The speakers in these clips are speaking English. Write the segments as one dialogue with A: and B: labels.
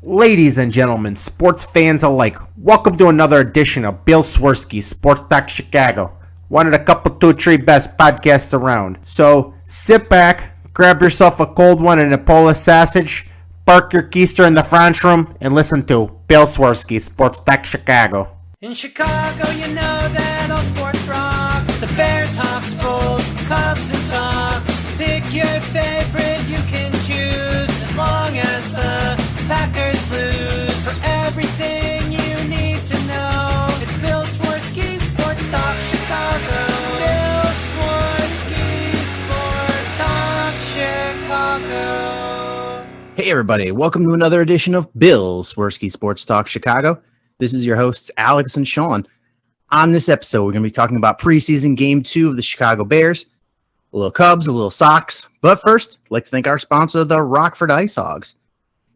A: Ladies and gentlemen, sports fans alike, welcome to another edition of Bill Swerski Sports Talk Chicago, one of the couple, two, three best podcasts around. So sit back, grab yourself a cold one and a Polish sausage, park your keister in the French room, and listen to Bill Swerski Sports Talk Chicago.
B: In Chicago, you know that all sports rock. The Bears, Hawks, Bulls, Cubs, and Sox. Pick your favorite, you can choose, as long as the Packers lose. For everything you need to know, it's Bill Swerski Sports Talk Chicago. Bill Swerski Sports Talk Chicago.
C: Hey everybody, welcome to another edition of Bill Swerski Sports Talk Chicago. This is your hosts, Alex and Sean. On this episode, we're going to be talking about preseason game 2 of the Chicago Bears, a little Cubs, a little Sox. But first, I'd like to thank our sponsor, the Rockford Ice Hogs.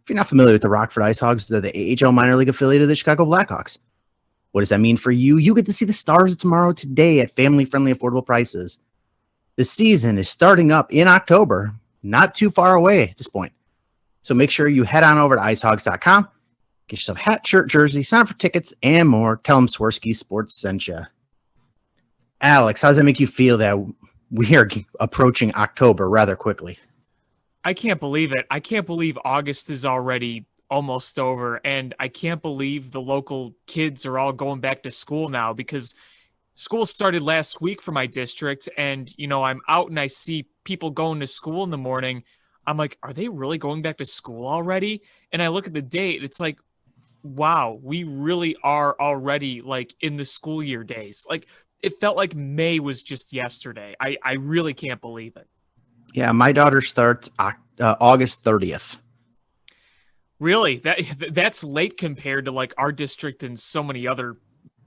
C: If you're not familiar with the Rockford Ice Hogs, they're the AHL minor league affiliate of the Chicago Blackhawks. What does that mean for you? You get to see the Stars of tomorrow today at family-friendly, affordable prices. The season is starting up in October, not too far away at this point. So make sure you head on over to icehogs.com. Get yourself a hat, shirt, jersey, sign up for tickets, and more. Tell them Swerski Sports sent you. Alex, how does it make you feel that we are approaching October rather quickly?
D: I can't believe it. I can't believe August is already almost over, and I can't believe the local kids are all going back to school now because school started last week for my district, and, you know, I'm out and I see people going to school in the morning. I'm like, are they really going back to school already? And I look at the date, it's like, wow, we really are already like in the school year days. Like it felt like May was just yesterday. I really can't believe it.
C: Yeah, my daughter starts August 30th.
D: Really? That's late compared to like our district and so many other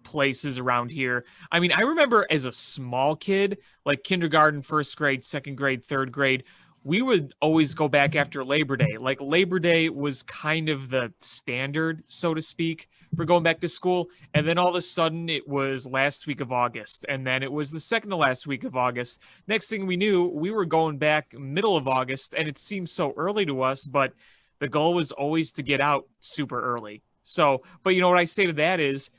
D: places around here. I mean, I remember as a small kid, like kindergarten, first grade, second grade, third grade, we would always go back after Labor Day. Like Labor Day was kind of the standard, so to speak, for going back to school. And then all of a sudden it was last week of August. And then it was the second to last week of August. Next thing we knew, we were going back middle of August, and it seemed so early to us, but the goal was always to get out super early. So, but you know what I say to that is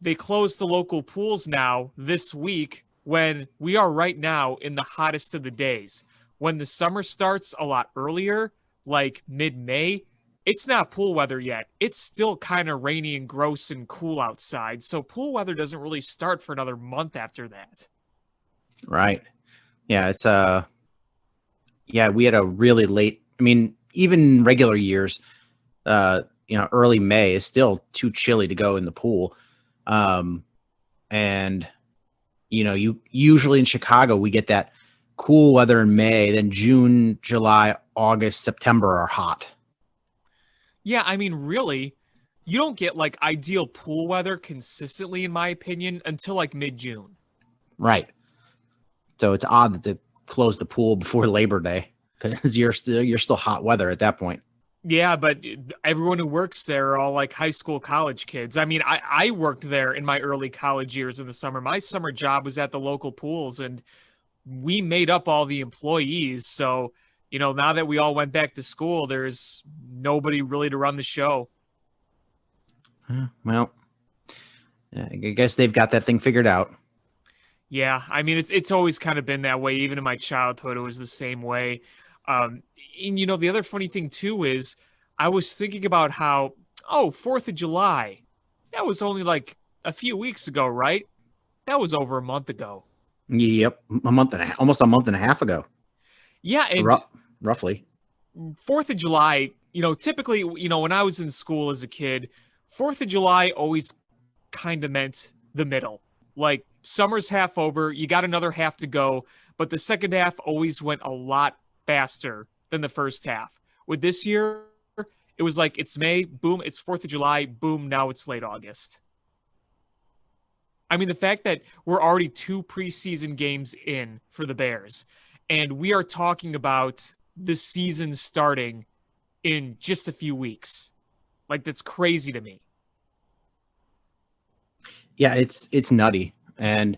D: they closed the local pools now this week when we are right now in the hottest of the days. When the summer starts a lot earlier, like mid-May, it's not pool weather yet. It's still kind of rainy and gross and cool outside. So pool weather doesn't really start for another month after that.
C: Right. Yeah, it's we had a really late, I mean, even regular years, early May is still too chilly to go in the pool. And you usually in Chicago, we get that cool weather in May, then June, July, August, September are hot.
D: Yeah, I mean, really, you don't get like ideal pool weather consistently, in my opinion, until like mid-June.
C: Right. So it's odd that they close the pool before Labor Day because you're still hot weather at that point.
D: Yeah, but everyone who works there are all like high school, college kids. I mean, I worked there in my early college years in the summer. My summer job was at the local pools, and we made up all the employees. So, now that we all went back to school, there's nobody really to run the show.
C: Well, I guess they've got that thing figured out.
D: Yeah, I mean, it's always kind of been that way. Even in my childhood, it was the same way. And, the other funny thing, too, is I was thinking about how, 4th of July, that was only like a few weeks ago, right? That was over a month ago.
C: Yep, almost a month and a half ago.
D: Yeah, and
C: roughly.
D: 4th of July, typically, when I was in school as a kid, 4th of July always kind of meant the middle. Like, summer's half over, you got another half to go, but the second half always went a lot faster than the first half. With this year, it was like, it's May, boom, it's 4th of July, boom, now it's late August. I mean, the fact that we're already 2 preseason games in for the Bears, and we are talking about the season starting in just a few weeks. Like, that's crazy to me.
C: Yeah, it's nutty. And,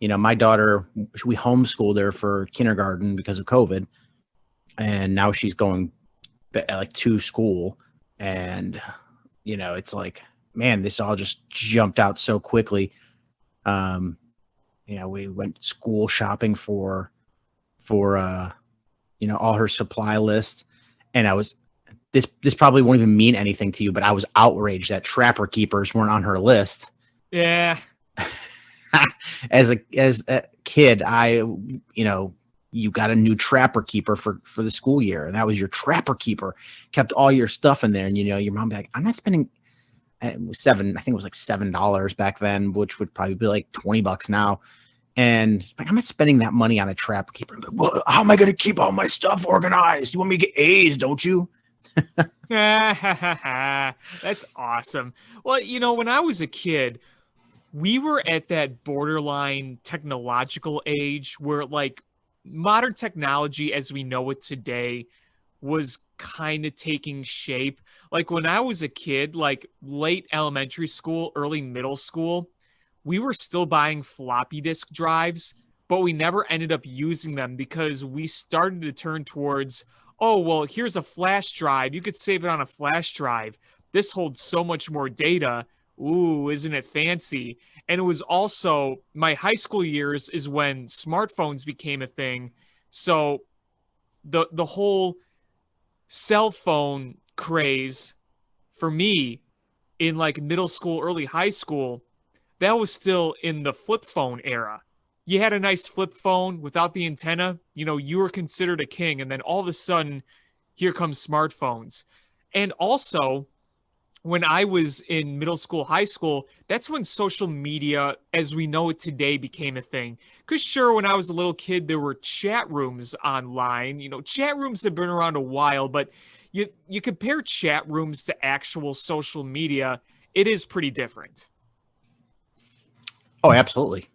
C: my daughter, we homeschooled her for kindergarten because of COVID. And now she's going to school. And, it's like, man, this all just jumped out so quickly. We went school shopping for all her supply list. And I was, this probably won't even mean anything to you, but I was outraged that Trapper Keepers weren't on her list.
D: Yeah.
C: As a kid, you got a new Trapper Keeper for the school year, and that was your Trapper Keeper. Kept all your stuff in there, and your mom be like, "I'm not spending." It was I think it was like $7 back then, which would probably be like $20 now. And like, I'm not spending that money on a Trapper Keeper. But, well, how am I going to keep all my stuff organized? You want me to get A's, don't you?
D: That's awesome. Well, when I was a kid, we were at that borderline technological age where like modern technology as we know it today was kind of taking shape. Like when I was a kid, like late elementary school, early middle school, we were still buying floppy disk drives, but we never ended up using them because we started to turn towards, oh, well, here's a flash drive. You could save it on a flash drive. This holds so much more data. Ooh, isn't it fancy? And it was also my high school years is when smartphones became a thing. So the whole cell phone craze for me in like middle school, early high school, that was still in the flip phone era. You had a nice flip phone without the antenna, you were considered a king. And then all of a sudden, here comes smartphones. And also, when I was in middle school, high school, that's when social media, as we know it today, became a thing. Because sure, when I was a little kid, there were chat rooms online. Chat rooms have been around a while, but you compare chat rooms to actual social media, it is pretty different.
C: Oh, absolutely.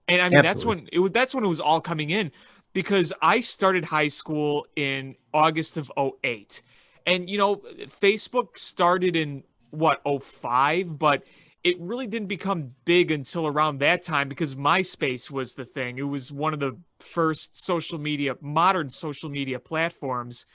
D: And I mean, that's when it was all coming in, because I started high school in August of 2008. And, Facebook started in, 2005, but it really didn't become big until around that time because MySpace was the thing. It was one of the first modern social media platforms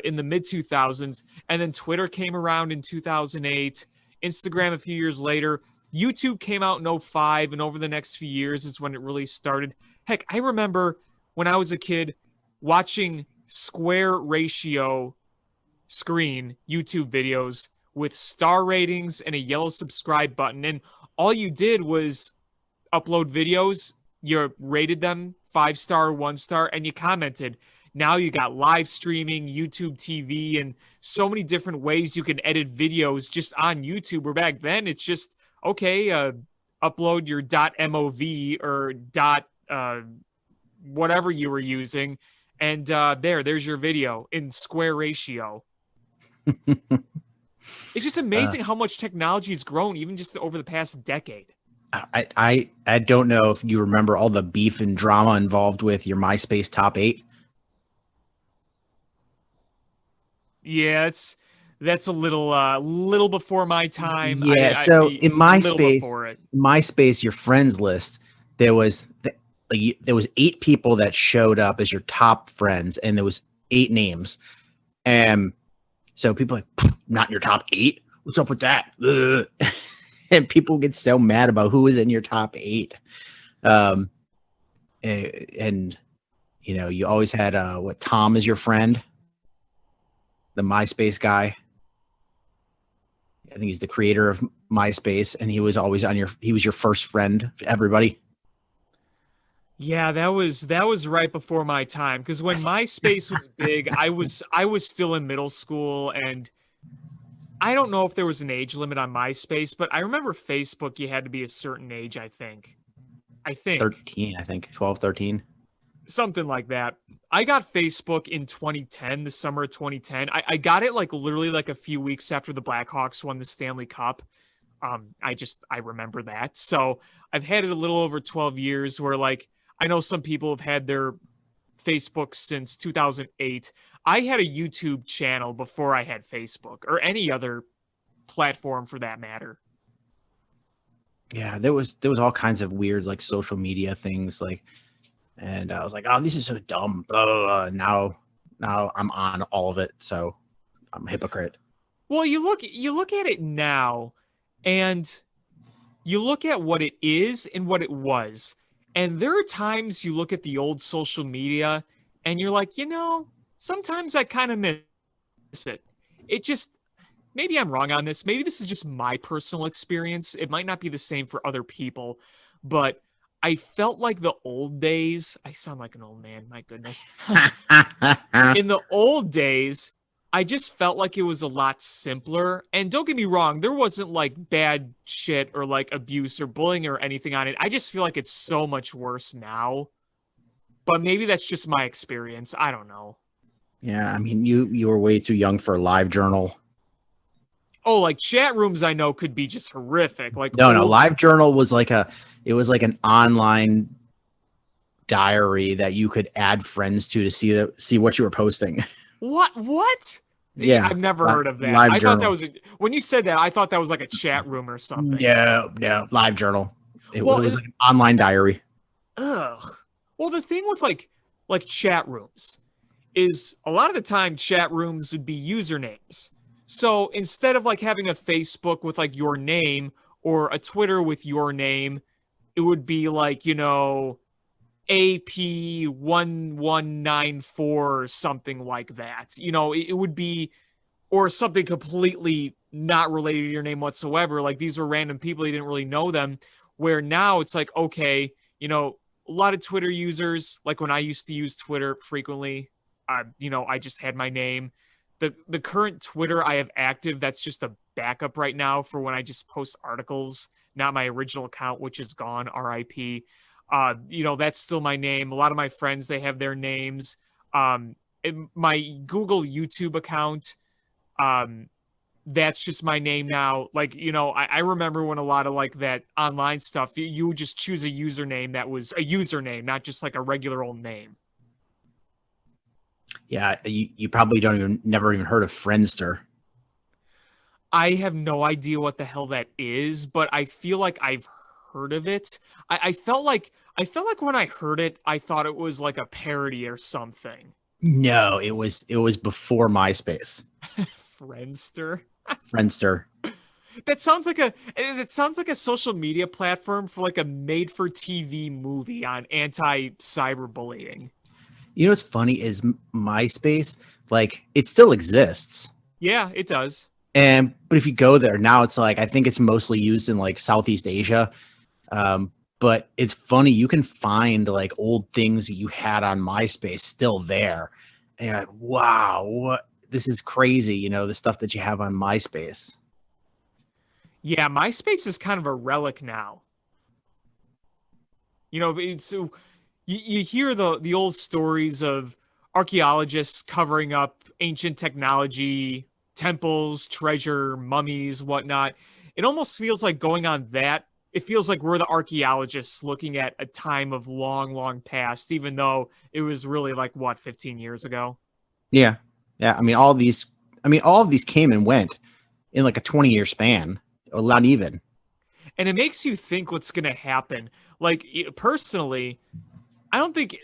D: in the mid-2000s. And then Twitter came around in 2008, Instagram a few years later. YouTube came out in 2005, and over the next few years is when it really started. Heck, I remember when I was a kid watching square ratio screen YouTube videos with star ratings and a yellow subscribe button. And all you did was upload videos, you rated them 5-star, 1-star, and you commented. Now you got live streaming, YouTube TV, and so many different ways you can edit videos just on YouTube. Where back then it's just, okay, upload your .mov or whatever you were using, and there's your video in square ratio. It's just amazing how much technology has grown, even just over the past decade.
C: I don't know if you remember all the beef and drama involved with your MySpace top 8.
D: Yeah, that's a little before my time.
C: Yeah, so in MySpace, your friends list, there was 8 people that showed up as your top friends, and there was 8 names. And so people are like, not your top 8? What's up with that? Ugh. And people get so mad about who is in your top 8. And you always had Tom is your friend, the MySpace guy. I think he's the creator of MySpace, and he was always he was your first friend for everybody.
D: Yeah, that was right before my time, because when MySpace was big, I was still in middle school, and I don't know if there was an age limit on MySpace, but I remember Facebook, you had to be a certain age, I think
C: 13, 12, 13.
D: Something like that. I got Facebook in 2010, the summer of 2010. I got it like literally like a few weeks after the Blackhawks won the Stanley Cup. I remember that. So I've had it a little over 12 years, where like, I know some people have had their Facebook since 2008. I had a YouTube channel before I had Facebook, or any other platform for that matter.
C: Yeah, there was all kinds of weird like social media things, like, and I was like, oh, this is so dumb. Blah, blah, blah. Now I'm on all of it, so I'm a hypocrite.
D: Well, you look at it now, and you look at what it is and what it was. And there are times you look at the old social media and you're like, sometimes I kind of miss it. It just, maybe I'm wrong on this. Maybe this is just my personal experience. It might not be the same for other people, but I felt like the old days, I sound like an old man, my goodness. In the old days, I just felt like it was a lot simpler. And don't get me wrong, there wasn't like bad shit or like abuse or bullying or anything on it. I just feel like it's so much worse now. But maybe that's just my experience. I don't know.
C: Yeah, I mean, you were way too young for a live journal.
D: Oh, like chat rooms I know could be just horrific. Like
C: No, live journal was like an online diary that you could add friends to see what you were posting.
D: What?
C: Yeah,
D: I've never heard of that.
C: Live
D: I
C: journal.
D: thought that was when you said that, I thought that was like a chat room or something.
C: No, live journal. It
D: Well,
C: was like an online diary.
D: Ugh. Well, the thing with like chat rooms is a lot of the time chat rooms would be usernames. So instead of like having a Facebook with like your name or a Twitter with your name, it would be like, AP1194 or something like that. It would be, or something completely not related to your name whatsoever. Like these were random people, you didn't really know them. Where now it's like, okay, a lot of Twitter users, like when I used to use Twitter frequently, I just had my name. The current Twitter I have active, that's just a backup right now for when I just post articles, not my original account, which is gone, RIP. That's still my name. A lot of my friends, they have their names. My Google YouTube account, that's just my name now. Like, I remember when a lot of like that online stuff, you would just choose a username that was a username, not just like a regular old name.
C: Yeah, you probably never even heard of Friendster.
D: I have no idea what the hell that is, but I feel like I've heard of it. I felt like when I heard it, I thought it was like a parody or something.
C: No, it was before MySpace.
D: Friendster.
C: Friendster.
D: That sounds like a social media platform for like a made-for-TV movie on anti-cyberbullying.
C: You know what's funny is MySpace, like it still exists.
D: Yeah, it does.
C: But if you go there now, it's like I think it's mostly used in like Southeast Asia. But it's funny, you can find like old things that you had on MySpace still there. And you're like, wow, this is crazy, the stuff that you have on MySpace.
D: Yeah, MySpace is kind of a relic now. So you hear the old stories of archaeologists covering up ancient technology, temples, treasure, mummies, whatnot. It almost feels like going on that. It feels like we're the archaeologists looking at a time of long, long past, even though it was really like 15 years ago.
C: Yeah. I mean, all of these came and went in like a 20-year span, or not even.
D: And it makes you think what's going to happen. Like personally, I don't think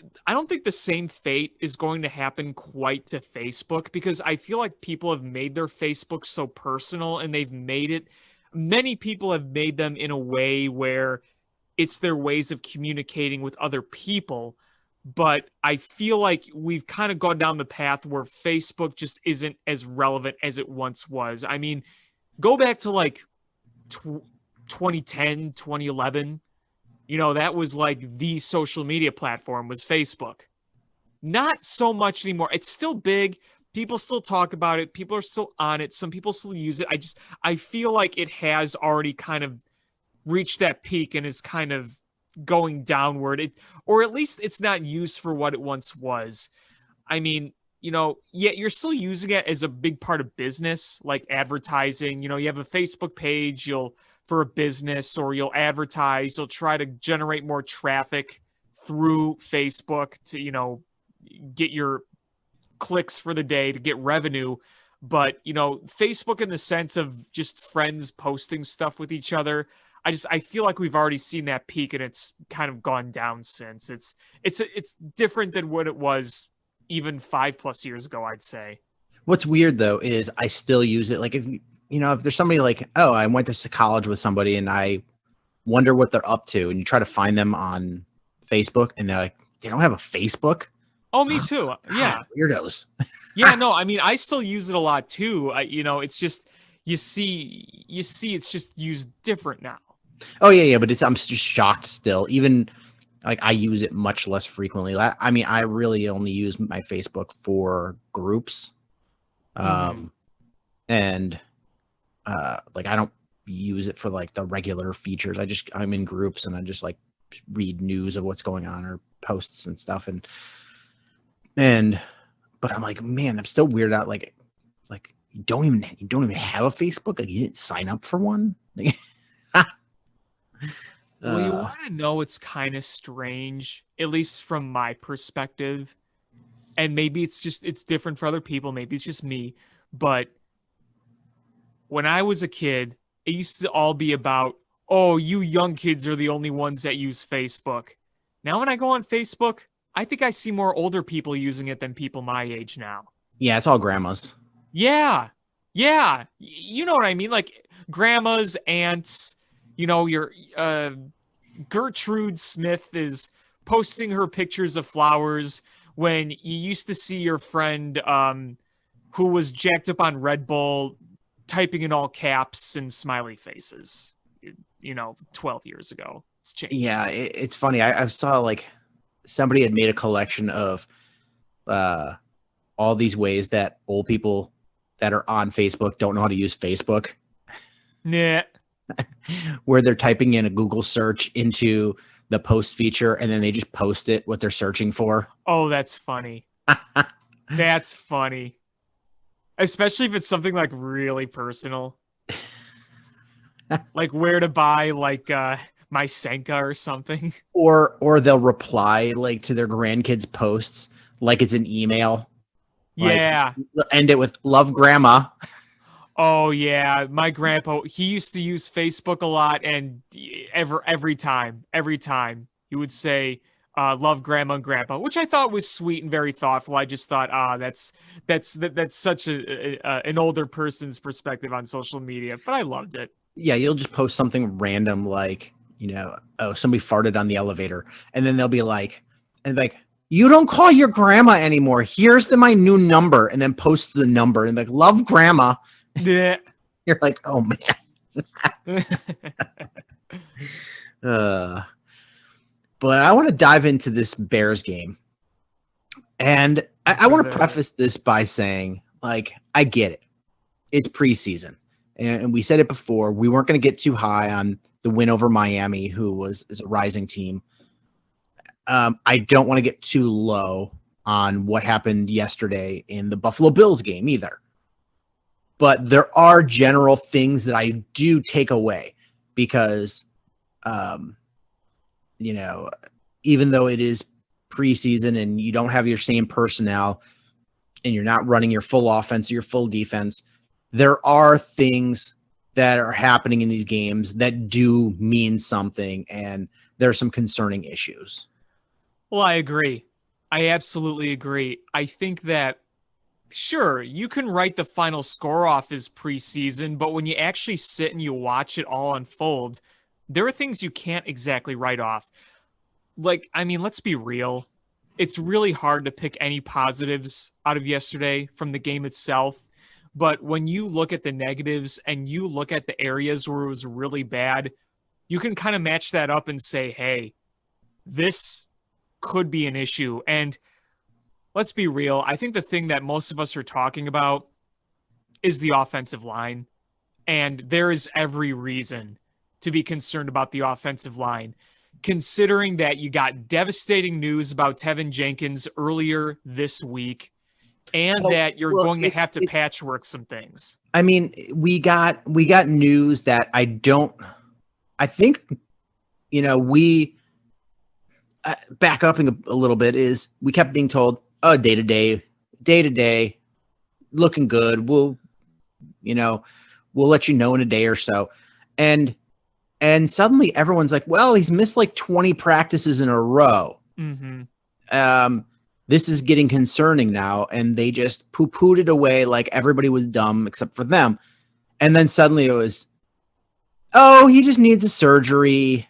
D: the same fate is going to happen quite to Facebook, because I feel like people have made their Facebook so personal, and many people have made them in a way where it's their ways of communicating with other people. But I feel like we've kind of gone down the path where Facebook just isn't as relevant as it once was. I mean, go back to like 2010, 2011. That was like the social media platform was Facebook. Not so much anymore. It's still big. People still talk about it. People are still on it. Some people still use it. I feel like it has already kind of reached that peak and is kind of going downward. Or at least it's not used for what it once was. I mean, you're still using it as a big part of business, like advertising. You have a Facebook page, for a business, or you'll advertise, you'll try to generate more traffic through Facebook to, get your clicks for the day, to get revenue. But, Facebook, in the sense of just friends posting stuff with each other, I feel like we've already seen that peak, and it's kind of gone down since. It's different than what it was even 5+ years ago, I'd say.
C: What's weird though is I still use it. Like if there's somebody like, oh, I went to college with somebody and I wonder what they're up to, and you try to find them on Facebook and they're like, they don't have a Facebook.
D: Oh, me too. Yeah.
C: Weirdos.
D: Yeah, no, I mean, I still use it a lot too. It's just you see it's just used different now.
C: Oh yeah, but I'm just shocked still. Even like I use it much less frequently. I mean, I really only use my Facebook for groups. And like I don't use it for like the regular features. I'm in groups and I just like read news of what's going on or posts and stuff but I'm like, man, I'm still weirded out. Like you don't even have a Facebook. Like you didn't sign up for one.
D: Well, you want to know it's kind of strange, at least from my perspective. And maybe it's different for other people. Maybe it's just me. But when I was a kid, it used to all be about, oh, you young kids are the only ones that use Facebook. Now when I go on Facebook, I think I see more older people using it than people my age now.
C: Yeah, it's all grandmas.
D: Yeah. You know what I mean? Like grandmas, aunts, your Gertrude Smith is posting her pictures of flowers when you used to see your friend who was jacked up on Red Bull typing in all caps and smiley faces, 12 years ago. It's changed.
C: Yeah, it's funny. I saw like somebody had made a collection of all these ways that old people that are on Facebook don't know how to use Facebook.
D: Nah.
C: Where they're typing in a Google search into the post feature and then they just post it what they're searching for.
D: Oh, that's funny. That's funny. Especially if it's something like really personal. Like where to buy like my Senka or something.
C: Or they'll reply like to their grandkids' posts like it's an email.
D: Yeah.
C: Like, end it with love grandma.
D: Oh yeah, my grandpa, he used to use Facebook a lot, and every time he would say love grandma and grandpa, which I thought was sweet and very thoughtful. I just thought, that's such an older person's perspective on social media, but I loved it.
C: Yeah, you'll just post something random like, oh, somebody farted on the elevator, and then they'll be like, you don't call your grandma anymore. Here's my new number, and then post the number and like, love grandma.
D: Yeah.
C: You're like, oh man. But I want to dive into this Bears game. And I want to preface this by saying, like, I get it. It's preseason. And we said it before. We weren't going to get too high on the win over Miami, who is a rising team. I don't want to get too low on what happened yesterday in the Buffalo Bills game either. But there are general things that I do take away because, even though it is preseason and you don't have your same personnel and you're not running your full offense or your full defense, there are things that are happening in these games that do mean something, and there are some concerning issues.
D: Well, I agree. I absolutely agree. I think that sure, you can write the final score off as preseason, but when you actually sit and you watch it all unfold, there are things you can't exactly write off. Like, I mean, let's be real. It's really hard to pick any positives out of yesterday from the game itself. But when you look at the negatives and you look at the areas where it was really bad, you can kind of match that up and say, hey, this could be an issue. And let's be real. I think the thing that most of us are talking about is the offensive line. And there is every reason to be concerned about the offensive line, considering that you got devastating news about Tevin Jenkins earlier this week, and that you're going to have to patchwork some things.
C: I mean, we got news that I think, we back up a little bit is we kept being told, oh, day to day, looking good. We'll let you know in a day or so. And suddenly everyone's like, well, he's missed like 20 practices in a row.
D: Mm-hmm.
C: This is getting concerning now, and they just poo-pooed it away like everybody was dumb except for them. And then suddenly it was, oh, he just needs a surgery.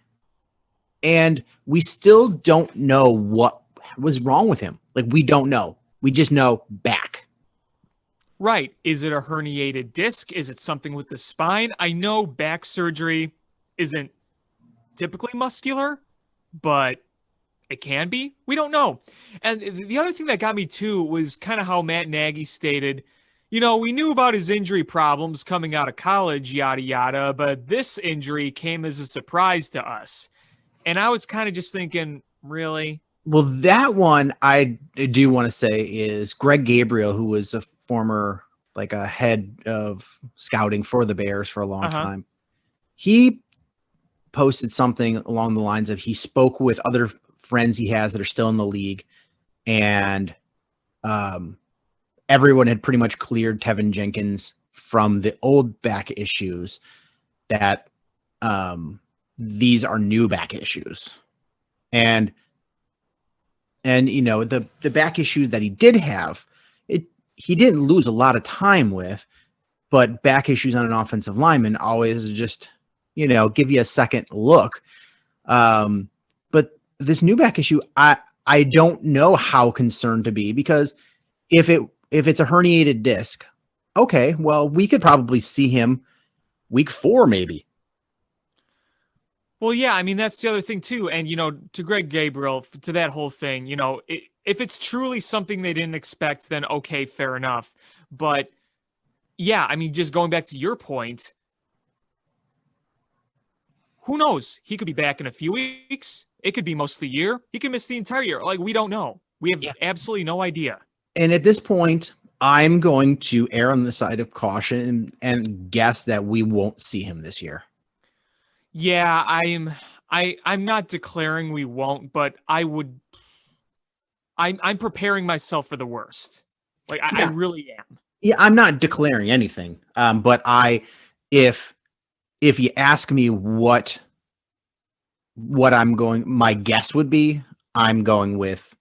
C: And we still don't know what was wrong with him. Like, we don't know. We just know back.
D: Right. Is it a herniated disc? Is it something with the spine? I know back surgery isn't typically muscular, but it can be. We don't know. And the other thing that got me too was kind of how Matt Nagy stated, you know, we knew about his injury problems coming out of college, yada, yada, but this injury came as a surprise to us. And I was kind of just thinking, really?
C: Well, that one I do want to say is Greg Gabriel, who was a former, like a head of scouting for the Bears for a long time. He posted something along the lines of he spoke with other friends he has that are still in the league, and everyone had pretty much cleared Tevin Jenkins from the old back issues, that these are new back issues. And you know, the back issue that he did have, he didn't lose a lot of time with, but back issues on an offensive lineman always just, you know, give you a second look. But this new back issue, I don't know how concerned to be, because if it's a herniated disc, okay, well, we could probably see him week 4, maybe.
D: Well, yeah, I mean, that's the other thing too. And, you know, to Greg Gabriel, to that whole thing, you know, if it's truly something they didn't expect, then okay, fair enough. But yeah, I mean, just going back to your point, who knows? He could be back in a few weeks. It could be most of the year. He could miss the entire year. Like, we don't know. We have absolutely no idea. And
C: at this point, I'm going to err on the side of caution and guess that we won't see him this year.
D: Yeah, I'm not declaring we won't, but I'm preparing myself for the worst. Like, I really am.
C: Yeah, I'm not declaring anything. But if you ask me what my guess would be, I'm going with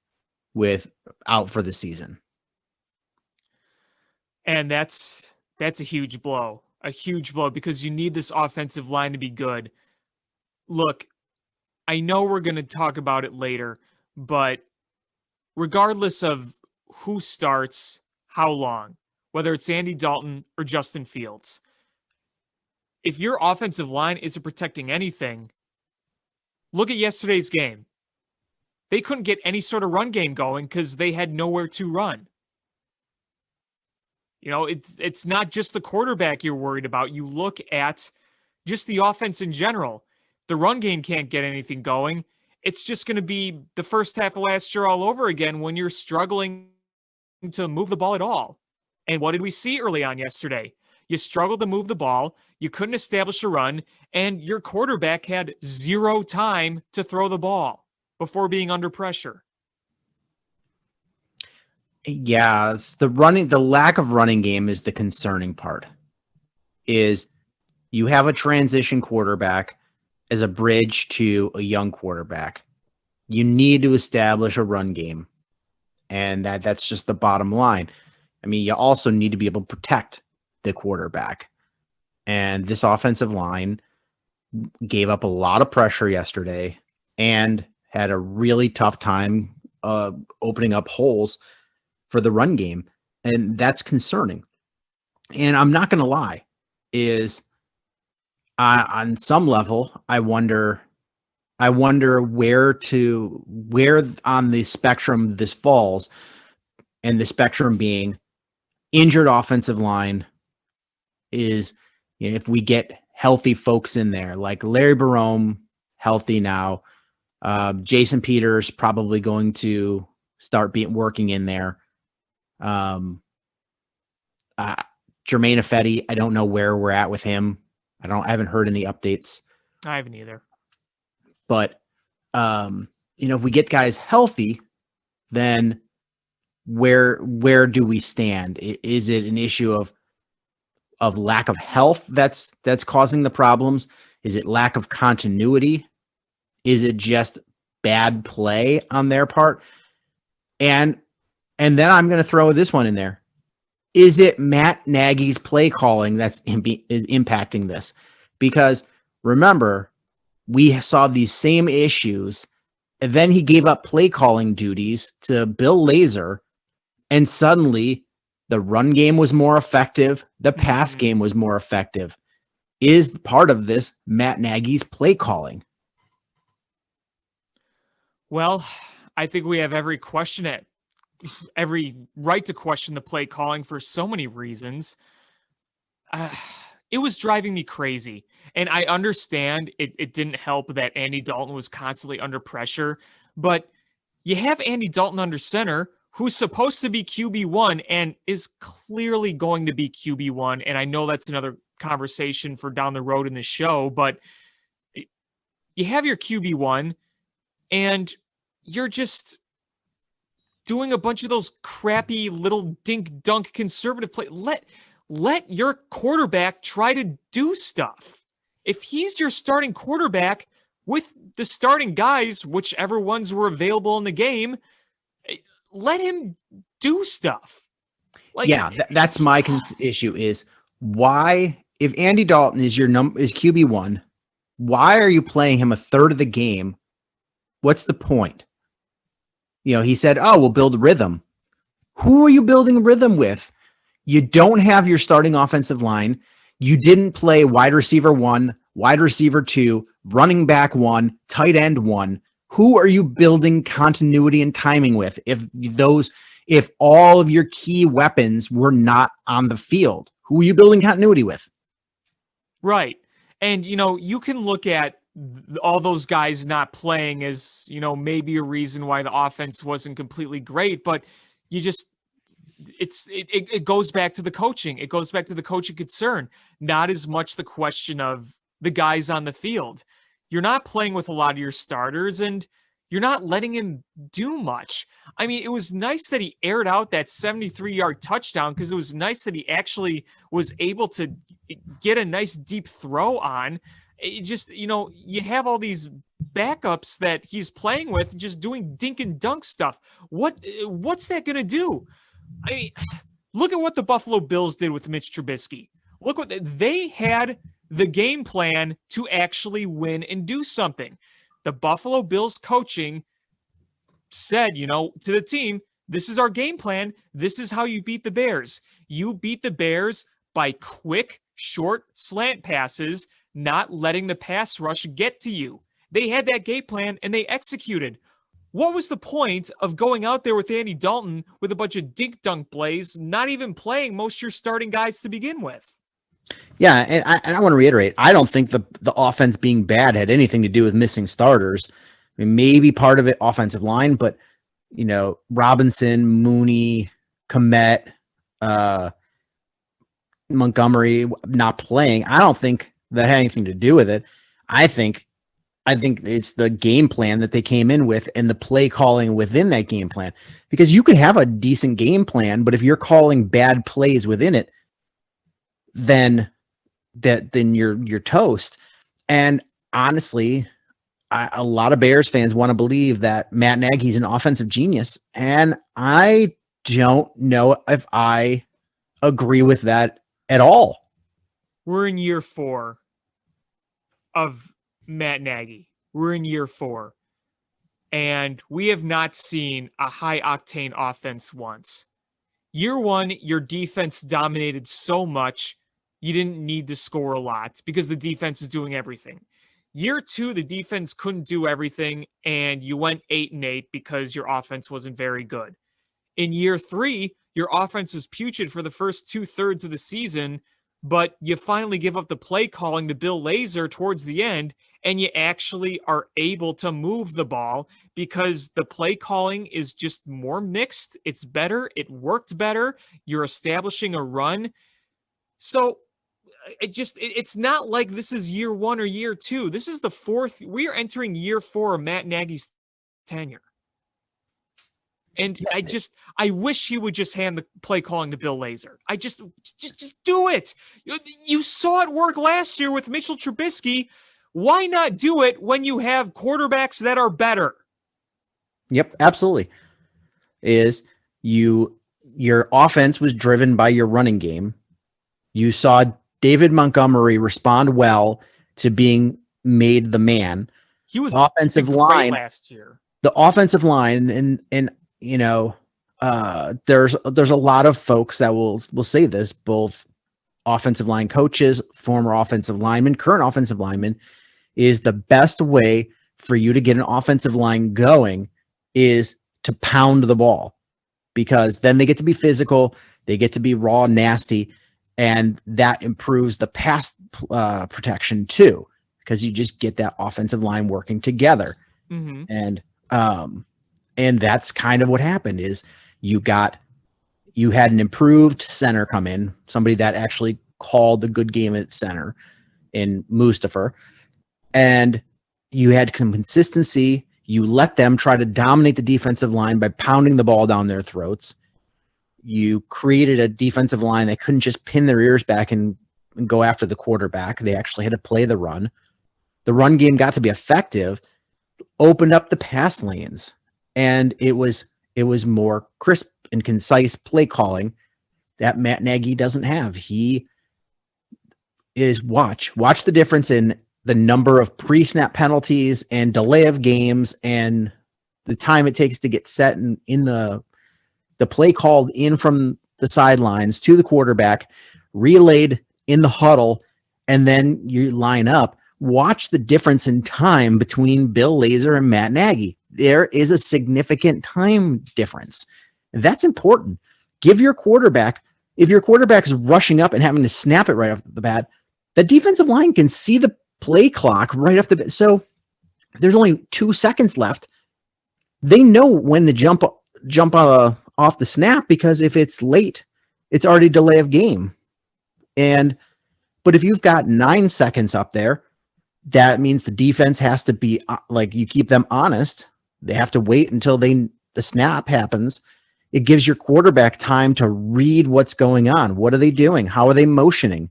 C: out for the season.
D: And that's a huge blow. A huge blow, because you need this offensive line to be good. Look, I know we're going to talk about it later, but regardless of who starts, how long, whether it's Andy Dalton or Justin Fields, if your offensive line isn't protecting anything, look at yesterday's game. They couldn't get any sort of run game going because they had nowhere to run. You know, it's not just the quarterback you're worried about. You look at just the offense in general. The run game can't get anything going. It's just going to be the first half of last year all over again when you're struggling to move the ball at all. And what did we see early on yesterday? You struggled to move the ball, you couldn't establish a run, and your quarterback had zero time to throw the ball before being under pressure.
C: Yeah, the lack of running game is the concerning part. Is you have a transition quarterback as a bridge to a young quarterback. You need to establish a run game, and that's just the bottom line. I mean, you also need to be able to protect the quarterback. And this offensive line gave up a lot of pressure yesterday and had a really tough time opening up holes for the run game. And that's concerning. And I'm not going to lie, is on some level, I wonder where on the spectrum this falls, and the spectrum being injured offensive line is, you know, if we get healthy folks in there, like Larry Barome, healthy now, Jason Peters probably going to start working in there. Jermaine Ifedi, I don't know where we're at with him. I haven't heard any updates.
D: I haven't either.
C: But you know, if we get guys healthy, then where do we stand? Is it an issue of lack of health that's causing the problems? Is it lack of continuity? Is it just bad play on their part? And And then I'm going to throw this one in there. Is it Matt Nagy's play calling that's is impacting this? Because remember, we saw these same issues, and then he gave up play calling duties to Bill Lazor, and suddenly the run game was more effective. The pass game was more effective. Is part of this Matt Nagy's play calling?
D: Well, I think we have every right to question the play calling for so many reasons. It was driving me crazy. And I understand it didn't help that Andy Dalton was constantly under pressure, but you have Andy Dalton under center, who's supposed to be QB1 and is clearly going to be QB1. And I know that's another conversation for down the road in the show, but you have your QB1 and you're just doing a bunch of those crappy little dink dunk conservative play. Let your quarterback try to do stuff. If he's your starting quarterback with the starting guys, whichever ones were available in the game, let him do stuff.
C: That's my issue is why, if Andy Dalton is your is QB1, why are you playing him a third of the game? What's the point? He said, oh, we'll build rhythm. Who are you building rhythm with? You don't have your starting offensive line. You didn't play wide receiver 1, wide receiver 2, running back 1, tight end 1. Who are you building continuity and timing with if all of your key weapons were not on the field? Who are you building continuity with?
D: Right. And, you can look at all those guys not playing as, maybe a reason why the offense wasn't completely great, but it goes back to the coaching. It goes back to the coaching concern, not as much the question of the guys on the field. You're not playing with a lot of your starters and you're not letting him do much. I mean, it was nice that he aired out that 73-yard touchdown because it was nice that he actually was able to get a nice deep throw on. It just, you have all these backups that he's playing with just doing dink and dunk stuff. What's that going to do? I mean, look at what the Buffalo Bills did with Mitch Trubisky. Look what they had the game plan to actually win and do something. The Buffalo Bills coaching said, to the team, this is our game plan. This is how you beat the Bears. You beat the Bears by quick, short slant passes, not letting the pass rush get to you. They had that game plan and they executed. What was the point of going out there with Andy Dalton with a bunch of dink dunk plays, not even playing most of your starting guys to begin with?
C: Yeah, and I want to reiterate, I don't think the offense being bad had anything to do with missing starters. I mean, maybe part of it offensive line, but Robinson, Mooney, Kmet, Montgomery not playing. I don't think that had anything to do with it. I think it's the game plan that they came in with and the play calling within that game plan. Because you could have a decent game plan, but if you're calling bad plays within it, then you're toast. And honestly, a lot of Bears fans want to believe that Matt Nagy's an offensive genius, and I don't know if I agree with that at all.
D: We're in year 4 of Matt Nagy. We're in year 4. And we have not seen a high-octane offense once. Year 1, your defense dominated so much, you didn't need to score a lot because the defense is doing everything. Year 2, the defense couldn't do everything, and you went 8-8 because your offense wasn't very good. In year 3, your offense was putrid for the first 2/3 of the season, but you finally give up the play calling to Bill Lazor towards the end, and you actually are able to move the ball because the play calling is just more mixed. It's better. It worked better. You're establishing a run. So it's not like this is year 1 or year 2. This is the 4th. We are entering year 4 of Matt Nagy's tenure. And I wish he would just hand the play calling to Bill Lazor. Just do it. You saw it work last year with Mitchell Trubisky. Why not do it when you have quarterbacks that are better?
C: Yep, absolutely. Your offense was driven by your running game. You saw David Montgomery respond well to being made the man.
D: He was
C: offensive
D: great
C: line
D: last year.
C: The offensive line, and you know, there's a lot of folks that will say this, both offensive line coaches, former offensive linemen, current offensive linemen, is the best way for you to get an offensive line going is to pound the ball, because then they get to be physical, they get to be raw, nasty, and that improves the pass protection too, because you just get that offensive line working together.
D: Mm-hmm.
C: And that's kind of what happened is you had an improved center come in, somebody that actually called the good game at center in Mustafa, and you had some consistency. You let them try to dominate the defensive line by pounding the ball down their throats. You created a defensive line that couldn't just pin their ears back and go after the quarterback. They actually had to play the run. The run game got to be effective, opened up the pass lanes, and it was more crisp and concise play calling that Matt Nagy doesn't have. He is watch the difference in the number of pre-snap penalties and delay of games and the time it takes to get set in the play called in from the sidelines to the quarterback, relayed in the huddle, and then you line up. Watch the difference in time between Bill Lazor and Matt Nagy. There is a significant time difference. That's important. Give your quarterback, if your quarterback is rushing up and having to snap it right off the bat, the defensive line can see the play clock right off the bat. So there's only 2 seconds left. They know when to jump off the snap, because if it's late, it's already delay of game. But if you've got 9 seconds up there, that means the defense has to be like, you keep them honest. They have to wait until the snap happens. It gives your quarterback time to read what's going on. What are they doing? How are they motioning?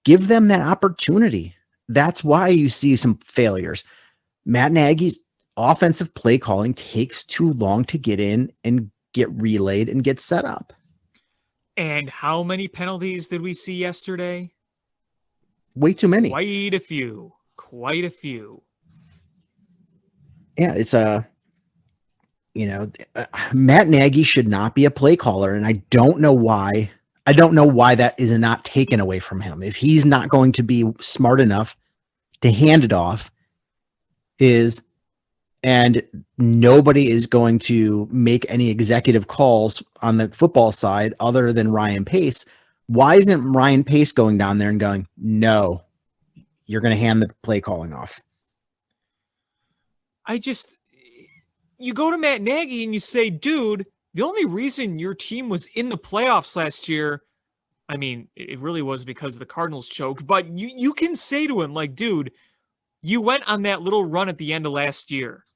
C: Give them that opportunity. That's why you see some failures. Matt Nagy's offensive play calling takes too long to get in and get relayed and get set up.
D: And how many penalties did we see yesterday?
C: Way too many.
D: Quite a few.
C: Yeah, it's Matt Nagy should not be a play caller, and I don't know why. I don't know why that is not taken away from him. If he's not going to be smart enough to hand it off, and nobody is going to make any executive calls on the football side other than Ryan Pace, why isn't Ryan Pace going down there and going, no, you're going to hand the play calling off?
D: You go to Matt Nagy and you say, dude, the only reason your team was in the playoffs last year, I mean, it really was because the Cardinals choked, but you can say to him, like, dude, you went on that little run at the end of last year.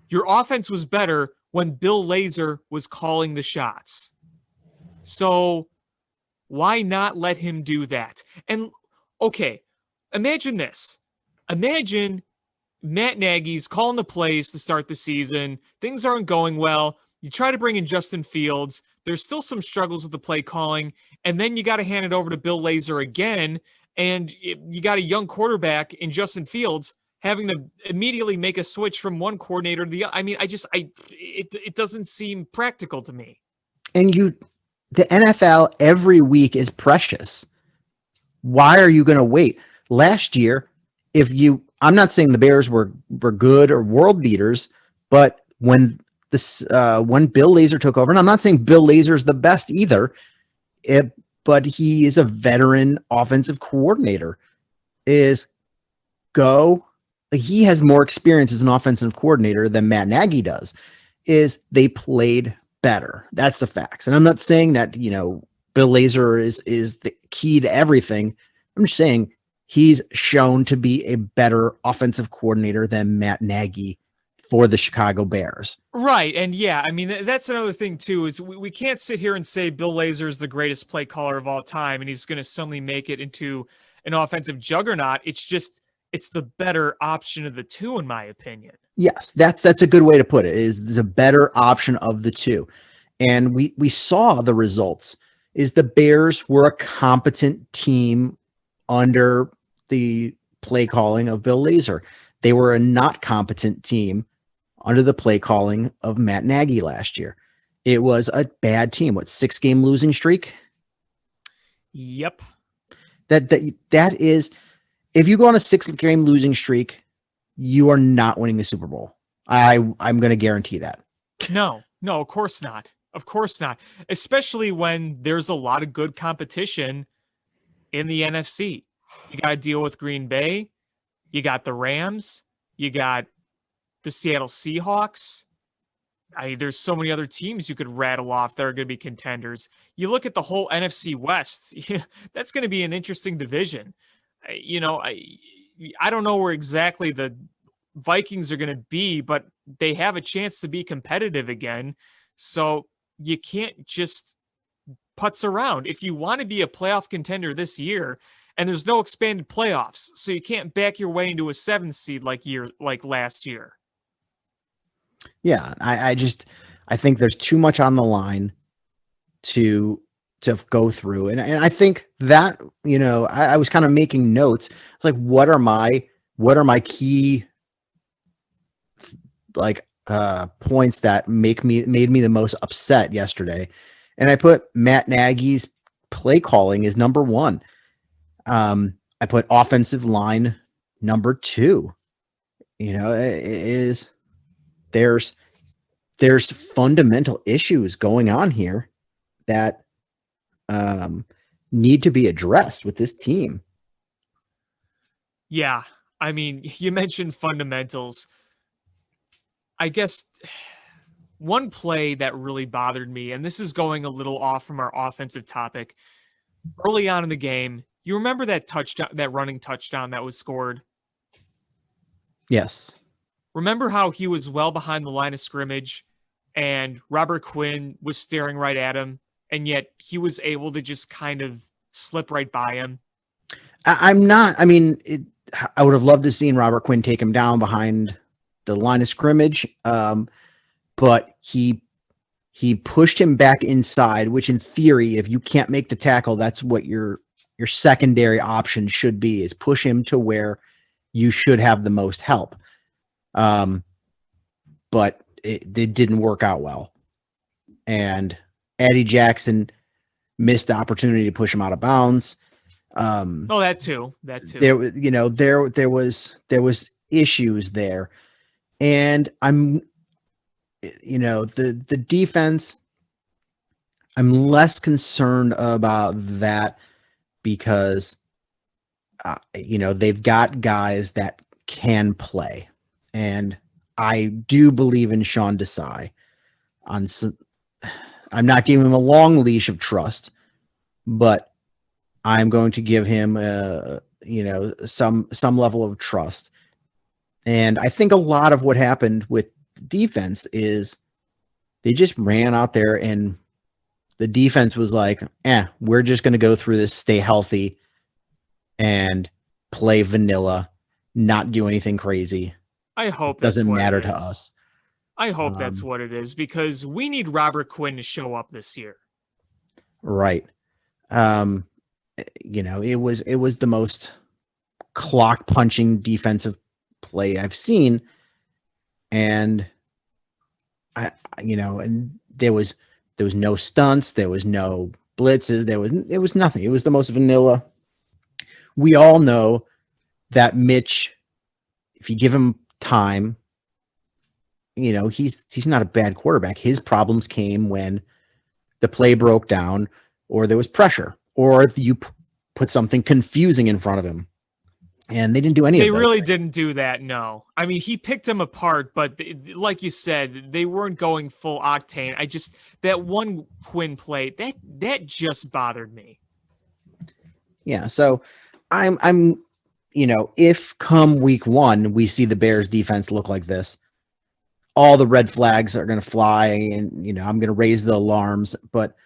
D: Your offense was better when Bill Lazor was calling the shots. So why not let him do that? And, okay, imagine this. Imagine Matt Nagy's calling the plays to start the season. Things aren't going well. You try to bring in Justin Fields. There's still some struggles with the play calling. And then you got to hand it over to Bill Lazor again. And you got a young quarterback in Justin Fields having to immediately make a switch from one coordinator to the other. I mean, it doesn't seem practical to me.
C: And the NFL every week is precious. Why are you going to wait? Last year, I'm not saying the Bears were good or world beaters, but when Bill Lazor took over, and I'm not saying Bill Lazor is the best either, but he is a veteran offensive coordinator. He has more experience as an offensive coordinator than Matt Nagy does. They played better. That's the facts. And I'm not saying that, Bill Lazor is the key to everything. I'm just saying he's shown to be a better offensive coordinator than Matt Nagy for the Chicago Bears.
D: Right. And yeah, I mean, that's another thing too, is we can't sit here and say Bill Lazor is the greatest play caller of all time and he's going to suddenly make it into an offensive juggernaut. It's just, it's the better option of the two, in my opinion.
C: Yes, that's a good way to put it. Is a better option of the two. And we saw the results. Is the Bears were a competent team under the play calling of Bill Lazor. They were a not competent team under the play calling of Matt Nagy last year. It was a bad team. What, 6-game losing streak?
D: Yep.
C: That is, if you go on a 6-game losing streak, you are not winning the Super Bowl. I'm going to guarantee that.
D: No, of course not. Of course not. Especially when there's a lot of good competition in the NFC. You got to deal with Green Bay. You got the Rams. You got the Seattle Seahawks. There's so many other teams you could rattle off that are going to be contenders. You look at the whole NFC West. That's going to be an interesting division. I don't know where exactly the Vikings are going to be, but they have a chance to be competitive again. So you can't just putz around. If you want to be a playoff contender this year, and there's no expanded playoffs, so you can't back your way into a 7th seed like last year.
C: Yeah, I think there's too much on the line to go through. And I think that, I was kind of making notes. It's like, what are my key points that made me the most upset yesterday? And I put Matt Nagy's play calling is number 1. I put offensive line number 2. There's fundamental issues going on here that need to be addressed with this team.
D: Yeah. You mentioned fundamentals. I guess one play that really bothered me, and this is going a little off from our offensive topic, early on in the game, you remember that touchdown, that running touchdown that was scored?
C: Yes.
D: Remember how he was well behind the line of scrimmage and Robert Quinn was staring right at him, and yet he was able to just kind of slip right by him?
C: I would have loved to seen Robert Quinn take him down behind the line of scrimmage, but he pushed him back inside, which in theory, if you can't make the tackle, that's what your secondary option should be, is push him to where you should have the most help. But it didn't work out well. And Eddie Jackson missed the opportunity to push him out of bounds.
D: That too.
C: There was issues there. And the defense, I'm less concerned about that because, they've got guys that can play. And I do believe in Sean Desai. I'm not giving him a long leash of trust, but I'm going to give him some level of trust. And I think a lot of what happened with defense is they just ran out there and the defense was like, we're just going to go through this, stay healthy, and play vanilla, not do anything crazy.
D: I hope
C: it doesn't matter to us.
D: I hope that's what it is, because we need Robert Quinn to show up this year.
C: Right. It was the most clock punching defensive play I've seen. And and there was no stunts, there was no blitzes, it was nothing. It was the most vanilla. We all know that Mitch, if you give him time, he's not a bad quarterback. His problems came when the play broke down, or there was pressure, or if you put something confusing in front of him. And they didn't do any of that. They really
D: didn't do that, no. He picked them apart, but like you said, they weren't going full octane. That one Quinn play, that just bothered me.
C: Yeah, so I'm if come week 1 we see the Bears defense look like this, all the red flags are going to fly, and I'm going to raise the alarms. But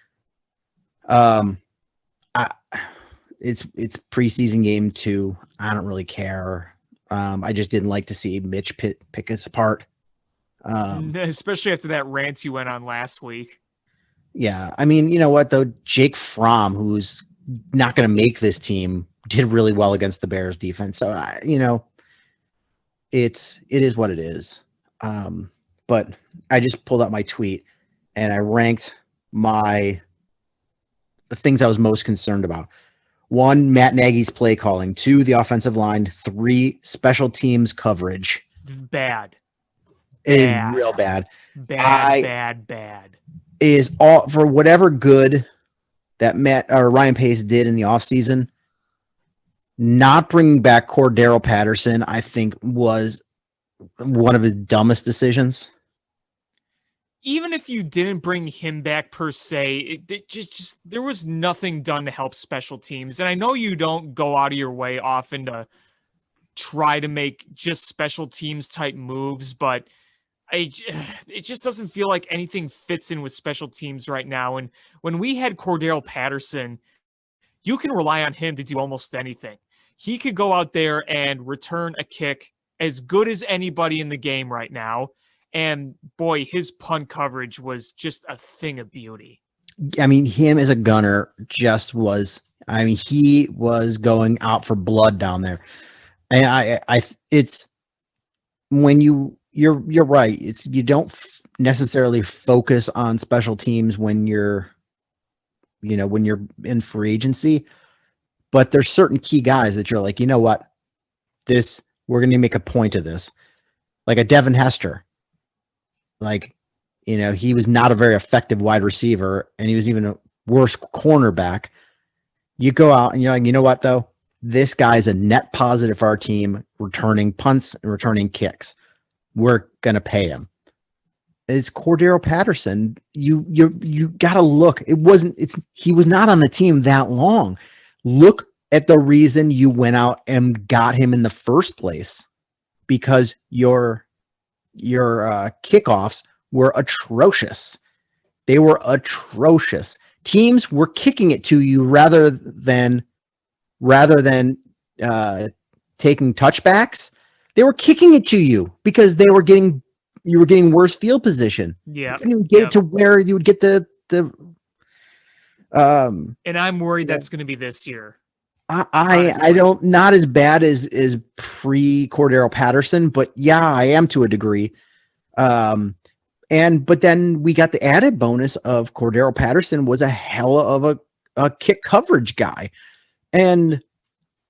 C: it's preseason game 2. I don't really care. I just didn't like to see Mitch pick us apart.
D: Especially after that rant you went on last week.
C: Yeah, I mean, you know what though? Jake Fromm, who's not going to make this team, did really well against the Bears defense. So it is what it is. But I just pulled out my tweet and I ranked the things I was most concerned about. 1, Matt Nagy's play calling. 2, the offensive line. 3, special teams coverage.
D: Bad.
C: It is real bad.
D: Bad.
C: Is all for whatever good that Ryan Pace did in the offseason. Not bringing back Cordero Patterson, I think, was one of his dumbest decisions.
D: Even if you didn't bring him back per se, it just there was nothing done to help special teams. And I know you don't go out of your way often to try to make just special teams type moves, but it just doesn't feel like anything fits in with special teams right now. And when we had Cordero Patterson, you can rely on him to do almost anything. He could go out there and return a kick as good as anybody in the game right now. And boy, his punt coverage was just a thing of beauty.
C: I mean, him as a gunner he was going out for blood down there. And it's when you're right. You don't necessarily focus on special teams when you're in free agency, but there's certain key guys that you're like, you know what, we're going to make a point of this, like a Devin Hester. Like, he was not a very effective wide receiver, and he was even a worse cornerback. You go out and you're like, you know what, though? This guy is a net positive for our team, returning punts and returning kicks. We're going to pay him. It's Cordero Patterson. You got to look. He was not on the team that long. Look at the reason you went out and got him in the first place, because your kickoffs were atrocious. They were atrocious. Teams were kicking it to you rather than taking touchbacks. They were kicking it to you because you were getting worse field position.
D: Yeah,
C: you couldn't even get it to where you would get the.
D: And I'm worried that's going to be this year.
C: I don't, not as bad as pre Cordero Patterson, but yeah, I am to a degree. But then we got the added bonus of Cordero Patterson was a hell of a kick coverage guy. And,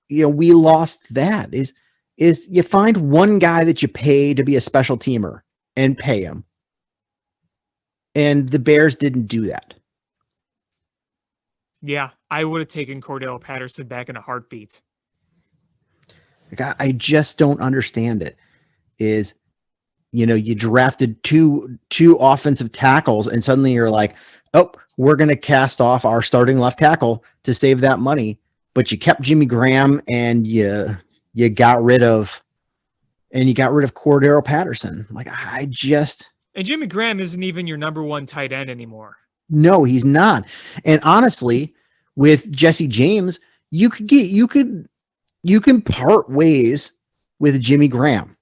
C: we lost that is you find one guy that you pay to be a special teamer and pay him. And the Bears didn't do that.
D: Yeah, I would have taken Cordero Patterson back in a heartbeat.
C: I just don't understand it. You drafted two offensive tackles and suddenly you're like, oh, we're going to cast off our starting left tackle to save that money. But you kept Jimmy Graham and you got rid of Cordero Patterson. Like, and
D: Jimmy Graham isn't even your number one tight end anymore.
C: No, he's not. And honestly, with Jesse James, you can part ways with Jimmy Graham.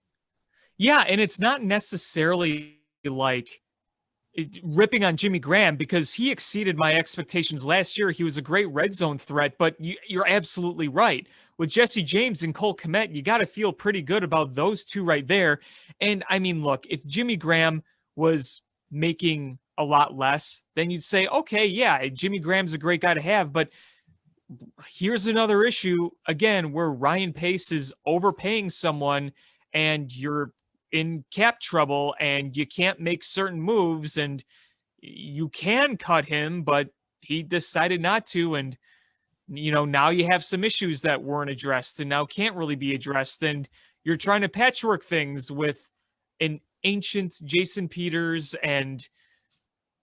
D: Yeah, and it's not necessarily like ripping on Jimmy Graham because he exceeded my expectations last year. He was a great red zone threat, but you're absolutely right. With Jesse James and Cole Kmet, you got to feel pretty good about those two right there. And I mean, look, if Jimmy Graham was making a lot less, then you'd say, okay, yeah, Jimmy Graham's a great guy to have. But here's another issue, again, where Ryan Pace is overpaying someone and you're in cap trouble and you can't make certain moves and you can cut him, but he decided not to. And, now you have some issues that weren't addressed and now can't really be addressed. And you're trying to patchwork things with an ancient Jason Peters and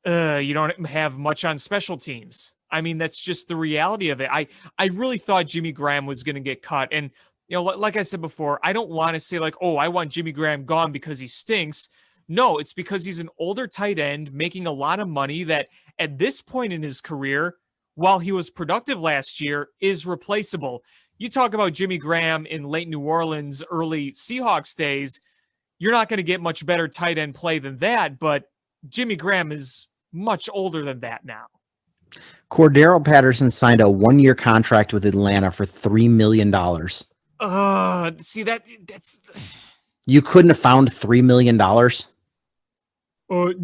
D: you don't have much on special teams. I mean, that's just the reality of it. I really thought Jimmy Graham was going to get cut. And, like I said before, I don't want to say like, oh, I want Jimmy Graham gone because he stinks. No, it's because he's an older tight end making a lot of money that at this point in his career, while he was productive last year, is replaceable. you talk about Jimmy Graham in late New Orleans, early Seahawks days, you're not going to get much better tight end play than that, but Jimmy Graham is much older than that now.
C: Cordero Patterson signed a 1-year contract with Atlanta for $3 million.
D: See, that's...
C: You couldn't have found $3 million?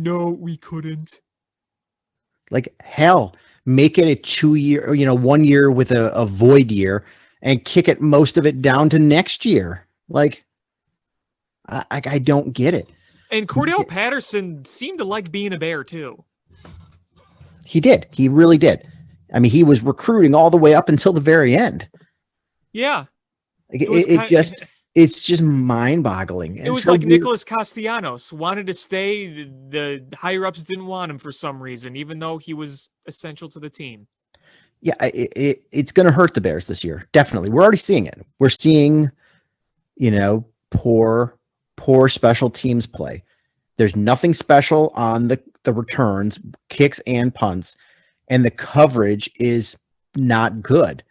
D: No, we couldn't.
C: Like, hell, make it a 2-year, 1 year with a void year and kick it, most of it down to next year. Like, I don't get it.
D: And Cordell Patterson seemed to like being a Bear, too.
C: He did. He really did. I mean, he was recruiting all the way up until the very end.
D: Yeah.
C: Like, it's just mind-boggling.
D: It was like Nicholas Castellanos wanted to stay. The higher-ups didn't want him for some reason, even though he was essential to the team.
C: Yeah, it's going to hurt the Bears this year. Definitely. We're already seeing it. We're seeing, poor special teams play. There's nothing special on the returns, kicks and punts, and the coverage is not good.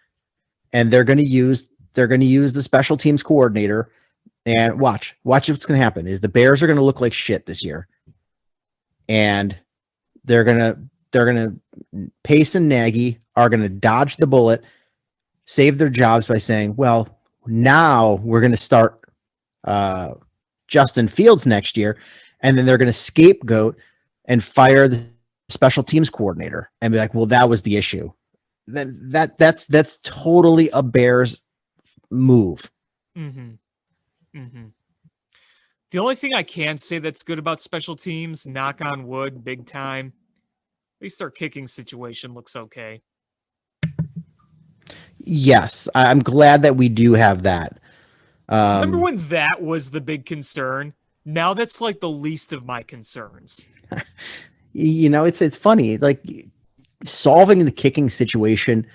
C: And they're going to use the special teams coordinator, and watch what's going to happen is the Bears are going to look like shit this year. And they're going to Pace and Nagy are going to dodge the bullet, save their jobs by saying, well, now we're going to start Justin Fields next year. And then they're going to scapegoat and fire the special teams coordinator and be like, well, that was the issue. That's totally a Bears move.
D: Mm-hmm. Mm-hmm. The only thing I can say that's good about special teams, knock on wood, big time, at least our kicking situation looks okay.
C: Yes, I'm glad that we do have that.
D: Remember when that was the big concern? Now that's like the least of my concerns.
C: It's funny. Like, solving the kicking situation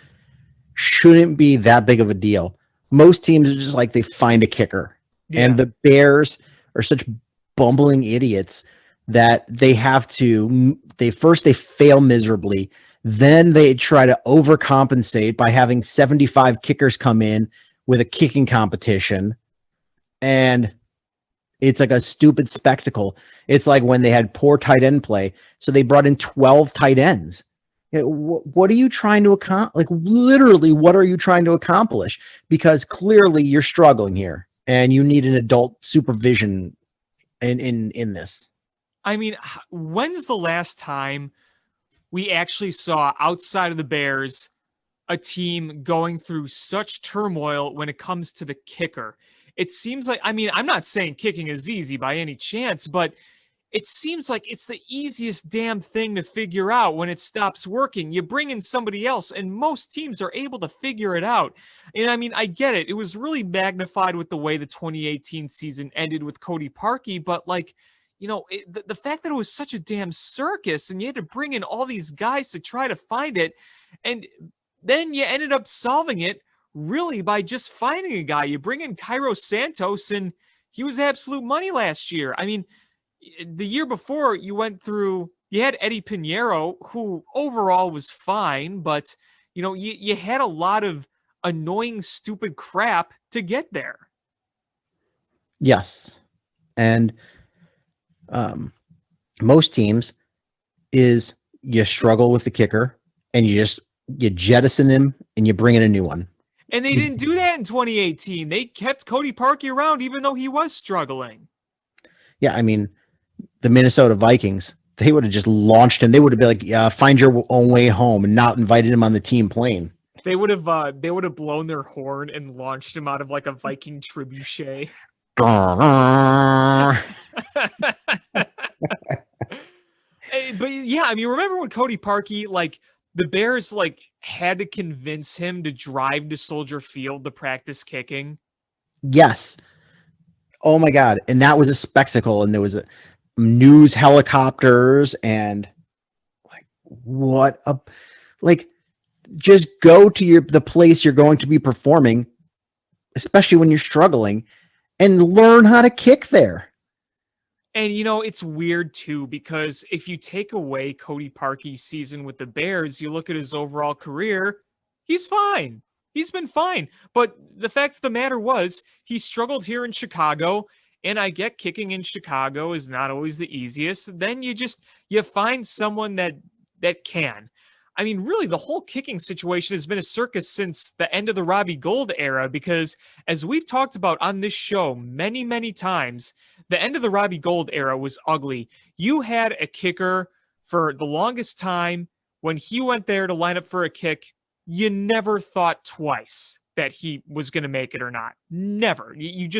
C: shouldn't be that big of a deal. Most teams are just like, they find a kicker. Yeah. And the Bears are such bumbling idiots that they fail miserably. Then they try to overcompensate by having 75 kickers come in with a kicking competition. And it's like a stupid spectacle. It's like when they had poor tight end play, so they brought in 12 tight ends. What are you trying to accomplish? Like, literally, what are you trying to accomplish? Because clearly you're struggling here, and you need an adult supervision in this.
D: I mean, when's the last time we actually saw, outside of the Bears, a team going through such turmoil when it comes to the kicker? It seems like, I mean, I'm not saying kicking is easy by any chance, but it seems like it's the easiest damn thing to figure out when it stops working. You bring in somebody else, and most teams are able to figure it out. And I mean, I get it. It was really magnified with the way the 2018 season ended with Cody Parkey, but like, the fact that it was such a damn circus and you had to bring in all these guys to try to find it, and then you ended up solving it really by just finding a guy. You bring in Cairo Santos, and he was absolute money last year. I mean, the year before you had Eddie Pinheiro, who overall was fine, but you had a lot of annoying, stupid crap to get there.
C: Yes. And most teams is you struggle with the kicker and you jettison him and you bring in a new one.
D: And they didn't do that in 2018. They kept Cody Parkey around even though he was struggling.
C: Yeah, I mean, the Minnesota Vikings, they would have just launched him. They would have been like, find your own way home, and not invited him on the team plane.
D: They would have blown their horn and launched him out of like a Viking trebuchet. But yeah, I mean, remember when Cody Parkey, like, the Bears like had to convince him to drive to Soldier Field to practice kicking?
C: Yes. Oh my God. And that was a spectacle. And there was news helicopters and just go to the place you're going to be performing, especially when you're struggling, and learn how to kick there.
D: And, it's weird, too, because if you take away Cody Parkey's season with the Bears, you look at his overall career, he's fine. He's been fine. But the fact of the matter was, he struggled here in Chicago. And I get kicking in Chicago is not always the easiest. Then you find someone that can. I mean, really, the whole kicking situation has been a circus since the end of the Robbie Gould era, because as we've talked about on this show many, many times, the end of the Robbie Gould era was ugly. You had a kicker for the longest time. When he went there to line up for a kick, you never thought twice that he was going to make it or not. Never. You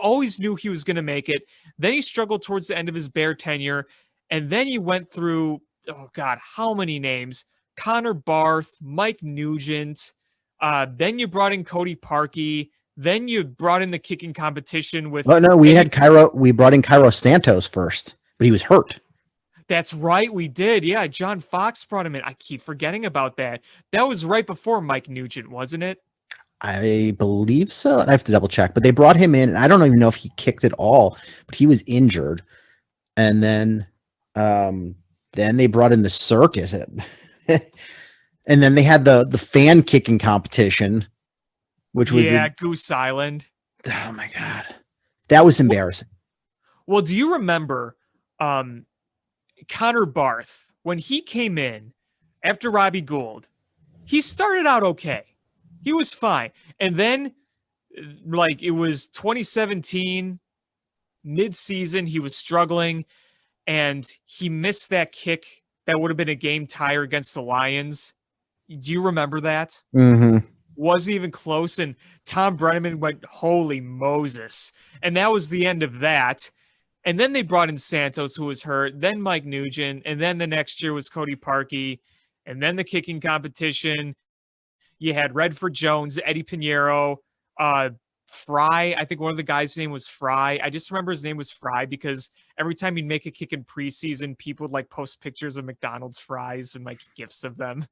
D: always knew he was going to make it. Then he struggled towards the end of his Bear tenure. And then you went through, oh God, how many names? Connor Barth, Mike Nugent. Then you brought in Cody Parkey. Then you brought in the kicking competition with.
C: Oh no, we brought in Cairo Santos first, but he was hurt.
D: That's right, we did. Yeah, John Fox brought him in. I keep forgetting about that. That was right before Mike Nugent, wasn't it?
C: I believe so. I have to double check, but they brought him in, and I don't even know if he kicked at all, but he was injured. And then they brought in the circus, and then they had the fan kicking competition, which was
D: Goose Island.
C: Oh my God, that was embarrassing.
D: Well, do you remember Connor Barth when he came in after Robbie Gould? He started out okay. He was fine. And then, like, it was 2017, mid-season, he was struggling, and he missed that kick that would have been a game tire against the Lions. Do you remember that?
C: Mm-hmm.
D: Wasn't even close, and Tom Brenneman went, holy Moses. And that was the end of that. And then they brought in Santos, who was hurt, then Mike Nugent, and then the next year was Cody Parkey, and then the kicking competition. You had Redford Jones, Eddie Pinheiro, Fry. I think one of the guys' name was Fry. I just remember his name was Fry because every time he'd make a kick in preseason, people would like post pictures of McDonald's fries and like gifs of them.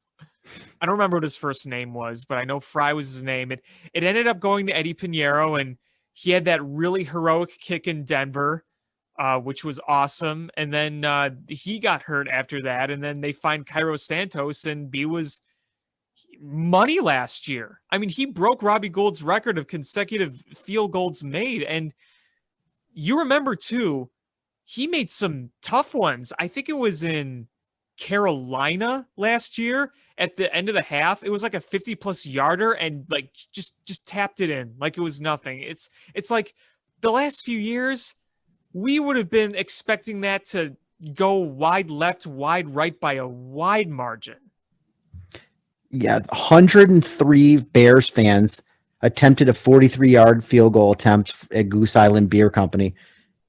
D: I don't remember what his first name was, but I know Fry was his name. It ended up going to Eddie Pinheiro, and he had that really heroic kick in Denver, which was awesome. And then he got hurt after that, and then they find Cairo Santos, and B was money last year. I mean, he broke Robbie Gould's record of consecutive field goals made. And you remember too, he made some tough ones. I think it was in Carolina last year at the end of the half. It was like a 50+ yarder and like just tapped it in like it was nothing. It's like the last few years, we would have been expecting that to go wide left, wide right by a wide margin.
C: Yeah, 103 Bears fans attempted a 43-yard field goal attempt at Goose Island Beer Company,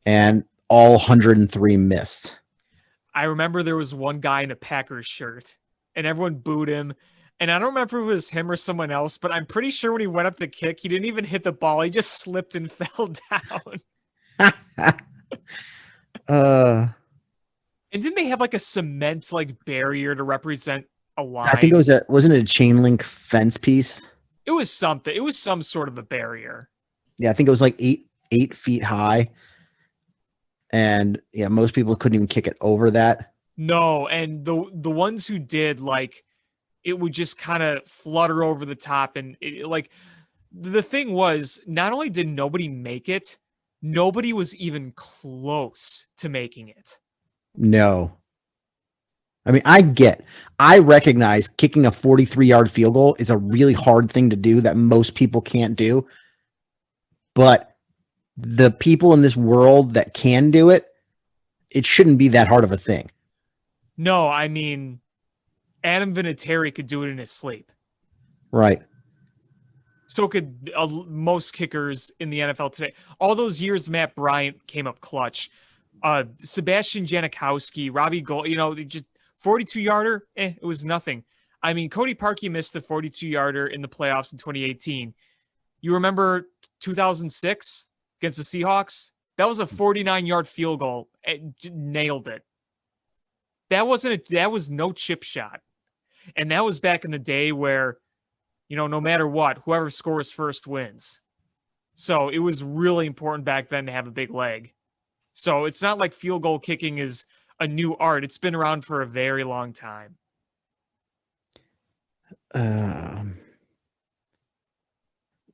C: and all 103 missed.
D: I remember there was one guy in a Packers shirt, and everyone booed him. And I don't remember if it was him or someone else, but I'm pretty sure when he went up to kick, he didn't even hit the ball. He just slipped and fell down. And didn't they have like a cement like barrier to represent a line?
C: I think it was wasn't it a chain link fence piece?
D: It was something. It was some sort of a barrier.
C: Yeah, I think it was like eight feet high. And yeah, most people couldn't even kick it over that.
D: No, and the ones who did, like, it would just kind of flutter over the top. And like the thing was, not only did nobody make it, nobody was even close to making it.
C: No. I mean, I recognize kicking a 43-yard field goal is a really hard thing to do that most people can't do. But the people in this world that can do it, it shouldn't be that hard of a thing.
D: No, I mean, Adam Vinatieri could do it in his sleep.
C: Right.
D: So could most kickers in the NFL today. All those years Matt Bryant came up clutch. Sebastian Janikowski, Robbie Gould, just 42-yarder, it was nothing. I mean, Cody Parkey missed the 42-yarder in the playoffs in 2018. You remember 2006 against the Seahawks? That was a 49-yard field goal. It nailed it. That was no chip shot. And that was back in the day where, no matter what, whoever scores first wins. So it was really important back then to have a big leg. So it's not like field goal kicking is a new art. It's been around for a very long time.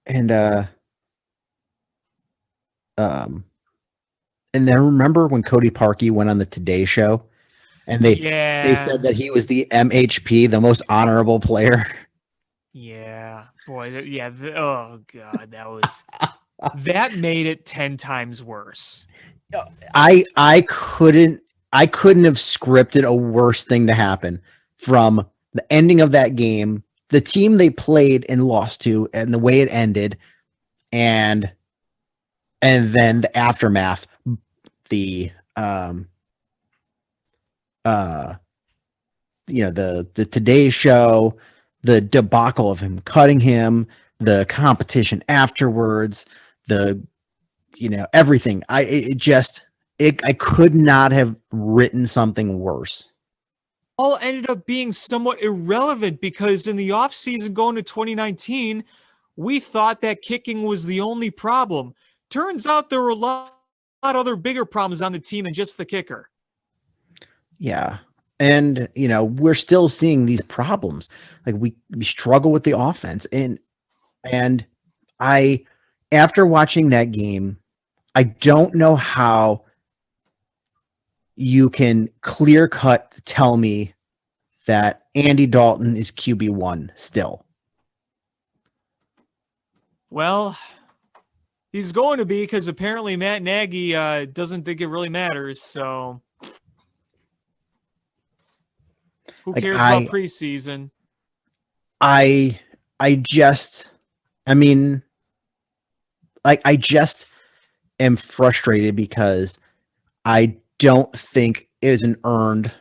C: And um and then remember when Cody Parkey went on the Today Show and they
D: Yeah.
C: said that he was the MHP, the most honorable player.
D: Yeah. Boy, oh god, that made it 10 times worse.
C: I couldn't have scripted a worse thing to happen from the ending of that game, the team they played and lost to, and the way it ended, and then the aftermath, the the Today Show, the debacle of him cutting him, the competition afterwards, everything. I could not have written something worse.
D: All ended up being somewhat irrelevant because in the offseason going to 2019, we thought that kicking was the only problem. Turns out there were a lot other bigger problems on the team than just the kicker.
C: Yeah. And, we're still seeing these problems. Like we struggle with the offense. And after watching that game, I don't know how you can clear cut tell me that Andy Dalton is QB1 still.
D: Well, he's going to be because apparently Matt Nagy doesn't think it really matters. So who cares about preseason?
C: I just am frustrated because I don't think it was earned.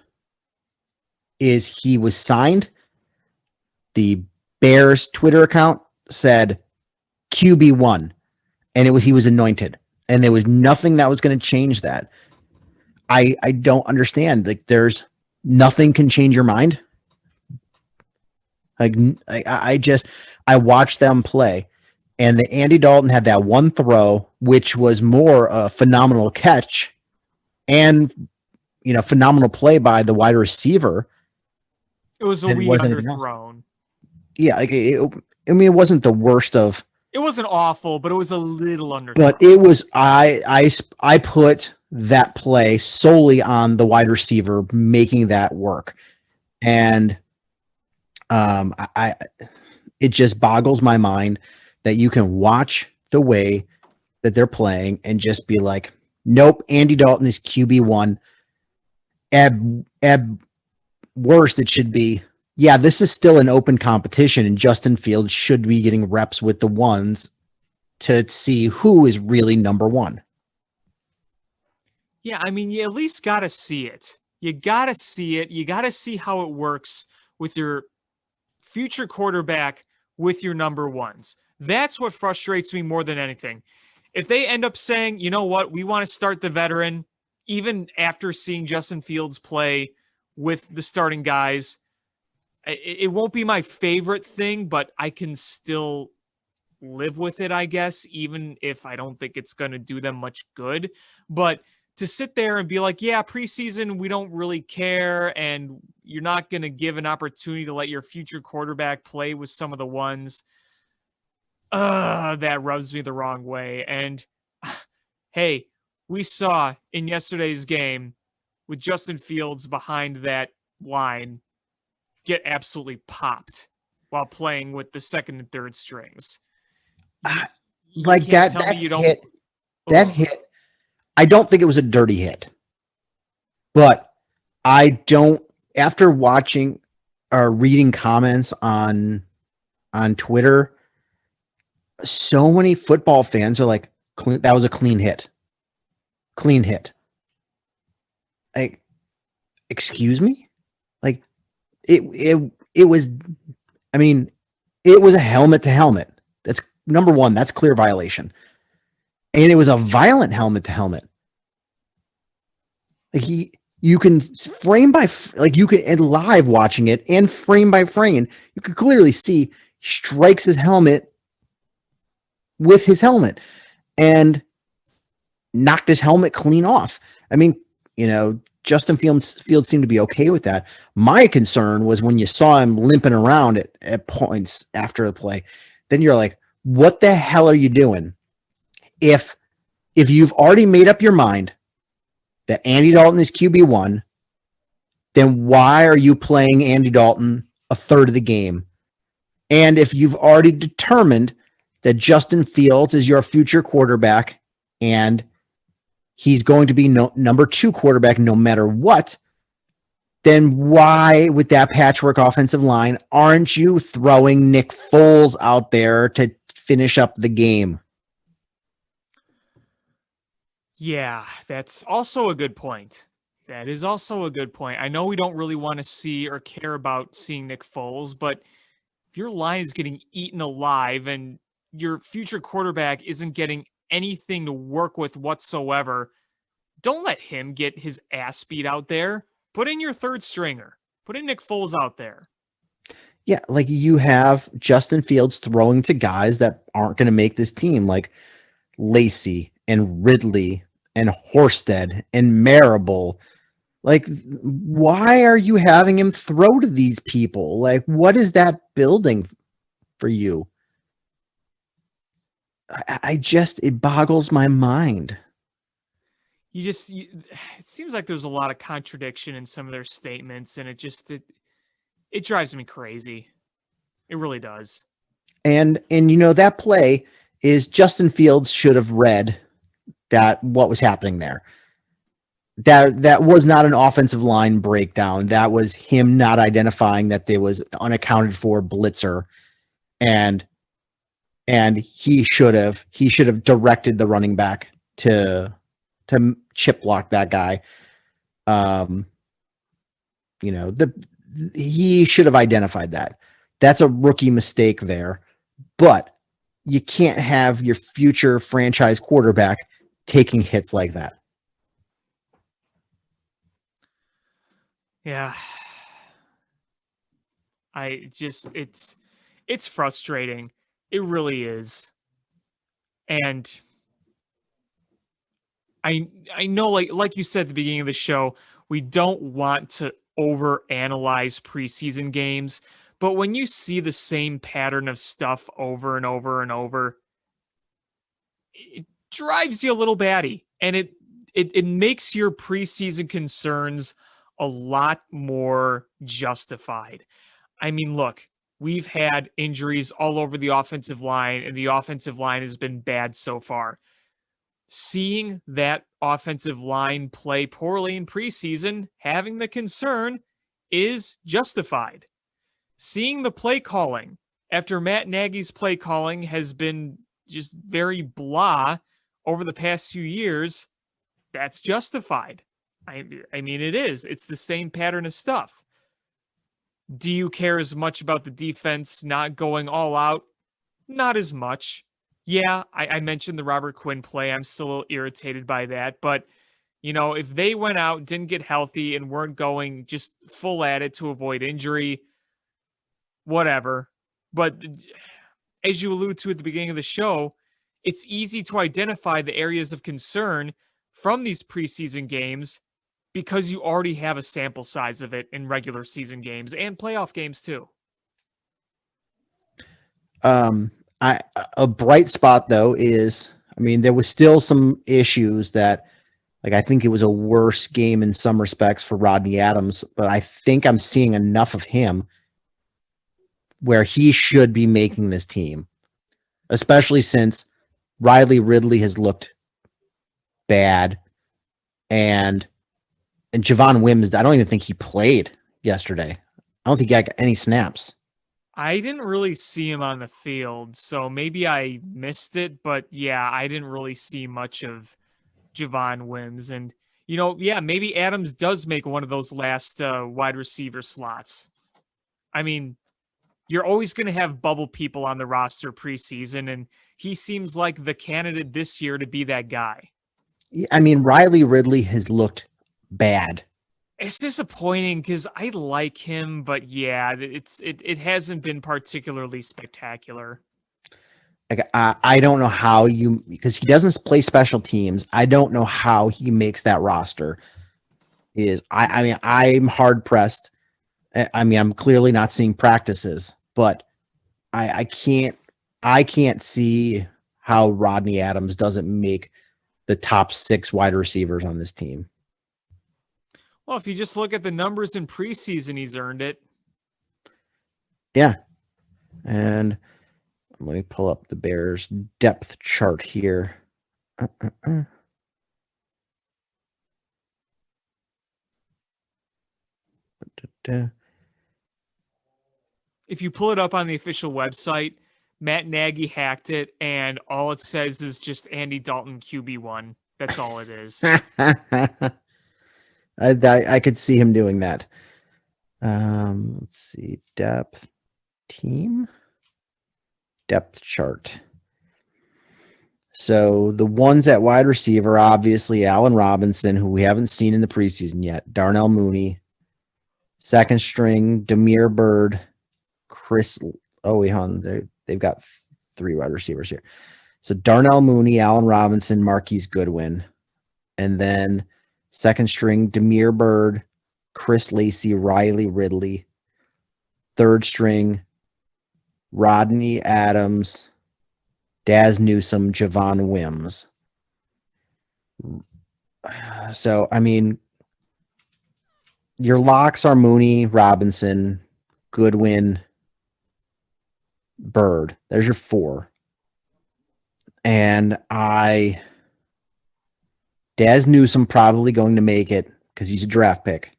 C: He was signed. The Bears Twitter account said QB1, and he was anointed, and there was nothing that was going to change that. I don't understand. Like, there's nothing can change your mind. Like, I watched them play, and the Andy Dalton had that one throw, which was more a phenomenal catch, and phenomenal play by the wide receiver.
D: It was a wee underthrown.
C: Yeah, like it wasn't the worst of.
D: It wasn't awful, but it was a little underthrown.
C: But it was I put that play solely on the wide receiver making that work, and it just boggles my mind that you can watch the way that they're playing and just be like, nope, Andy Dalton is QB1. At worst, it should be, yeah, this is still an open competition, and Justin Fields should be getting reps with the ones to see who is really number one.
D: Yeah, I mean, you at least got to see it. You got to see it. You got to see how it works with your future quarterback with your number ones. That's what frustrates me more than anything. If they end up saying, you know what, we want to start the veteran, even after seeing Justin Fields play with the starting guys, it won't be my favorite thing, but I can still live with it, I guess, even if I don't think it's going to do them much good. But to sit there and be like, yeah, preseason, we don't really care, and you're not going to give an opportunity to let your future quarterback play with some of the ones, that rubs me the wrong way. And hey, we saw in yesterday's game with Justin Fields behind that line get absolutely popped while playing with the second and third strings.
C: Like that hit. I don't think it was a dirty hit, but after watching or reading comments on Twitter, so many football fans are like, that was a clean hit. Clean hit. Like, excuse me? Like, it was, I mean, it was a helmet to helmet. That's number one. That's clear violation. And it was a violent helmet to helmet. Like, you can frame by, like, you can, and live watching it and frame by frame, you could clearly see he strikes his helmet with his helmet and knocked his helmet clean off. I mean, Justin Fields seemed to be okay with that. My concern was when you saw him limping around at points after the play, then you're like, what the hell are you doing? If you've already made up your mind that Andy Dalton is QB1, then why are you playing Andy Dalton a third of the game? And if you've already determined that Justin Fields is your future quarterback and he's going to be number 2 quarterback no matter what, then why, with that patchwork offensive line, aren't you throwing Nick Foles out there to finish up the game?
D: Yeah, that's also a good point. That is also a good point. I know we don't really want to see or care about seeing Nick Foles, but if your line is getting eaten alive and your future quarterback isn't getting anything to work with whatsoever, don't let him get his ass beat out there. Put in your third stringer. Put in Nick Foles out there.
C: Yeah, like you have Justin Fields throwing to guys that aren't going to make this team, like Lacey and Ridley and Horsted and Marable. Like, why are you having him throw to these people? Like, what is that building for you? It boggles my mind.
D: It seems like there's a lot of contradiction in some of their statements, and it drives me crazy. It really does.
C: And that play is Justin Fields should have read that what was happening there. That was not an offensive line breakdown. That was him not identifying that there was unaccounted for blitzer, and he should have directed the running back to chip block that guy. He should have identified that. That's a rookie mistake there, but you can't have your future franchise quarterback taking hits like that.
D: Yeah. It's frustrating. It really is. And I know, like you said at the beginning of the show, we don't want to overanalyze preseason games, but when you see the same pattern of stuff over and over and over, it drives you a little batty, and it makes your preseason concerns a lot more justified. I mean, look, we've had injuries all over the offensive line, and the offensive line has been bad so far. Seeing that offensive line play poorly in preseason, having the concern is justified. Seeing the play calling after Matt Nagy's play calling has been just very blah over the past few years, that's justified. I mean, it is. It's the same pattern of stuff. Do you care as much about the defense not going all out? Not as much. Yeah, I mentioned the Robert Quinn play. I'm still a little irritated by that. But, if they went out, didn't get healthy, and weren't going just full at it to avoid injury, whatever. But as you alluded to at the beginning of the show, it's easy to identify the areas of concern from these preseason games because you already have a sample size of it in regular season games and playoff games too. A bright spot though is, there was still some issues that, I think it was a worse game in some respects for Rodney Adams, but I think I'm seeing enough of him where he should be making this team, especially since Riley Ridley has looked bad, and Javon Wims, I don't even think he played yesterday. I don't think he got any snaps. I didn't really see him on the field, so maybe I missed it, but yeah, I didn't really see much of Javon Wims. And, maybe Adams does make one of those last wide receiver slots. You're always going to have bubble people on the roster preseason, and he seems like the candidate this year to be that guy.
C: Riley Ridley has looked bad.
D: It's disappointing because I like him, but yeah, it hasn't been particularly spectacular.
C: I don't know how because he doesn't play special teams. I don't know how he makes that roster. I'm hard pressed. I'm clearly not seeing practices, but I can't I can't see how Rodney Adams doesn't make the top 6 wide receivers on this team.
D: Well, if you just look at the numbers in preseason, he's earned it.
C: Yeah. And let me pull up the Bears depth chart here.
D: If you pull it up on the official website, Matt Nagy hacked it, and all it says is just Andy Dalton QB1. That's all it is.
C: I could see him doing that. Let's see. Depth chart. So the ones at wide receiver, obviously Allen Robinson, who we haven't seen in the preseason yet. Darnell Mooney. Second string, Damiere Byrd. Chris. Oh, wait, they've got 3 wide receivers here. So Darnell Mooney, Allen Robinson, Marquise Goodwin. And then second string, Damiere Byrd, Chris Lacey, Riley Ridley. Third string, Rodney Adams, Daz Newsome, Javon Wims. So, I mean, your locks are Mooney, Robinson, Goodwin, Byrd. There's your 4. And Daz Newsome probably going to make it because he's a draft pick.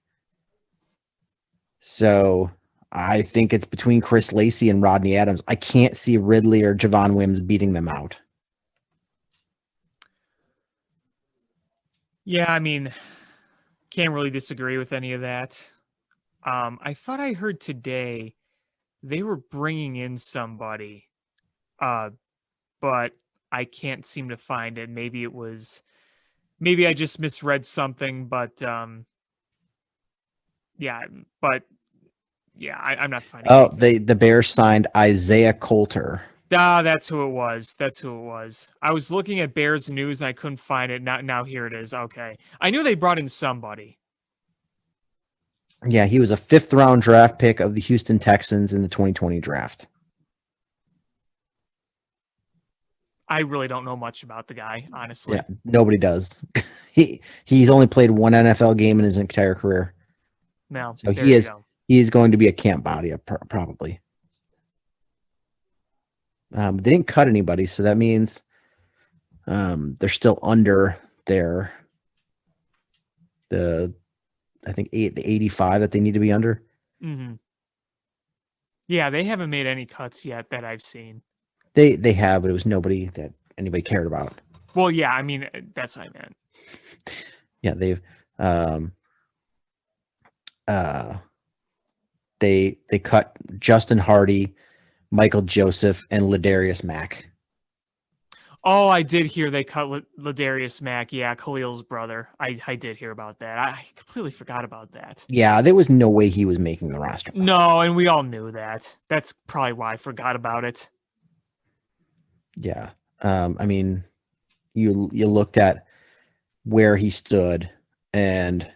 C: So I think it's between Chris Lacey and Rodney Adams. I can't see Ridley or Javon Wims beating them out.
D: Yeah, I mean, can't really disagree with any of that. I thought I heard today they were bringing in somebody, but I can't seem to find it. Maybe I just misread something, but I'm not finding.
C: Oh, the Bears signed Isaiah Coulter.
D: That's who it was. I was looking at Bears news and I couldn't find it. Now here it is. Okay, I knew they brought in somebody.
C: Yeah, he was a 5th round draft pick of the Houston Texans in the 2020 draft.
D: I really don't know much about the guy, honestly.
C: Yeah, nobody does. He's only played 1 NFL game in his entire career.
D: No,
C: so he is going to be a camp body probably. They didn't cut anybody, so that means they're still under the 85 that they need to be under.
D: Mm-hmm. Yeah, they haven't made any cuts yet that I've seen.
C: They have, but it was nobody that anybody cared about.
D: Well, yeah, I mean, that's what I meant.
C: Yeah, they cut Justin Hardy, Michael Joseph, and Ladarius Mack.
D: Oh, I did hear they cut Ladarius Mack. Yeah, Khalil's brother. I did hear about that. I completely forgot about that.
C: Yeah, there was no way he was making the roster.
D: No, and we all knew that. That's probably why I forgot about it.
C: Yeah. I mean, you looked at where he stood and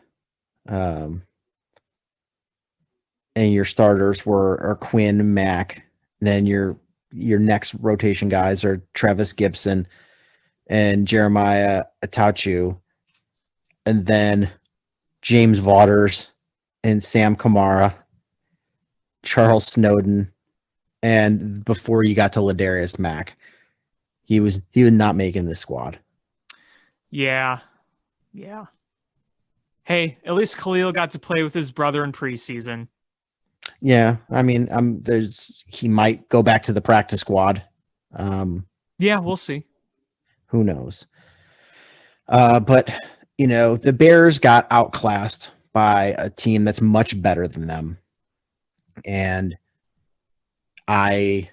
C: your starters are Quinn, Mack. Then your next rotation guys are Travis Gibson and Jeremiah Atachu, and then James Waters and Sam Kamara, Charles Snowden, and before you got to Ladarius Mack, he was not making this squad. Yeah.
D: Hey, at least Khalil got to play with his brother in preseason.
C: Yeah, I mean, he might go back to the practice squad.
D: Yeah, we'll see.
C: Who knows? But the Bears got outclassed by a team that's much better than them, and a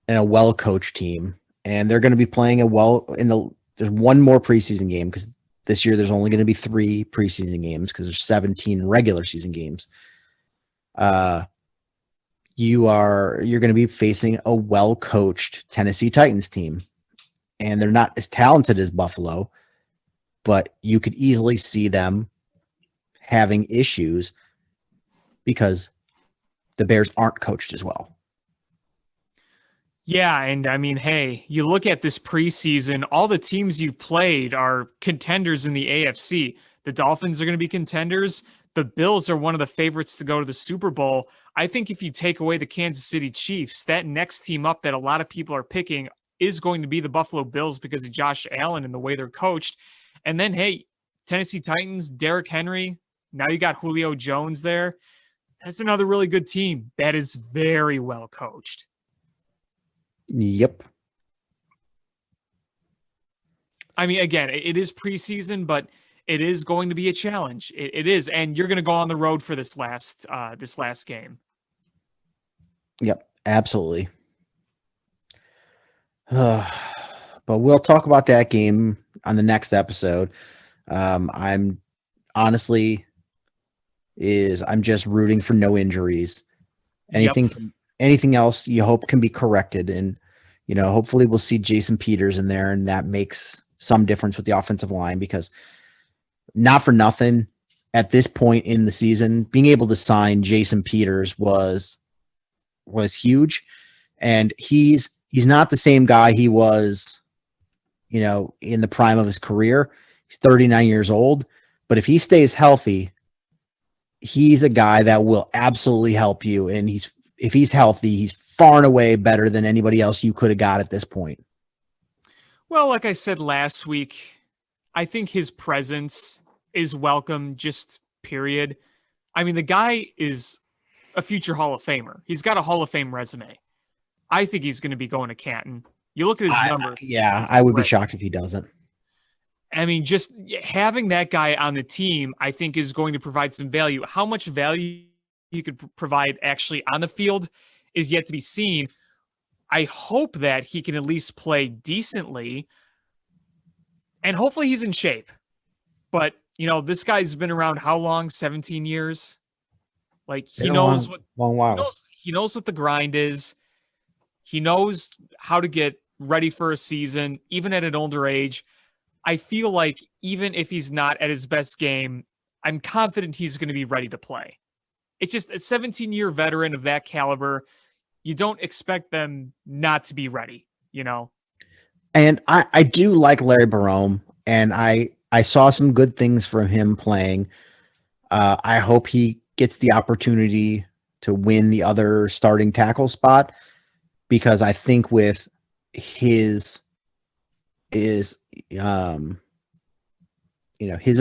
C: well-coached team, and they're going to be playing there's one more preseason game because this year there's only going to be 3 preseason games because there's 17 regular season games. You're going to be facing a well-coached Tennessee Titans team, and they're not as talented as Buffalo, but you could easily see them having issues because the Bears aren't coached as well.
D: Yeah, and I mean, hey, you look at this preseason, all the teams you've played are contenders in the AFC. The Dolphins are going to be contenders. The Bills are one of the favorites to go to the Super Bowl. I think if you take away the Kansas City Chiefs, that next team up that a lot of people are picking is going to be the Buffalo Bills because of Josh Allen and the way they're coached. And then, hey, Tennessee Titans, Derrick Henry. Now you got Julio Jones there. That's another really good team that is very well coached.
C: Yep.
D: I mean, again, it is preseason, but it is going to be a challenge. It is, and you're going to go on the road for this last game.
C: Yep. Absolutely. But we'll talk about that game on the next episode. I'm just rooting for no injuries. Anything else you hope can be corrected, and hopefully we'll see Jason Peters in there, and that makes some difference with the offensive line, because not for nothing at this point in the season, being able to sign Jason Peters was huge, and he's not the same guy he was, in the prime of his career. He's 39 years old, but if he stays healthy, he's a guy that will absolutely help you, and if he's healthy, he's far and away better than anybody else you could have got at this point.
D: Well, like I said last week, I think his presence is welcome, just period. I mean, the guy is a future Hall of Famer. He's got a Hall of Fame resume. I think he's going to be going to Canton. You look at his numbers.
C: Yeah, I would be shocked if he doesn't.
D: I mean, just having that guy on the team, I think, is going to provide some value. How much value he could provide actually on the field is yet to be seen. I hope that he can at least play decently, and hopefully he's in shape. But, this guy's been around how long? 17 years? Like, he knows
C: long while.
D: He knows what the grind is. He knows how to get ready for a season, even at an older age. I feel like even if he's not at his best game, I'm confident he's going to be ready to play. It's just a 17-year veteran of that caliber. You don't expect them not to be ready, And
C: I do like Larry Barome, and I saw some good things from him playing. I hope he gets the opportunity to win the other starting tackle spot, because I think with his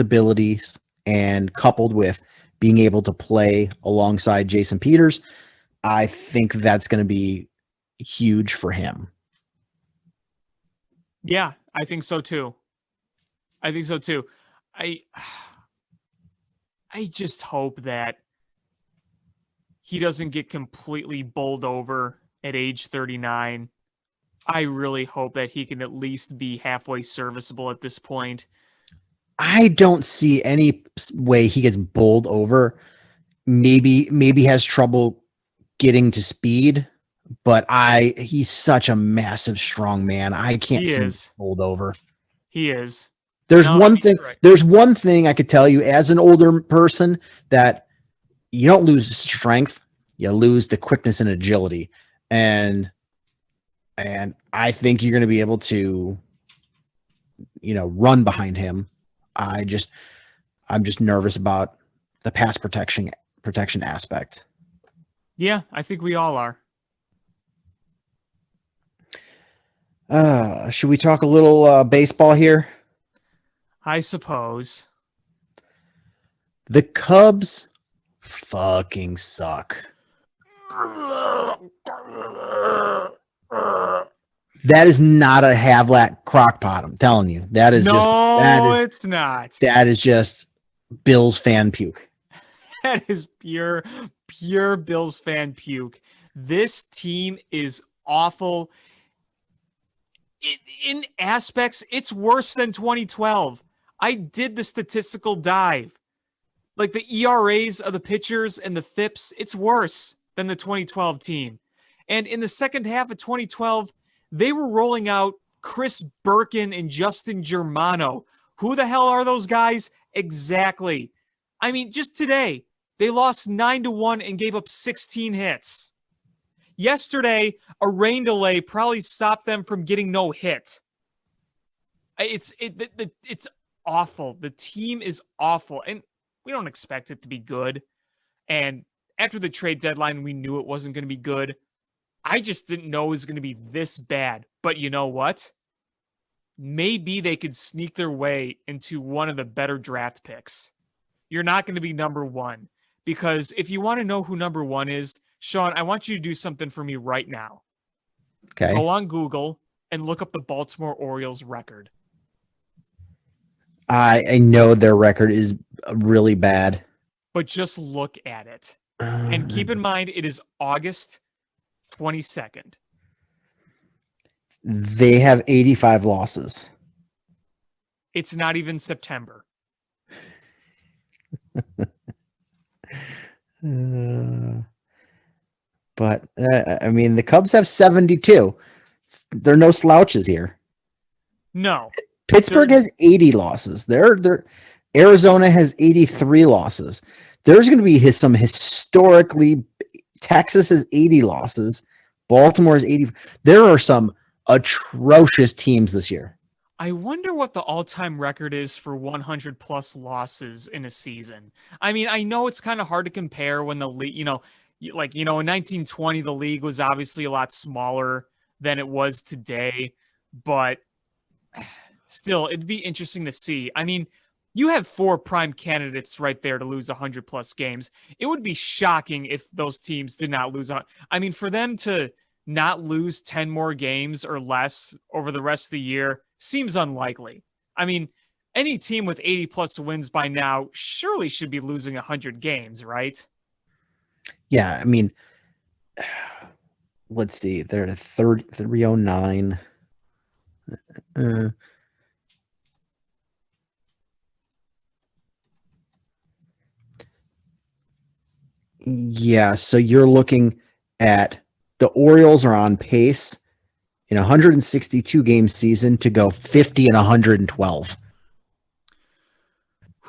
C: abilities, and coupled with being able to play alongside Jason Peters, I think that's going to be huge for him.
D: Yeah, I think so too. I just hope that he doesn't get completely bowled over at age 39. I really hope that he can at least be halfway serviceable at this point.
C: I don't see any way he gets bowled over. Maybe has trouble getting to speed, but he's such a massive, strong man. I can't see him bowled over.
D: He is.
C: There's one thing I could tell you as an older person, that you don't lose strength, you lose the quickness and agility. And I think you're going to be able to, run behind him. I'm just nervous about the pass protection aspect.
D: Yeah, I think we all are.
C: Should we talk a little baseball here?
D: I suppose.
C: The Cubs fucking suck. That is not a Havlat crockpot, I'm telling you. It's not. That is just Bills fan puke.
D: That is pure Bills fan puke. This team is awful. In aspects, it's worse than 2012. I did the statistical dive. Like the ERAs of the pitchers and the FIPS, it's worse than the 2012 team. And in the second half of 2012, they were rolling out Chris Birkin and Justin Germano. Who the hell are those guys? Exactly. I mean, just today, they lost 9-1 and gave up 16 hits. Yesterday, a rain delay probably stopped them from getting no hit. It's awful. The team is awful, and we don't expect it to be good. And after the trade deadline, we knew it wasn't going to be good. I just didn't know it was going to be this bad. But you know what? Maybe they could sneak their way into one of the better draft picks. You're not going to be number one, because if you want to know who number one is, Sean, I want you to do something for me right now.
C: Okay.
D: Go on Google and look up the Baltimore Orioles record.
C: I know their record is really bad.
D: But just look at it. And keep in mind, it is August 22nd.
C: They have 85 losses.
D: It's not even September.
C: But I mean, the Cubs have 72. They're no slouches here.
D: No.
C: Pittsburgh has 80 losses. Arizona has 83 losses. There's going to be some historically. Texas has 80 losses. Baltimore has 80. There are some atrocious teams this year.
D: I wonder what the all-time record is for 100 plus losses in a season. I mean, I know it's kind of hard to compare when the league, in 1920, the league was obviously a lot smaller than it was today, but still, it'd be interesting to see. I mean, you have 4 prime candidates right there to lose 100 plus games. It would be shocking if those teams did not lose. I mean, for them to not lose 10 more games or less over the rest of the year seems unlikely. I mean, any team with 80 plus wins by now surely should be losing 100 games, right?
C: Yeah, I mean, let's see. They're at 309. Yeah, so you're looking at the Orioles are on pace in a 162 game season to go 50 and 112.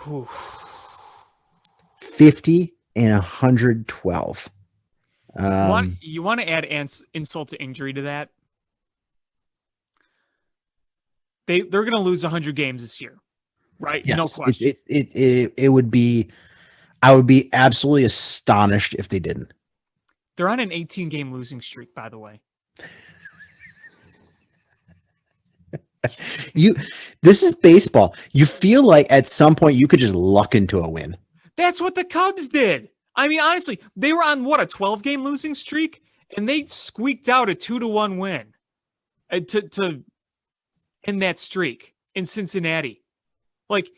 D: Whew.
C: 50 and 112.
D: You want to add insult to injury to that? They're going to lose 100 games this year, right?
C: Yes,
D: No question.
C: It would be. I would be absolutely astonished if they didn't.
D: They're on an 18-game losing streak, by the way.
C: This is baseball. You feel like at some point you could just luck into a win.
D: That's what the Cubs did. I mean, honestly, they were on a 12-game losing streak, and they squeaked out a 2-1 win to end that streak in Cincinnati. Like,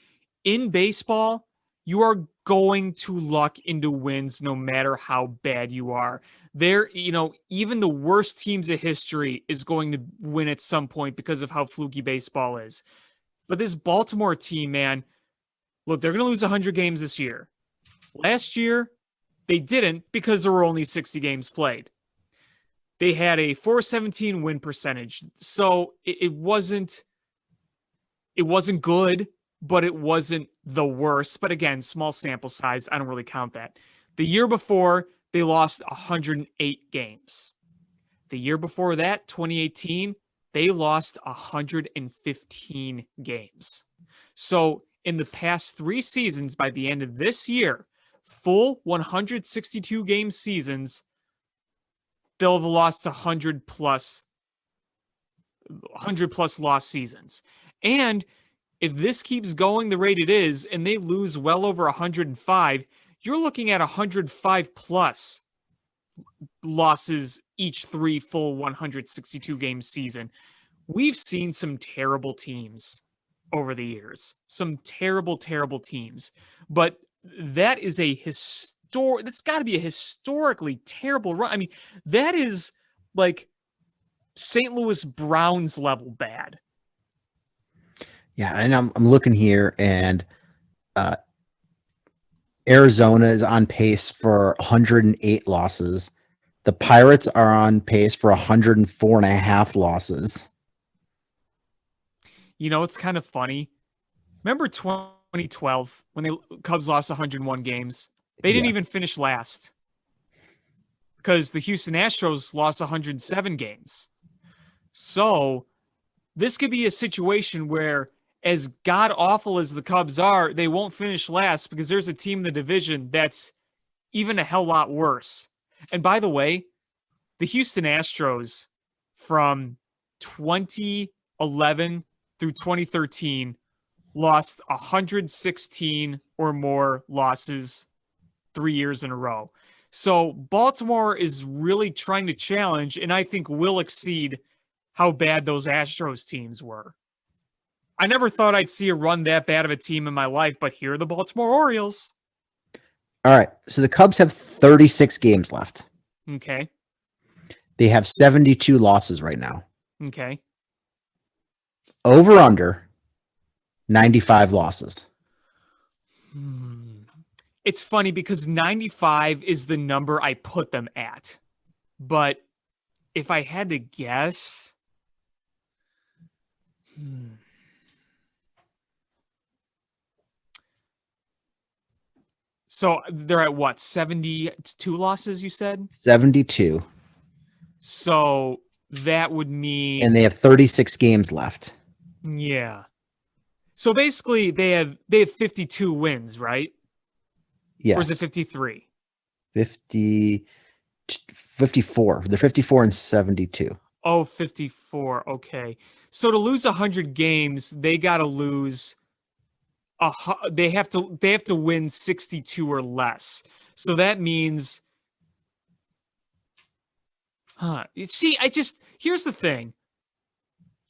D: in baseball, you are going to luck into wins no matter how bad you are. Even the worst teams in history is going to win at some point because of how fluky baseball is. But this Baltimore team, man, look, they're going to lose 100 games this year. Last year, they didn't because there were only 60 games played. They had a .417 win percentage. So it wasn't good, but it wasn't the worst. But again, small sample size. I don't really count that. The year before, they lost 108 games. The year before that, 2018, they lost 115 games. So in the past 3 seasons, by the end of this year, full 162 game seasons, they'll have lost 100 plus lost seasons. And if this keeps going the rate it is, and they lose well over 105, you're looking at 105 plus losses each 3 full 162 game season. We've seen some terrible teams over the years, some terrible teams, but that is that's got to be a historically terrible run. I mean, that is like St. Louis Browns level bad.
C: Yeah, and I'm looking here, and Arizona is on pace for 108 losses. The Pirates are on pace for 104.5 losses.
D: It's kind of funny. Remember 2012 when the Cubs lost 101 games? They didn't even finish last. The because the Houston Astros lost 107 games. So this could be a situation where, as god awful as the Cubs are, they won't finish last because there's a team in the division that's even a hell lot worse. And by the way, the Houston Astros from 2011 through 2013 lost 116 or more losses 3 years in a row. So Baltimore is really trying to challenge, and I think will exceed how bad those Astros teams were. I never thought I'd see a run that bad of a team in my life, but here are the Baltimore Orioles.
C: All right. So the Cubs have 36 games left.
D: Okay.
C: They have 72 losses right now.
D: Okay.
C: Over under 95 losses.
D: It's funny because 95 is the number I put them at. But if I had to guess, so they're at what? 72 losses, you said?
C: 72.
D: So that would mean...
C: And they have 36 games left.
D: Yeah. So basically they have 52 wins, right?
C: Yes.
D: Or is it 53?
C: 54. They're 54 and 72.
D: Oh, 54. Okay. So to lose 100 games, they got to lose they have to win 62 or less. So that means see, here's the thing.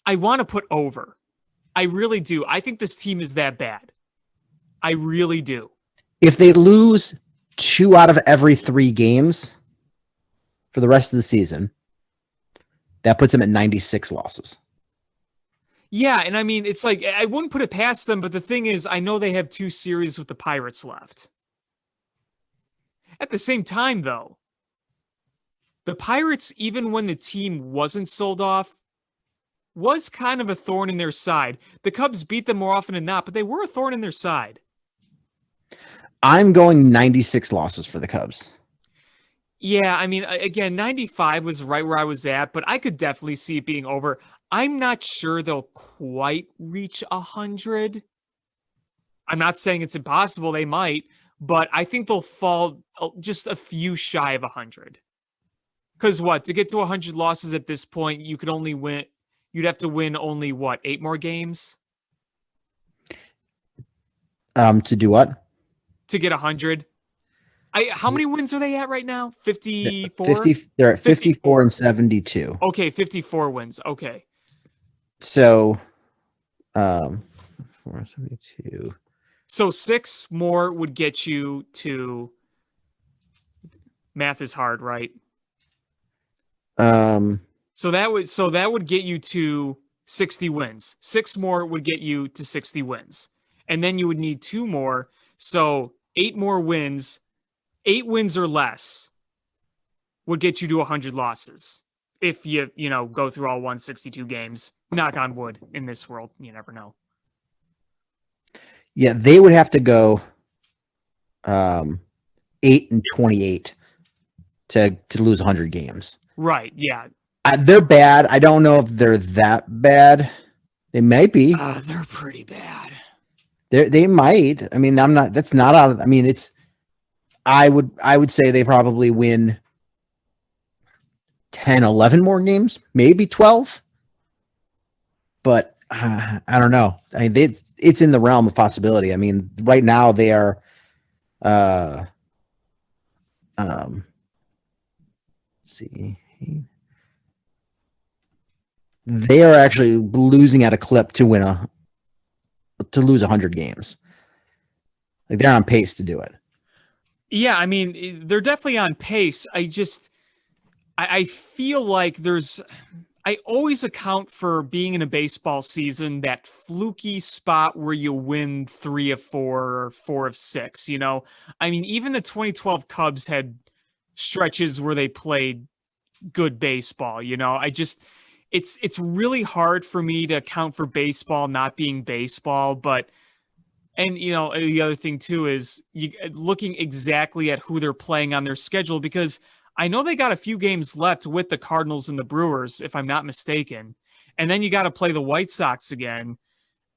D: I want to put over. I really do. I think this team is that bad. I really do.
C: If they lose 2 out of every 3 games for the rest of the season, that puts them at 96 losses.
D: Yeah, and I mean, it's like, I wouldn't put it past them, but the thing is, I know they have 2 series with the Pirates left. At the same time, though, the Pirates, even when the team wasn't sold off, was kind of a thorn in their side. The Cubs beat them more often than not, but they were a thorn in their side.
C: I'm going 96 losses for the Cubs.
D: Yeah, I mean, again, 95 was right where I was at, but I could definitely see it being over. I'm not sure they'll quite reach 100. I'm not saying it's impossible. They might, but I think they'll fall just a few shy of 100. Because what? To get to 100 losses at this point, you'd have to win only, 8 more games?
C: To do what?
D: To get 100. How many wins are they at right now? 54?
C: They're at 54 and 72.
D: Okay, 54 wins. Okay.
C: So, 472.
D: So 6 more would get you to... Math is hard, right? So that would get you to 60 wins. 6 more would get you to 60 wins. And then you would need 2 more. So 8 more wins, 8 wins or less would get you to 100 losses. If you go through all 162 games. Knock on wood, in this world, you never know.
C: Yeah, they would have to go 8 and 28 to lose 100 games.
D: Right, yeah.
C: They're bad. I don't know if they're that bad. They might be.
D: They're pretty bad.
C: They might. I mean, that's not out of, I mean, it's, I would say they probably win 10, 11 more games, maybe 12. But I don't know. I mean, it's in the realm of possibility. I mean, right now they are, let's see, they are actually losing at a clip to lose 100 games. Like, they're on pace to do it.
D: Yeah, I mean, they're definitely on pace. I feel like I always account for being in a baseball season, that fluky spot where you win 3 of 4 or 4 of 6, I mean, even the 2012 Cubs had stretches where they played good baseball, it's really hard for me to account for baseball not being baseball, and the other thing too is looking exactly at who they're playing on their schedule, because I know they got a few games left with the Cardinals and the Brewers, if I'm not mistaken. And then you got to play the White Sox again.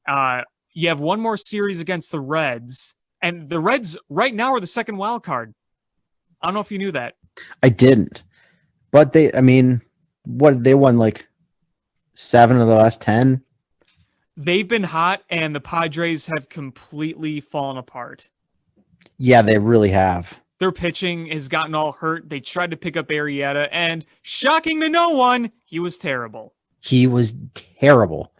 D: You have one more series against the Reds. And the Reds right now are the second wild card. I don't know if you knew that.
C: I didn't. But they won like 7 of the last 10.
D: They've been hot, and the Padres have completely fallen apart.
C: Yeah, they really have.
D: Their pitching has gotten all hurt. They tried to pick up Arrieta, and shocking to no one, he was terrible.
C: He was terrible.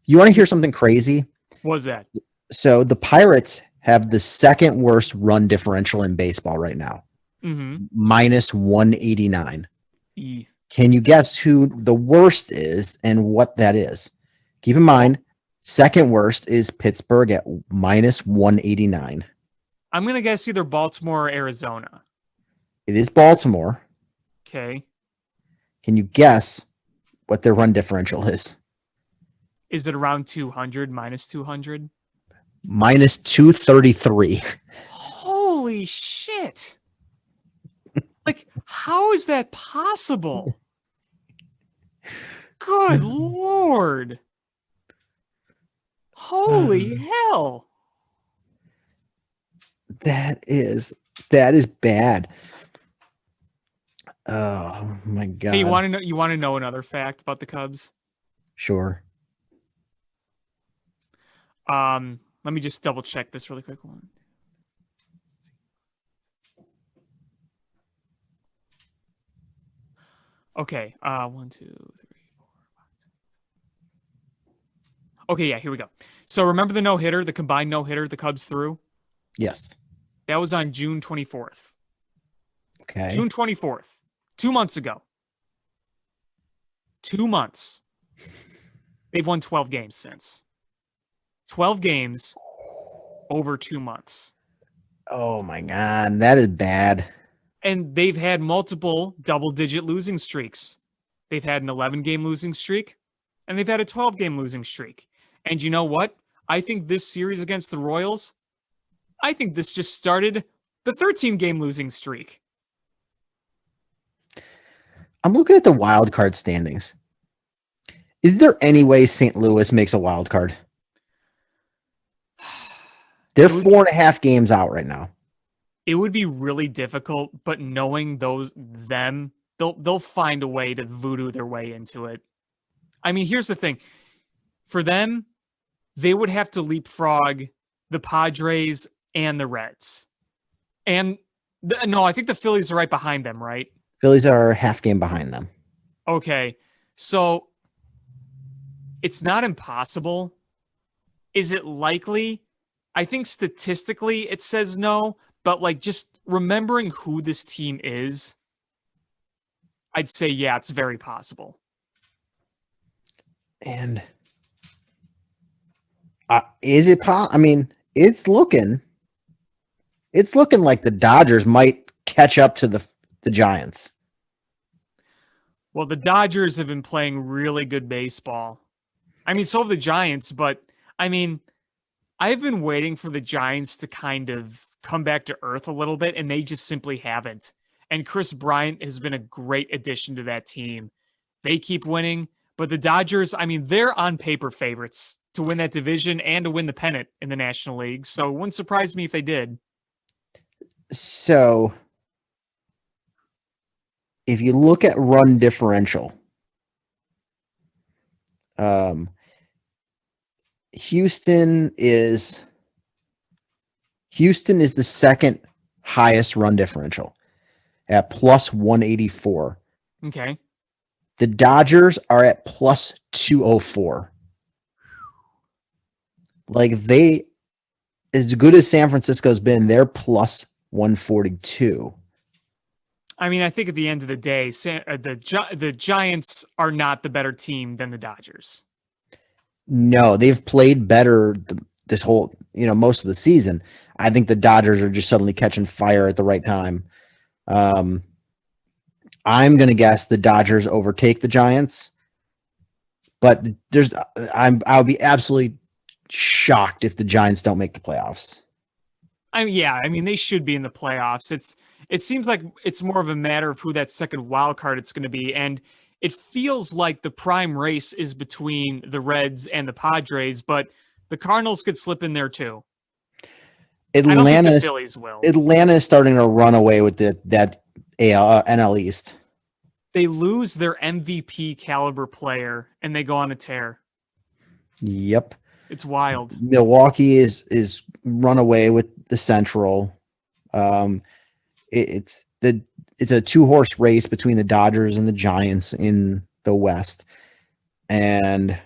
C: You want to hear something crazy?
D: What was that?
C: So the Pirates have the second worst run differential in baseball right now.
D: Mm-hmm.
C: Minus 189.
D: E.
C: Can you guess who the worst is and what that is? Keep in mind, second worst is Pittsburgh at minus 189.
D: I'm going to guess either Baltimore or Arizona.
C: It is Baltimore.
D: Okay.
C: Can you guess what their run differential is?
D: Is it around 200, minus 200?
C: Minus 233.
D: Holy shit. Like, how is that possible? Good Lord. Holy hell.
C: That is bad. Oh my God.
D: Hey, you want to know another fact about the Cubs?
C: Sure.
D: Let me just double check this really quick. Okay, 1, 2, 3, 4, 5. Okay, yeah, here we go. So remember the no-hitter, the combined no-hitter the Cubs threw?
C: Yes.
D: That was on June 24th.
C: Okay.
D: June 24th. 2 months ago. 2 months. They've won 12 games since. 12 games over 2 months.
C: Oh my God, that is bad.
D: And they've had multiple double-digit losing streaks. They've had an 11-game losing streak, and they've had a 12-game losing streak. And you know what? I think this series against the Royals, I think this just started the 13-game losing streak.
C: I'm looking at the wild card standings. Is there any way St. Louis makes a wild card? They're 4.5 games out right now.
D: It would be really difficult, but knowing them, they'll find a way to voodoo their way into it. I mean, here's the thing. For them, they would have to leapfrog the Padres and the Reds. And no, I think the Phillies are right behind them, right?
C: Phillies are half game behind them.
D: Okay. So it's not impossible. Is it likely? I think statistically it says no, but like just remembering who this team is, I'd say, yeah, it's very possible.
C: And is it I mean, it's looking like the Dodgers might catch up to the Giants.
D: Well, the Dodgers have been playing really good baseball. I mean, so have the Giants, but I mean, I've been waiting for the Giants to kind of come back to earth a little bit, and they just simply haven't. And Chris Bryant has been a great addition to that team. They keep winning, but the Dodgers, I mean, they're on paper favorites to win that division and to win the pennant in the National League. So it wouldn't surprise me if they did.
C: So if you look at run differential, Houston is the second highest run differential at plus 184.
D: Okay.
C: The Dodgers are at plus 204. Like as good as San Francisco's been, they're plus 142.
D: I mean, I think at the end of the day, the Giants are not the better team than the Dodgers.
C: No, they've played better this whole, most of the season. I think the Dodgers are just suddenly catching fire at the right time. I'm going to guess the Dodgers overtake the Giants, but I'll be absolutely shocked if the Giants don't make the playoffs.
D: I mean, yeah, I mean, they should be in the playoffs. it seems like it's more of a matter of who that second wild card it's going to be. And it feels like the prime race is between the Reds and the Padres, but the Cardinals could slip in there too. I don't think the Phillies will.
C: Atlanta is starting to run away with that NL East.
D: They lose their MVP caliber player and they go on a tear.
C: Yep.
D: It's wild.
C: Milwaukee is run away with the Central. It's a 2-horse race between the Dodgers and the Giants in the West, and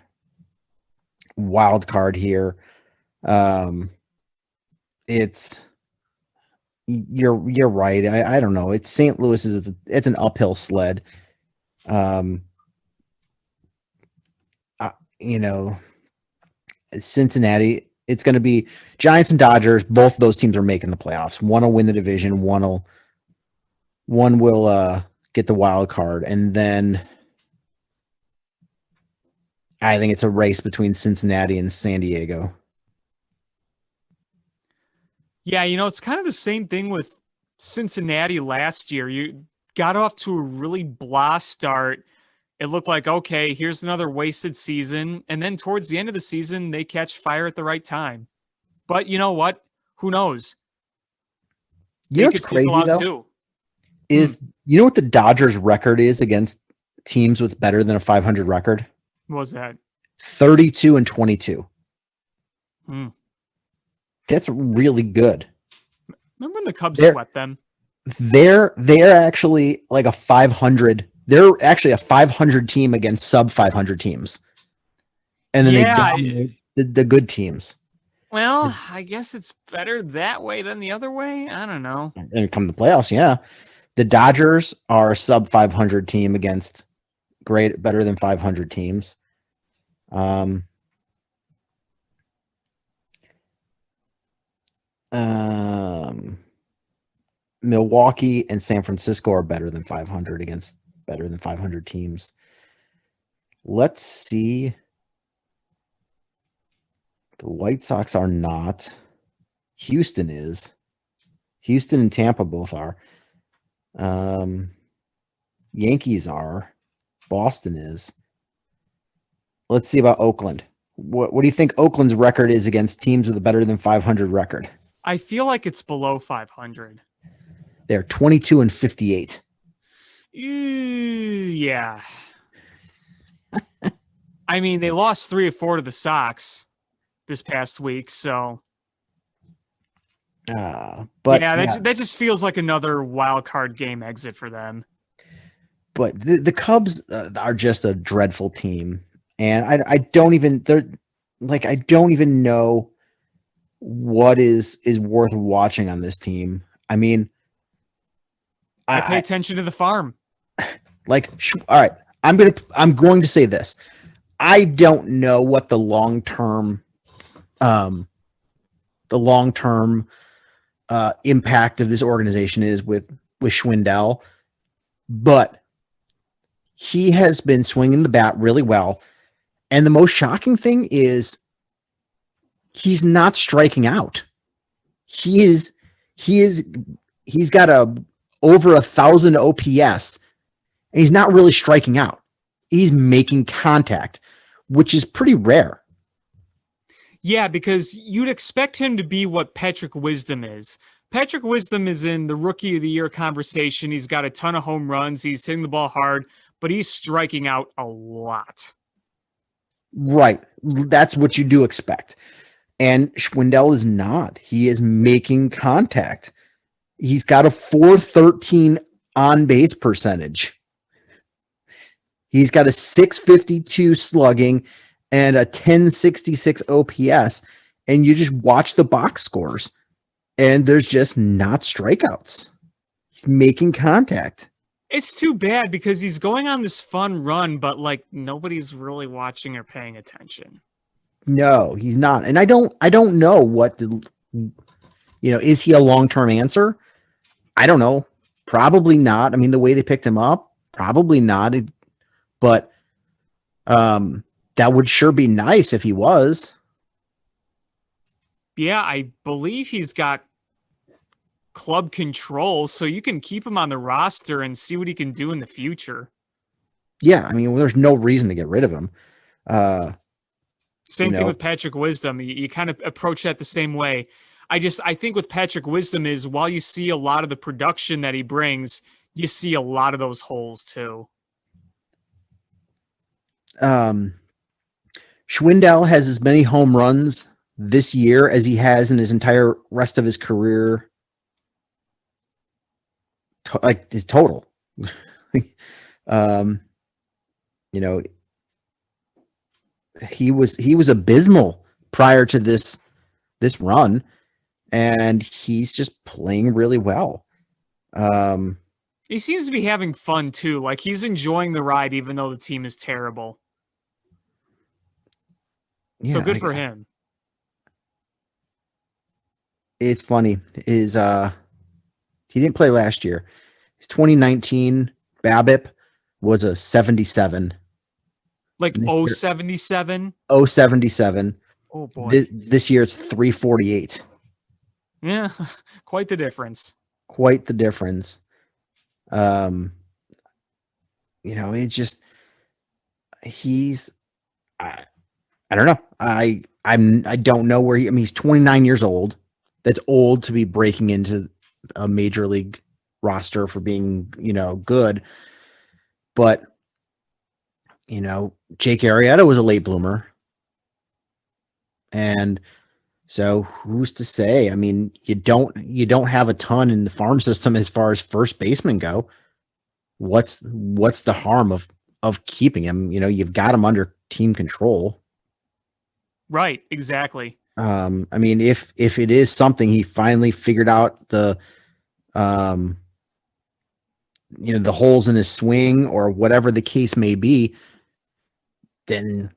C: wild card here. It's you're right. I don't know. It's St. Louis it's an uphill sled. Cincinnati, it's going to be Giants and Dodgers. Both of those teams are making the playoffs. One will win the division. One will get the wild card, and then I think it's a race between Cincinnati and San Diego.
D: Yeah, it's kind of the same thing with Cincinnati last year. You got off to a really blah start. It looked like, okay, here's another wasted season. And then towards the end of the season, they catch fire at the right time. But you know what? Who knows?
C: You know what's crazy, though?
D: Too.
C: You know what the Dodgers' record is against teams with better than a 500 record?
D: What was that?
C: 32-22. That's really good.
D: Remember when the Cubs swept them?
C: They're actually like a 500. They're actually a 500 team against sub 500 teams, and then they dominate the good teams.
D: Well, I guess it's better that way than the other way. I don't know.
C: And come the playoffs, yeah. The Dodgers are a sub 500 team against better than 500 teams. Milwaukee and San Francisco are better than 500 against better than 500 teams. Let's see. The White Sox are not. Houston is. Houston and Tampa both are. Yankees are. Boston is. Let's see about Oakland. What do you think Oakland's record is against teams with a better than 500 record?
D: I feel like it's below 500.
C: They're 22-58.
D: Yeah. I mean, they lost 3 or 4 to the Sox this past week, so.
C: But
D: that just feels like another wild card game exit for them.
C: But the Cubs are just a dreadful team, and I don't even know what is worth watching on this team. I mean,
D: I pay attention to the farm.
C: All right, I'm going to say this. I don't know what the long-term impact of this organization is with Schwindel, but he has been swinging the bat really well. And the most shocking thing is he's not striking out. He's got over 1,000 OPS, and he's not really striking out. He's making contact, which is pretty rare.
D: Yeah, because you'd expect him to be what Patrick Wisdom is. Patrick Wisdom is in the Rookie of the Year conversation. He's got a ton of home runs. He's hitting the ball hard, but he's striking out a lot.
C: Right. That's what you do expect. And Schwindel is not. He is making contact. He's got a .413 on-base percentage. He's got a .652 slugging and a .1066 OPS. And you just watch the box scores, and there's just not strikeouts. He's making contact.
D: It's too bad because he's going on this fun run, but nobody's really watching or paying attention.
C: No, he's not. And I don't know what is he a long-term answer? I don't know. Probably not. I mean, the way they picked him up, probably not. But that would sure be nice if he was.
D: Yeah, I believe he's got club control, so you can keep him on the roster and see what he can do in the future.
C: Yeah, I mean, there's no reason to get rid of him.
D: Same thing with Patrick Wisdom. You kind of approach that the same way. I think with Patrick Wisdom is while you see a lot of the production that he brings, you see a lot of those holes too.
C: Schwindel has as many home runs this year as he has in his entire rest of his career. Like his total. He was abysmal prior to this run, and he's just playing really well.
D: He seems to be having fun too. Like he's enjoying the ride, even though the team is terrible.
C: Yeah,
D: so good for him.
C: It's funny is he didn't play last year. His 2019 BABIP was a 77.
D: Like 077?
C: 077.
D: Oh boy.
C: This year it's 348.
D: Yeah, quite the difference.
C: Quite the difference. It's just he's I don't know. I don't know where he's 29 years old. That's old to be breaking into a major league roster for being, good. But Jake Arrieta was a late bloomer. And so who's to say? I mean, you don't have a ton in the farm system as far as first basemen go. What's the harm of keeping him? You've got him under team control.
D: Right, exactly.
C: I mean, if it is something he finally figured out the holes in his swing or whatever the case may be, then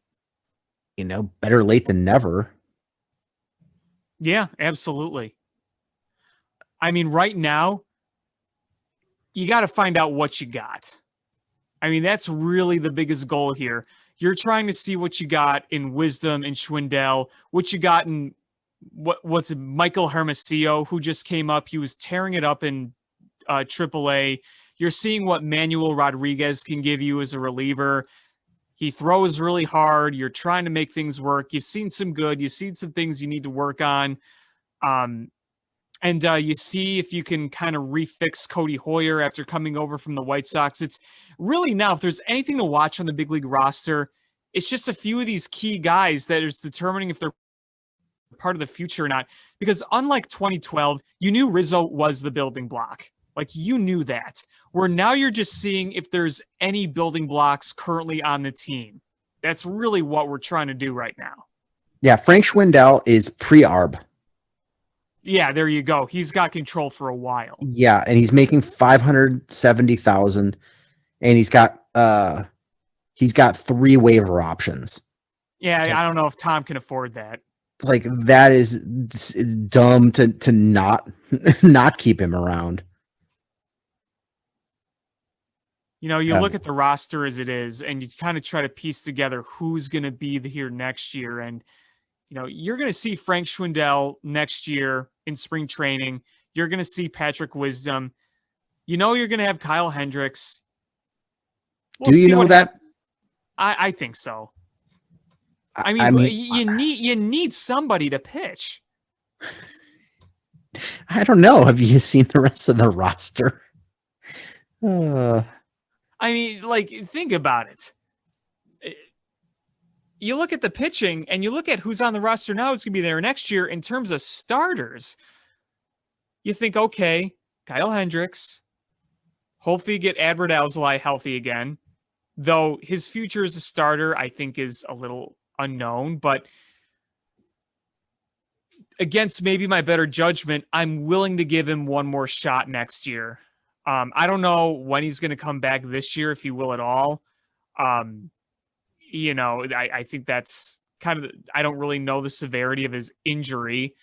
C: better late than never.
D: Yeah, absolutely. I mean, right now, you got to find out what you got. I mean, that's really the biggest goal here. You're trying to see what you got in Wisdom and Schwindel, what you got in what's it, Michael Hermosillo, who just came up. He was tearing it up in AAA. You're seeing what Manuel Rodriguez can give you as a reliever. He throws really hard. You're trying to make things work. You've seen some good. You've seen some things you need to work on. And you see if you can kind of refix Cody Hoyer after coming over from the White Sox. It's really now, if there's anything to watch on the big league roster, it's just a few of these key guys that is determining if they're part of the future or not. Because unlike 2012, you knew Rizzo was the building block. Like you knew that. Where now you're just seeing if there's any building blocks currently on the team. That's really what we're trying to do right now.
C: Yeah, Frank Schwindel is pre-arb.
D: Yeah, there you go. He's got control for a while.
C: Yeah, and he's making $570,000, and he's got 3 waiver options.
D: Yeah, so, I don't know if Tom can afford that.
C: Like that is dumb to not keep him around.
D: You look at the roster as it is, and you kind of try to piece together who's going to be here next year. And, you're going to see Frank Schwindel next year in spring training. You're going to see Patrick Wisdom. You're going to have Kyle Hendricks.
C: We'll Do you know that?
D: I think so. I mean, you need somebody to pitch.
C: I don't know. Have you seen the rest of the roster?
D: I mean, think about it. You look at the pitching and you look at who's on the roster now, it's going to be there next year in terms of starters. You think, okay, Kyle Hendricks, hopefully you get Adbert Alzolay healthy again, though his future as a starter, I think, is a little unknown, but against maybe my better judgment, I'm willing to give him one more shot next year. I don't know when he's going to come back this year, if he will at all. I think that's kind of, I don't really know the severity of his injury.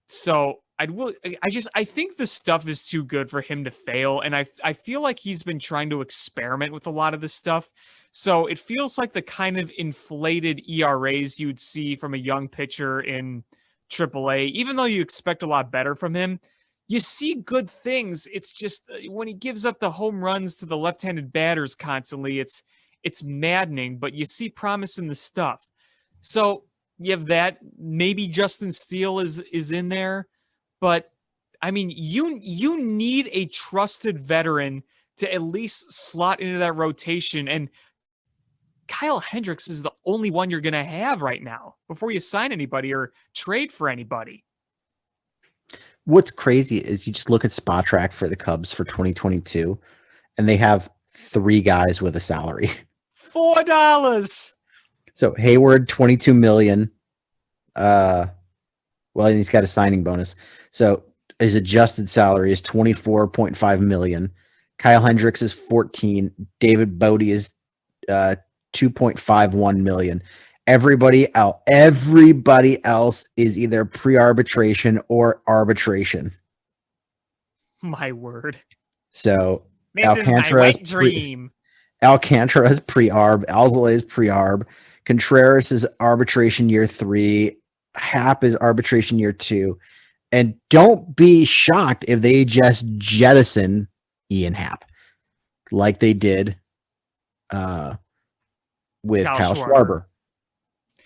D: So I think the stuff is too good for him to fail. And I feel like he's been trying to experiment with a lot of this stuff. So it feels like the kind of inflated ERAs you'd see from a young pitcher in AAA, even though you expect a lot better from him. you see good things. It's just when he gives up the home runs to the left-handed batters constantly, it's maddening, but you see promise in the stuff. So you have that. Maybe Justin Steele is in there, but I mean, you need a trusted veteran to at least slot into that rotation. And Kyle Hendricks is the only one you're going to have right now before you sign anybody or trade for anybody.
C: What's crazy is you just look at Spot Track for the Cubs for 2022, and they have 3 guys with a salary.
D: $4.
C: So Hayward, 22 million. Well, and he's got a signing bonus. So his adjusted salary is 24.5 million. Kyle Hendricks is 14. David Bodie is 2.51 million. Everybody else is either pre-arbitration or arbitration.
D: My word.
C: So
D: This is my wet dream.
C: Alcantara is pre-arb. Alzolay is pre-arb. Contreras is arbitration year 3. Happ is arbitration year 2. And don't be shocked if they just jettison Ian Happ like they did with Kyle Schwarber.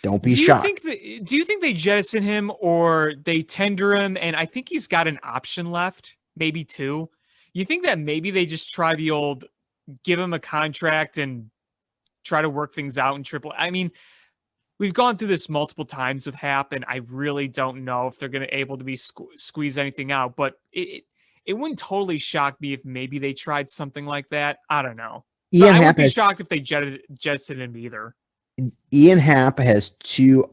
C: Don't be shocked.
D: Do you think they jettison him or they tender him? And I think he's got an option left, maybe 2. You think that maybe they just try the old give him a contract and try to work things out in triple? I mean, we've gone through this multiple times with Happ, and I really don't know if they're going to able to be squeeze anything out. But it wouldn't totally shock me if maybe they tried something like that. I don't know. I wouldn't be shocked if they jettisoned him either.
C: Ian Happ has 2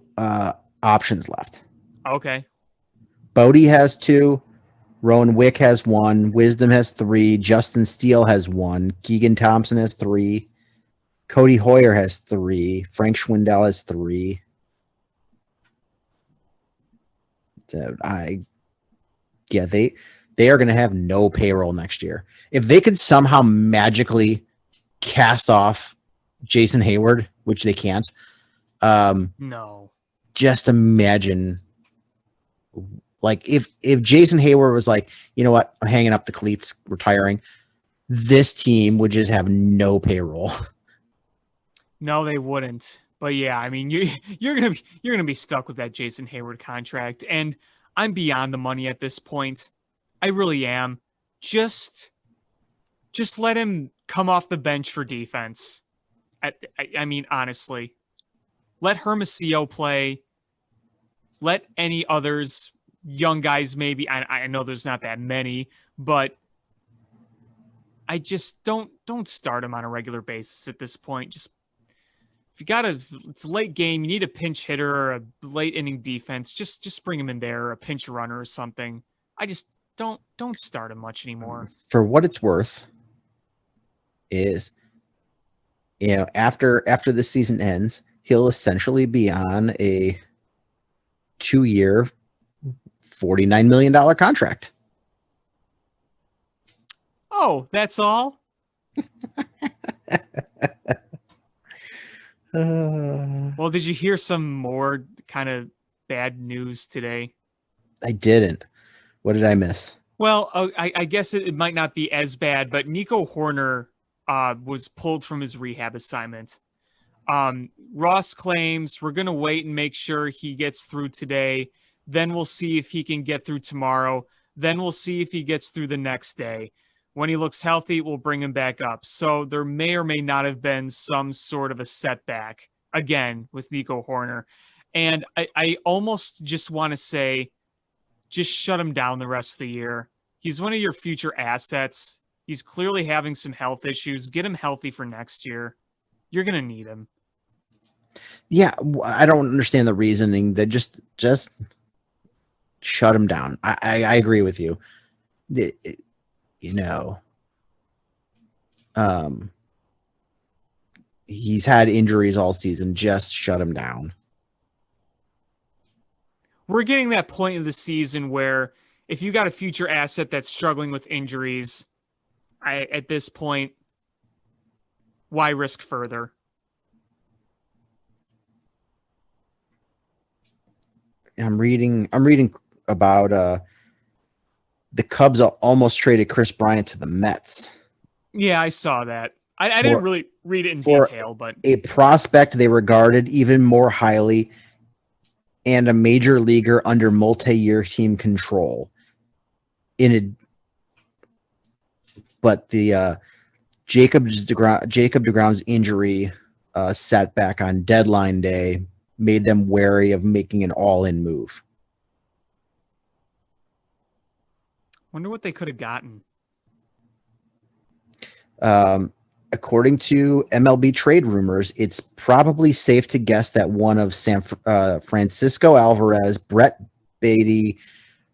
C: options left.
D: Okay.
C: Bodie has 2. Rowan Wick has 1. Wisdom has 3. Justin Steele has 1. Keegan Thompson has 3. Cody Hoyer has 3. Frank Schwindel has 3. So they are going to have no payroll next year. If they could somehow magically cast off Jason Hayward, which they can't.
D: No.
C: Just imagine, like, if Jason Hayward was like, you know what, I'm hanging up the cleats, retiring, this team would just have no payroll.
D: No, they wouldn't. But yeah, I mean, you're gonna be stuck with that Jason Hayward contract, and I'm beyond the money at this point. I really am. Just let him come off the bench for defense. I mean, honestly, let Hermosillo play. Let any others, young guys, maybe. I know there's not that many, but I just don't start him on a regular basis at this point. Just if you it's a late game, you need a pinch hitter or a late inning defense. Just bring him in there, or a pinch runner or something. I just don't start him much anymore.
C: For what it's worth, is, you know, after the season ends, he'll essentially be on a 2-year, $49 million contract.
D: Oh, that's all? Well, did you hear some more kind of bad news today?
C: I didn't. What did I miss?
D: Well, I guess it might not be as bad, but Nico Horner was pulled from his rehab assignment. Ross claims we're going to wait and make sure he gets through today. Then we'll see if he can get through tomorrow. Then we'll see if he gets through the next day. When he looks healthy, we'll bring him back up. So there may or may not have been some sort of a setback, again, with Nico Horner. And I almost just want to say, just shut him down the rest of the year. He's one of your future assets. He's clearly having some health issues. Get him healthy for next year. You're going to need him.
C: Yeah, I don't understand the reasoning. That just shut him down. I agree with you. He's had injuries all season. Just shut him down.
D: We're getting that point of the season where if you got a future asset that's struggling with injuries, at this point, why risk further?
C: I'm reading about the Cubs almost traded Chris Bryant to the Mets.
D: Yeah, I saw that. I didn't really read it in
C: for
D: detail, but
C: a prospect they regarded even more highly and a major leaguer under multi-year team control. But the Jacob DeGrom's injury setback on deadline day made them wary of making an all-in move.
D: wonder what they could have gotten.
C: According to MLB trade rumors, it's probably safe to guess that one of Francisco Alvarez, Brett Beatty,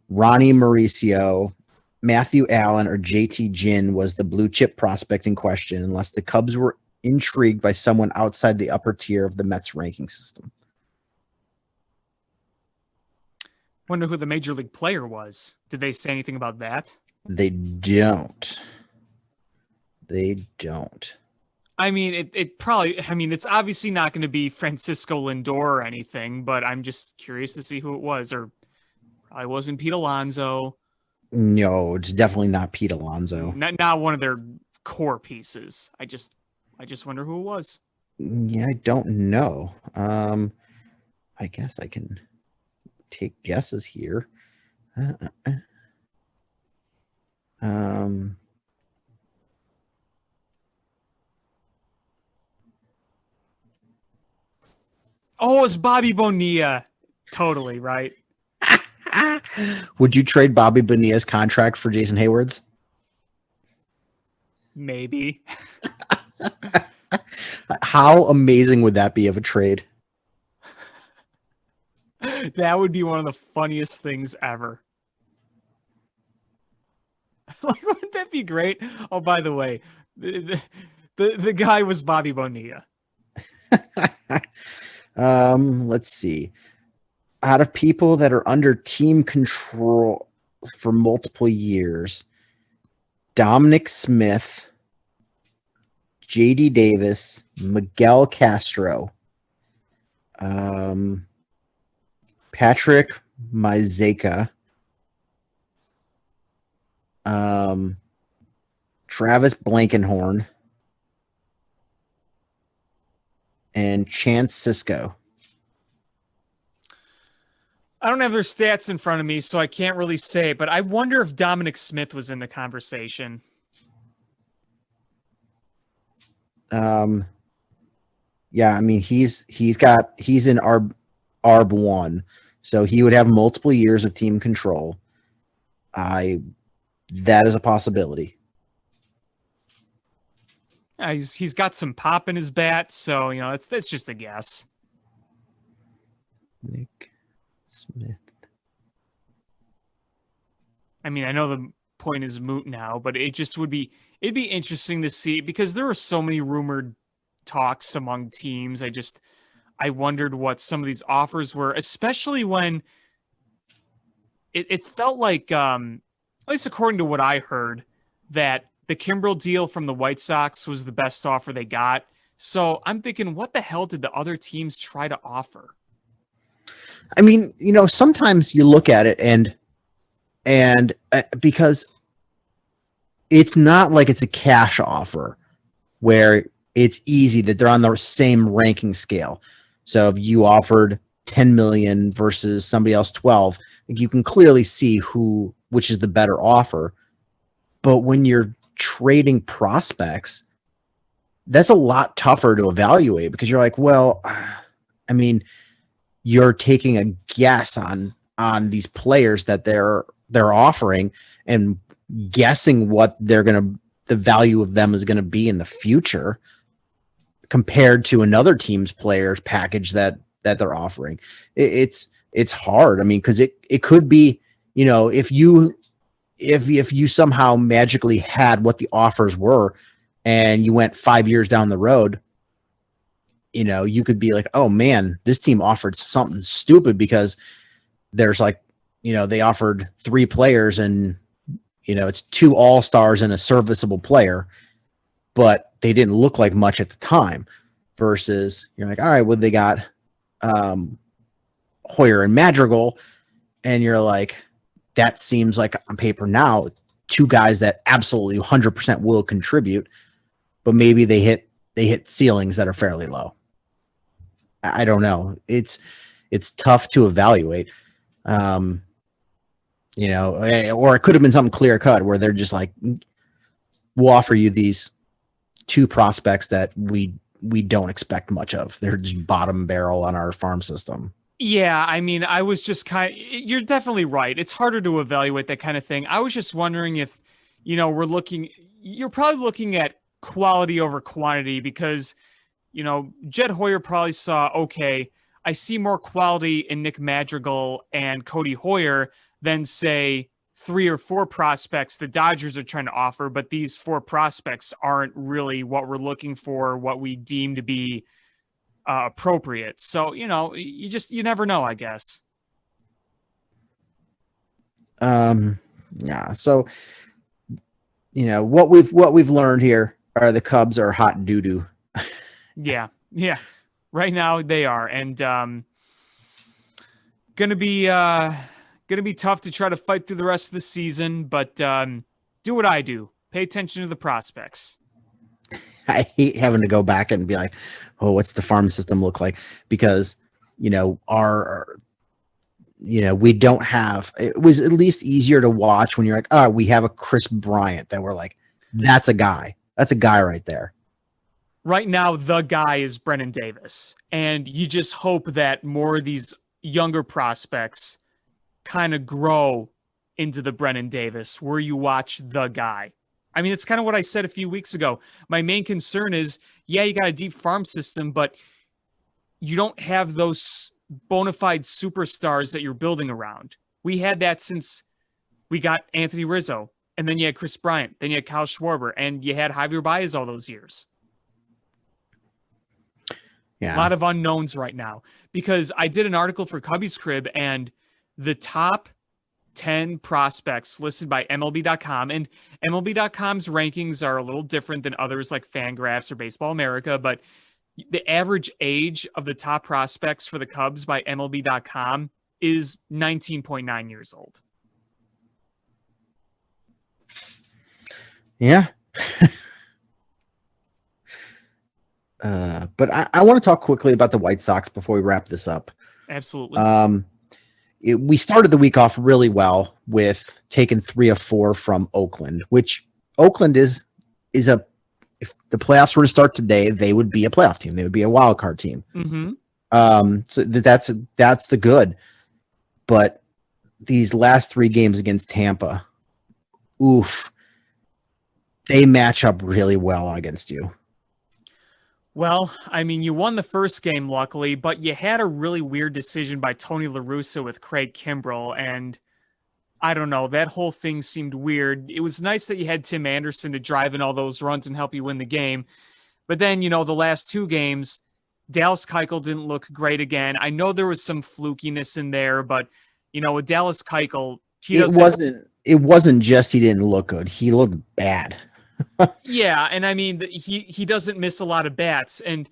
C: Ronnie Mauricio, Matthew Allen, or JT Ginn was the blue chip prospect in question, unless the Cubs were intrigued by someone outside the upper tier of the Mets ranking system.
D: Wonder who the major league player was. Did they say anything about that?
C: They don't.
D: I mean, it probably, I mean, it's obviously not going to be Francisco Lindor or anything, but I'm just curious to see who it was, or probably wasn't Pete Alonso.
C: No, it's definitely not Pete Alonso.
D: Not one of their core pieces. I just wonder who it was.
C: Yeah, I don't know. I guess I can take guesses here.
D: Oh, it's Bobby Bonilla. Totally, right?
C: Would you trade Bobby Bonilla's contract for Jason Hayward's?
D: Maybe.
C: How amazing would that be of a trade?
D: That would be one of the funniest things ever. Like, wouldn't that be great? Oh, by the way, the guy was Bobby Bonilla.
C: Let's see. Out of people that are under team control for multiple years, Dominic Smith, JD Davis, Miguel Castro, Patrick Mazeika, Travis Blankenhorn, and Chance Sisco.
D: I don't have their stats in front of me, so I can't really say, but I wonder if Dominic Smith was in the conversation.
C: Yeah, I mean he's in ARB 1, so he would have multiple years of team control. That is a possibility.
D: Yeah, he's got some pop in his bat, so you know that's just a guess.
C: Nick Smith.
D: I mean, I know the point is moot now, but it'd be interesting to see, because there are so many rumored talks among teams. I wondered what some of these offers were, especially when it felt like, at least according to what I heard, that the Kimbrel deal from the White Sox was the best offer they got. So I'm thinking, what the hell did the other teams try to offer?
C: I mean, you know, sometimes you look at it and because it's not like it's a cash offer where it's easy that they're on the same ranking scale. So if you offered 10 million versus somebody else 12, you can clearly see which is the better offer. But when you're trading prospects, that's a lot tougher to evaluate, because you're like, well, I mean, you're taking a guess on these players that they're offering and guessing what the value of them is going to be in the future compared to another team's players package that they're offering. It's hard. I mean, because it could be, you know, if you somehow magically had what the offers were and you went 5 years down the road, you know, you could be like, oh man, this team offered something stupid, because there's like, you know, they offered 3 players and, you know, it's 2 all-stars and a serviceable player, but they didn't look like much at the time. Versus you're like, all right, well, they got Hoyer and Madrigal, and you're like, that seems like on paper now, two guys that absolutely 100% will contribute, but maybe they hit ceilings that are fairly low. I don't know. It's tough to evaluate. Or it could have been something clear cut where they're just like, we'll offer you these two prospects that we don't expect much of. They're just bottom barrel on our farm system.
D: Yeah, I mean, I was just you're definitely right. It's harder to evaluate that kind of thing. I was just wondering if, you're probably looking at quality over quantity because, Jed Hoyer probably saw, okay, I see more quality in Nick Madrigal and Cody Hoyer than, say, 3 or 4 prospects the Dodgers are trying to offer, but these 4 prospects aren't really what we're looking for, what we deem to be appropriate. So, you never know, I guess.
C: Yeah. So, what we've learned here are the Cubs are hot doo-doo.
D: Yeah. Right now they are. And gonna be tough to try to fight through the rest of the season, but do what I do. Pay attention to the prospects.
C: I hate having to go back and be like, oh, what's the farm system look like? Because, we don't have, it was at least easier to watch when you're like, oh, we have a Chris Bryant that we're like, that's a guy right there.
D: Right now, the guy is Brennan Davis. And you just hope that more of these younger prospects kind of grow into the Brennan Davis where you watch the guy. I mean, it's kind of what I said a few weeks ago. My main concern is, yeah, you got a deep farm system, but you don't have those bona fide superstars that you're building around. We had that since we got Anthony Rizzo, and then you had Chris Bryant, then you had Kyle Schwarber, and you had Javier Baez all those years.
C: Yeah.
D: A lot of unknowns right now because I did an article for Cubby's Crib and the top 10 prospects listed by MLB.com, and MLB.com's rankings are a little different than others like Fangraphs or Baseball America, but the average age of the top prospects for the Cubs by MLB.com is 19.9 years old.
C: Yeah. But I want to talk quickly about the White Sox before we wrap this up.
D: Absolutely.
C: We started the week off really well with taking 3 of 4 from Oakland, which Oakland is if the playoffs were to start today, they would be a playoff team. They would be a wild card team.
D: Mm-hmm.
C: So that's the good. But these last 3 games against Tampa, oof, they match up really well against you.
D: Well, I mean, you won the first game, luckily, but you had a really weird decision by Tony La Russa with Craig Kimbrell, and I don't know, that whole thing seemed weird. It was nice that you had Tim Anderson to drive in all those runs and help you win the game, but then, the last 2 games, Dallas Keuchel didn't look great again. I know there was some flukiness in there, but, with Dallas Keuchel,
C: it wasn't just he didn't look good. He looked bad.
D: Yeah, and I mean, he doesn't miss a lot of bats. And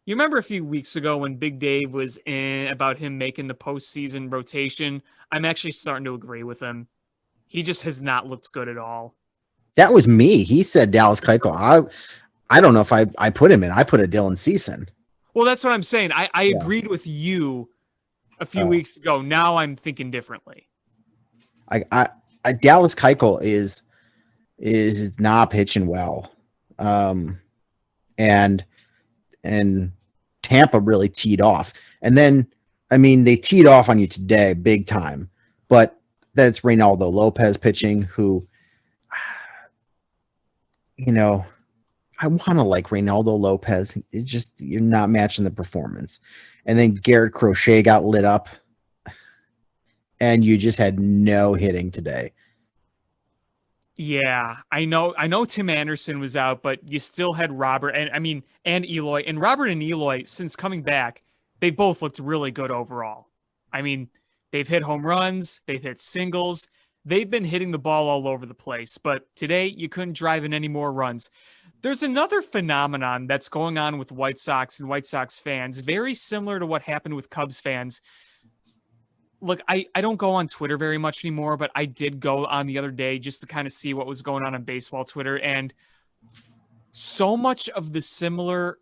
D: you remember a few weeks ago when Big Dave was in about him making the postseason rotation? I'm actually starting to agree with him. He just has not looked good at all.
C: That was me. He said Dallas Keuchel. I don't know if I put him in. I put a Dylan Ceason.
D: Well, that's what I'm saying. I agreed with you a few weeks ago. Now I'm thinking differently.
C: Dallas Keuchel is not pitching well. And Tampa really teed off. And then, I mean, they teed off on you today big time, but that's Reynaldo Lopez pitching who, I want to like Reynaldo Lopez. It's just, you're not matching the performance. And then Garrett Crochet got lit up and you just had no hitting today.
D: Yeah, I know Tim Anderson was out, but you still had Robert and Eloy. And Robert and Eloy, since coming back, they both looked really good overall. I mean, they've hit home runs, they've hit singles, they've been hitting the ball all over the place. But today, you couldn't drive in any more runs. There's another phenomenon that's going on with White Sox and White Sox fans, very similar to what happened with Cubs fans. look, I don't go on Twitter very much anymore, but I did go on the other day just to kind of see what was going on baseball Twitter. And so much of the similar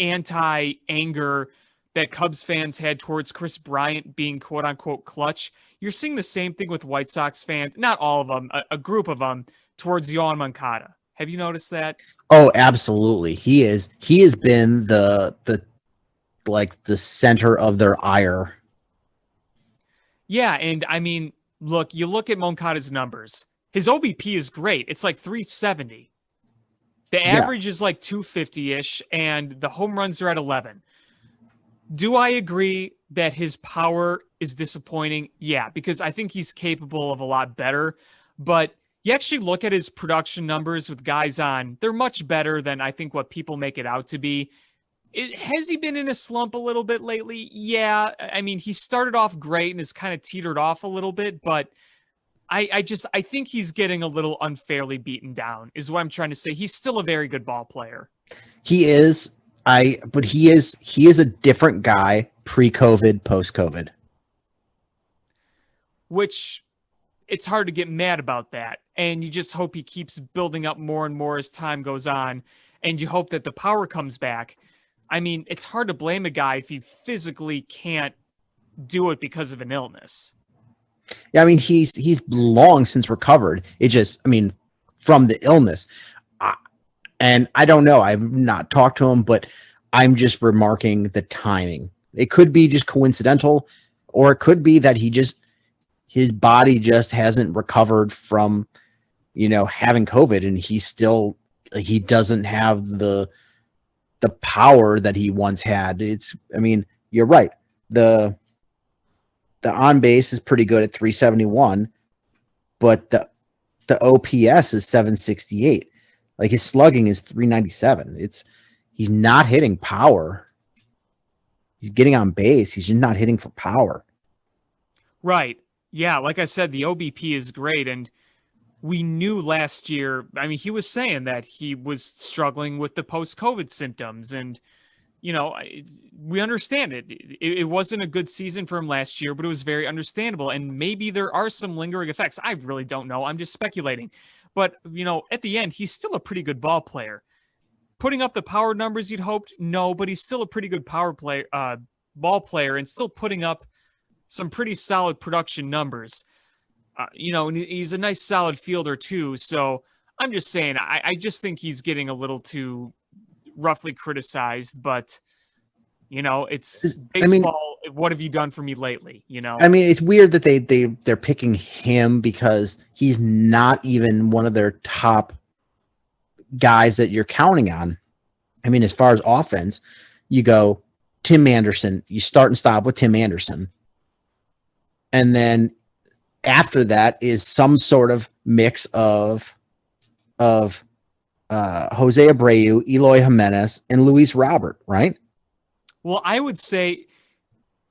D: anti-anger that Cubs fans had towards Chris Bryant being quote unquote clutch. You're seeing the same thing with White Sox fans, not all of them, a group of them towards Yoán Moncada. Have you noticed that?
C: Oh, absolutely. He has been the center of their ire.
D: Yeah, and I mean, look, you look at Moncada's numbers. His OBP is great. It's like 370. The average is like 250-ish, and the home runs are at 11. Do I agree that his power is disappointing? Yeah, because I think he's capable of a lot better. But you actually look at his production numbers with guys on, they're much better than I think what people make it out to be. Has he been in a slump a little bit lately? Yeah. I mean, he started off great and has kind of teetered off a little bit, but I think he's getting a little unfairly beaten down, is what I'm trying to say. He's still a very good ball player.
C: He is. But he is a different guy pre-COVID, post-COVID.
D: Which it's hard to get mad about that. And you just hope he keeps building up more and more as time goes on. And you hope that the power comes back. I mean, it's hard to blame a guy if he physically can't do it because of an illness.
C: Yeah, I mean, he's long since recovered. It just, I mean, from the illness. And I don't know. I've not talked to him, but I'm just remarking the timing. It could be just coincidental, or it could be that his body just hasn't recovered from, having COVID, and he doesn't have the power that he once had. I mean, you're right. The on base is pretty good at 371, but the OPS is 768. Like, his slugging is 397. He's not hitting power. He's getting on base. He's just not hitting for power.
D: Right. Yeah. Like I said, the OBP is great. And we knew last year, I mean, he was saying that he was struggling with the post-COVID symptoms. And, we understand it. It wasn't a good season for him last year, but it was very understandable. And maybe there are some lingering effects. I really don't know. I'm just speculating. But, at the end, he's still a pretty good ball player. Putting up the power numbers you'd hoped? No, but he's still a pretty good ball player, and still putting up some pretty solid production numbers. And he's a nice solid fielder too. So I'm just saying, I just think he's getting a little too roughly criticized, but it's baseball. I mean, what have you done for me lately?
C: I mean, it's weird that they're picking him because he's not even one of their top guys that you're counting on. I mean, as far as offense, you go Tim Anderson, you start and stop with Tim Anderson. And then after that is some sort of mix of Jose Abreu, Eloy Jimenez, and Luis Robert, right?
D: Well, I would say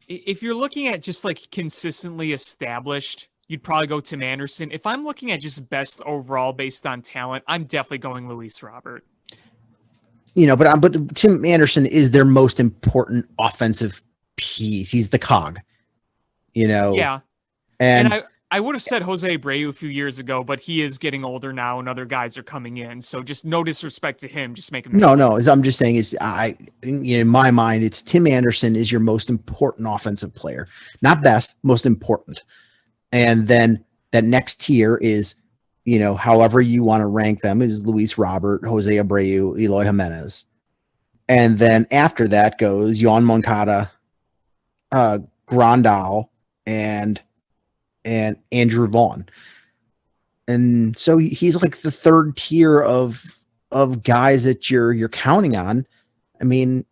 D: if you're looking at just like consistently established, you'd probably go Tim Anderson. If I'm looking at just best overall based on talent, I'm definitely going Luis Robert.
C: But Tim Anderson is their most important offensive piece. He's the cog,
D: Yeah.
C: And
D: I would have said Jose Abreu a few years ago, but he is getting older now and other guys are coming in. So just no disrespect to him, just make him.
C: No. I'm just saying in my mind, it's Tim Anderson is your most important offensive player, not best, most important. And then that next tier is, however you want to rank them, is Luis Robert, Jose Abreu, Eloy Jimenez. And then after that goes Yoán Moncada, Grandal, and Andrew Vaughn. And so he's like the third tier of guys that you're counting on. I mean,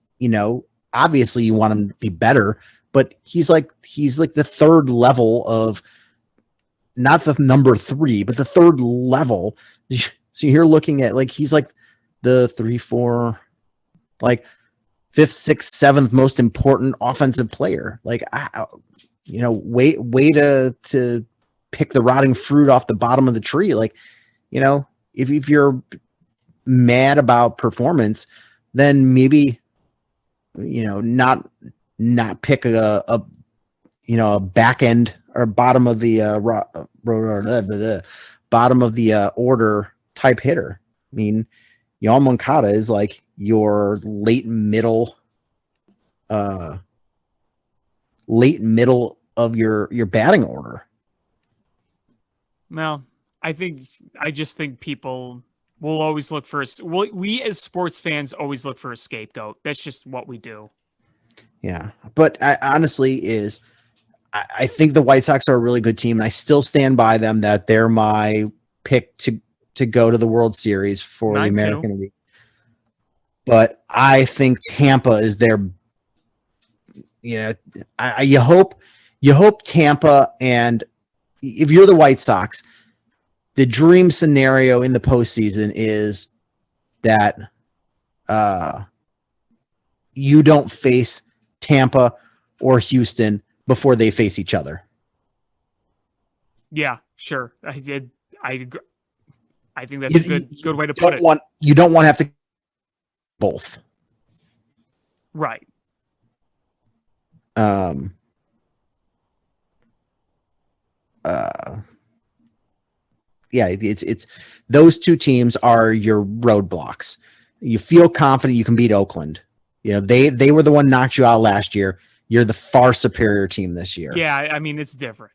C: obviously you want him to be better, but he's like the third level of, not the number 3, but the third level. So you're looking at he's like the 3, 4, 5th, 6th, 7th most important offensive player. Way to pick the rotting fruit off the bottom of the tree. If you're mad about performance, then maybe, not not pick a back end or bottom of the bottom of the order type hitter. I mean, Yoan Moncada is like your late middle of your batting order.
D: Well, I just think people will always look for we as sports fans always look for a scapegoat. That's just what we do.
C: Yeah, but I think the White Sox are a really good team, and I still stand by them that they're my pick to go to the World Series for the American League. But I think Tampa is their. You hope Tampa, and if you're the White Sox, the dream scenario in the postseason is that you don't face Tampa or Houston before they face each other.
D: Yeah, sure. I think that's a good way to put it.
C: You don't want to have to both.
D: Right.
C: It's those two teams are your roadblocks. You feel confident you can beat Oakland. They were the one knocked you out last year. You're the far superior team this year.
D: Yeah, I mean it's different.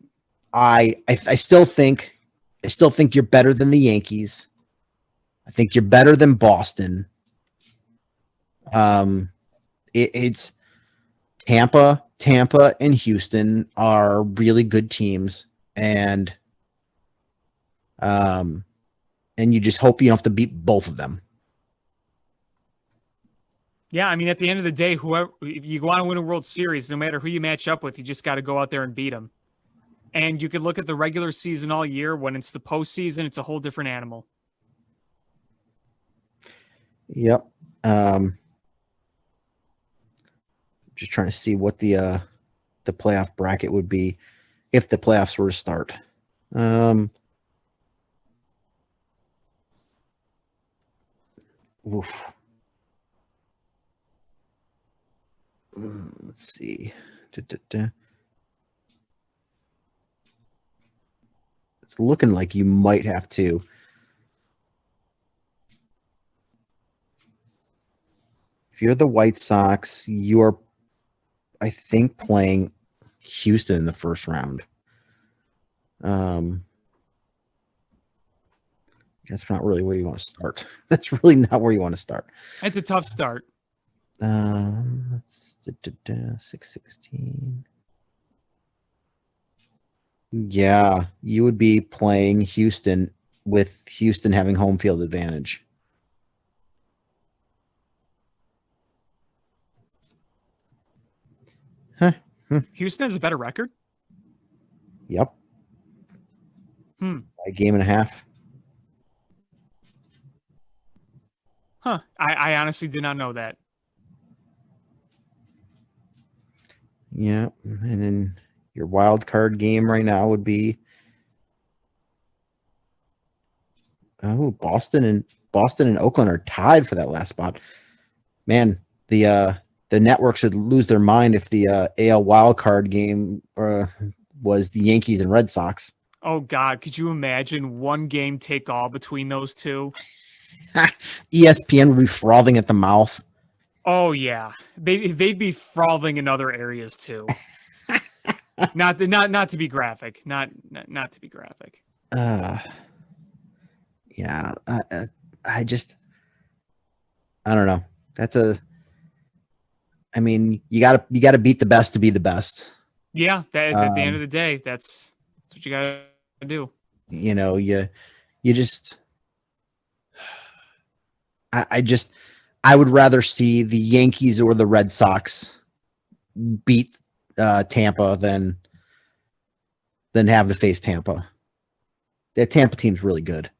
C: I still think you're better than the Yankees. I think you're better than Boston. It's Tampa, and Houston are really good teams, and you just hope you don't have to beat both of them.
D: Yeah, I mean, at the end of the day, if you want to win a World Series, no matter who you match up with, you just got to go out there and beat them. And you could look at the regular season all year. When it's the postseason, it's a whole different animal.
C: Yep. Just trying to see what the playoff bracket would be if the playoffs were to start. Oof. Let's see. It's looking like you might have to. If you're the White Sox, you're, I think, playing Houston in the first round. That's not really where you want to start. That's really not where you want to start.
D: It's a tough start.
C: 6-16. Yeah, you would be playing Houston with Houston having home field advantage. Huh.
D: Houston has a better record?
C: Yep.
D: By
C: a game and a half.
D: Huh. I honestly did not know that.
C: Yeah, and then your wild card game right now would be Boston and Oakland are tied for that last spot. Man, the networks would lose their mind if the AL wild card game was the Yankees and Red Sox.
D: Oh God, could you imagine one game take all between those two?
C: ESPN would be frothing at the mouth.
D: Oh yeah, they'd be frothing in other areas too. not to be graphic. Not to be graphic.
C: Yeah, I don't know. I mean, you gotta beat the best to be the best.
D: Yeah, at the end of the day, that's what you gotta do.
C: You just. I would rather see the Yankees or the Red Sox beat Tampa than have to face Tampa. That Tampa team's really good.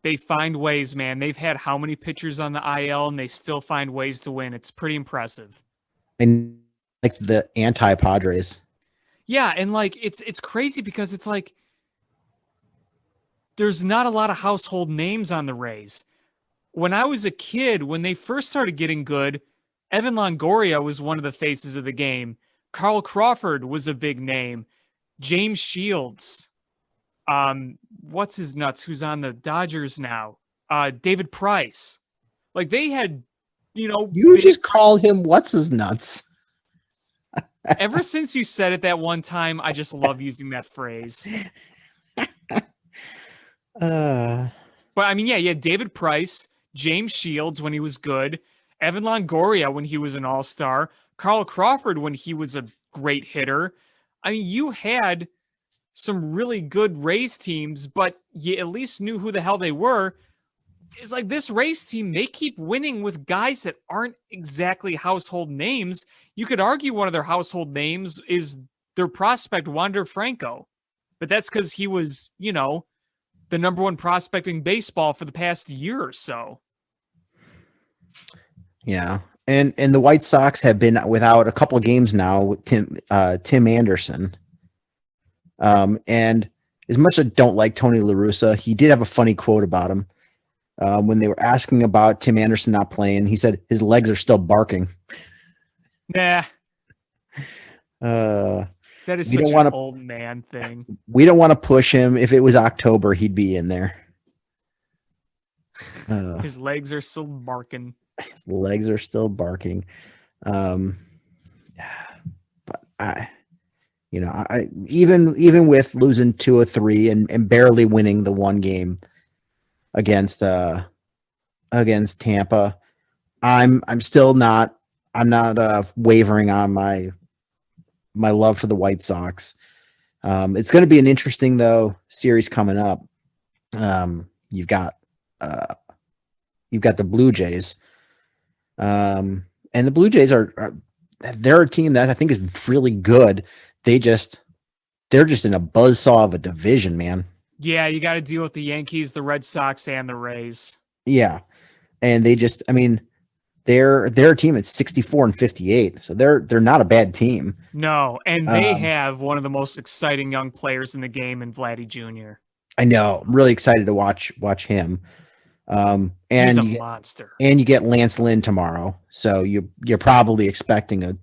D: They find ways, man. They've had how many pitchers on the IL, and they still find ways to win. It's pretty impressive.
C: And like the anti-Padres.
D: Yeah, and like it's crazy because it's like there's not a lot of household names on the Rays. When I was a kid, when they first started getting good, Evan Longoria was one of the faces of the game. Carl Crawford was a big name. James Shields. What's his nuts? Who's on the Dodgers now? David Price. Like they had,
C: You just called him what's his nuts.
D: Ever since you said it that one time, I just love using that phrase. But I mean, yeah, David Price, James Shields when he was good, Evan Longoria when he was an all-star, Carl Crawford when he was a great hitter. I mean, you had some really good Rays teams, but you at least knew who the hell they were. It's like this Rays team, they keep winning with guys that aren't exactly household names. You could argue one of their household names is their prospect, Wander Franco. But that's because he was, the number one prospect in baseball for the past year or so.
C: Yeah. And the White Sox have been without a couple of games now with Tim Anderson. And as much as I don't like Tony La Russa, he did have a funny quote about him. When they were asking about Tim Anderson not playing, he said his legs are still barking.
D: Nah. That is such an old man thing.
C: We don't want to push him. If it was October, he'd be in there.
D: His legs are still barking.
C: Legs are still barking. But I even with losing 2-3 and barely winning the one game against Tampa, I'm not wavering on my love for the White Sox. It's going to be an interesting series coming up. You've got the Blue Jays. And the Blue Jays they're a team that I think is really good. They're just in a buzzsaw of a division, man.
D: Yeah, you got to deal with the Yankees, the Red Sox, and the Rays.
C: Yeah. And they're a team at 64-58. So they're not a bad team.
D: No, and they have one of the most exciting young players in the game in Vladdy Jr.
C: I know. I'm really excited to watch him. And
D: he's a monster.
C: And you get Lance Lynn tomorrow, so you're probably expecting a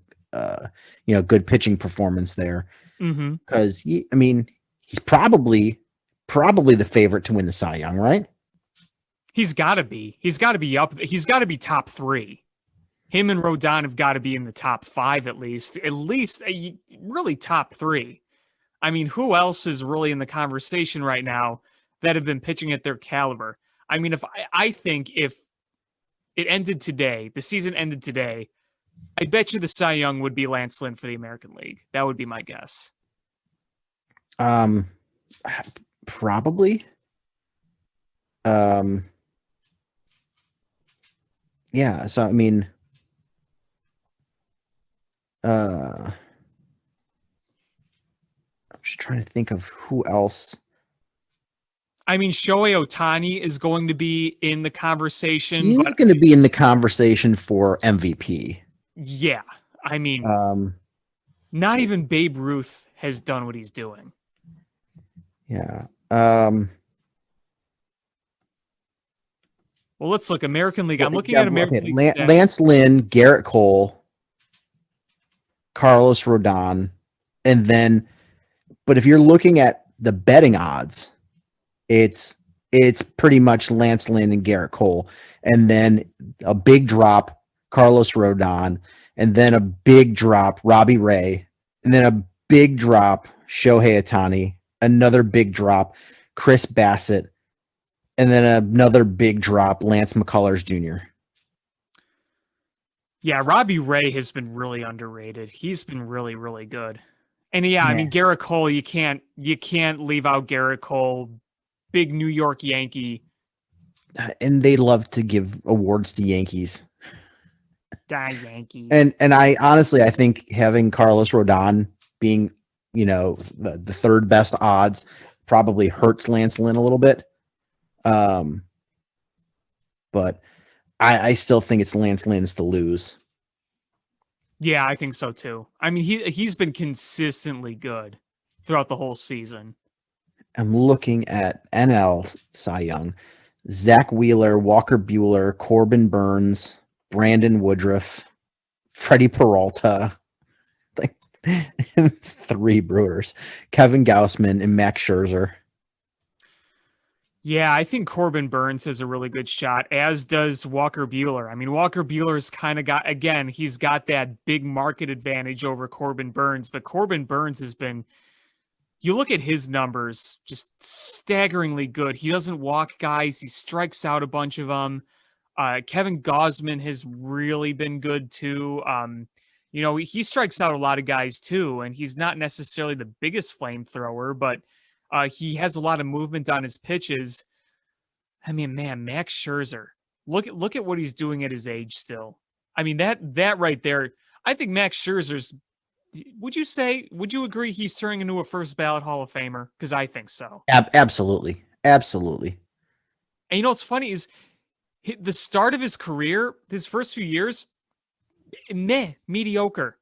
C: good pitching performance there. Because he's probably the favorite to win the Cy Young, right?
D: He's got to be. He's got to be up. He's got to be top 3. Him and Rodon have got to be in the top 5 at least. At least really top 3. I mean, who else is really in the conversation right now that have been pitching at their caliber? I mean, I think if it ended today, the season ended today, I bet you the Cy Young would be Lance Lynn for the American League. That would be my guess.
C: Probably. Yeah. So I mean, I'm just trying to think of who else.
D: I mean, Shohei Ohtani is going to be in the conversation.
C: He's going to be in the conversation for MVP.
D: Yeah. I mean, not even Babe Ruth has done what he's doing.
C: Yeah.
D: Well, let's look. American League. I'm looking at American League.
C: Lance Lynn, Garrett Cole, Carlos Rodon, and then, but if you're looking at the betting odds, it's pretty much Lance Lynn and Garrett Cole, and then a big drop, Carlos Rodon, and then a big drop, Robbie Ray, and then a big drop, Shohei Ohtani, another big drop, Chris Bassett, and then another big drop, Lance McCullers Jr.
D: Yeah, Robbie Ray has been really underrated. He's been really, really good. And yeah, I mean, Garrett Cole, you can't leave out Garrett Cole, big New York Yankee.
C: And they love to give awards to Yankees.
D: Die Yankees.
C: And I honestly, I think having Carlos Rodon being, the third best odds probably hurts Lance Lynn a little bit. But I still think it's Lance Lynn's to lose.
D: Yeah, I think so too. I mean, he's been consistently good throughout the whole season.
C: I'm looking at NL Cy Young. Zach Wheeler, Walker Buehler, Corbin Burns, Brandon Woodruff, Freddie Peralta, like 3 Brewers, Kevin Gausman, and Max Scherzer.
D: Yeah, I think Corbin Burns has a really good shot, as does Walker Buehler. I mean, Walker Buehler's kind of got, again, he's got that big market advantage over Corbin Burns, but Corbin Burns has been, you look at his numbers, just staggeringly good. He doesn't walk guys, he strikes out a bunch of them. Kevin Gausman has really been good too. He strikes out a lot of guys too, and he's not necessarily the biggest flamethrower, but he has a lot of movement on his pitches. I mean, man, Max Scherzer, look at what he's doing at his age still. I mean, that right there, I think Max Scherzer's, would you agree he's turning into a first ballot Hall of Famer? Because I think so.
C: Absolutely. Absolutely.
D: And you know what's funny is the start of his career, his first few years, mediocre.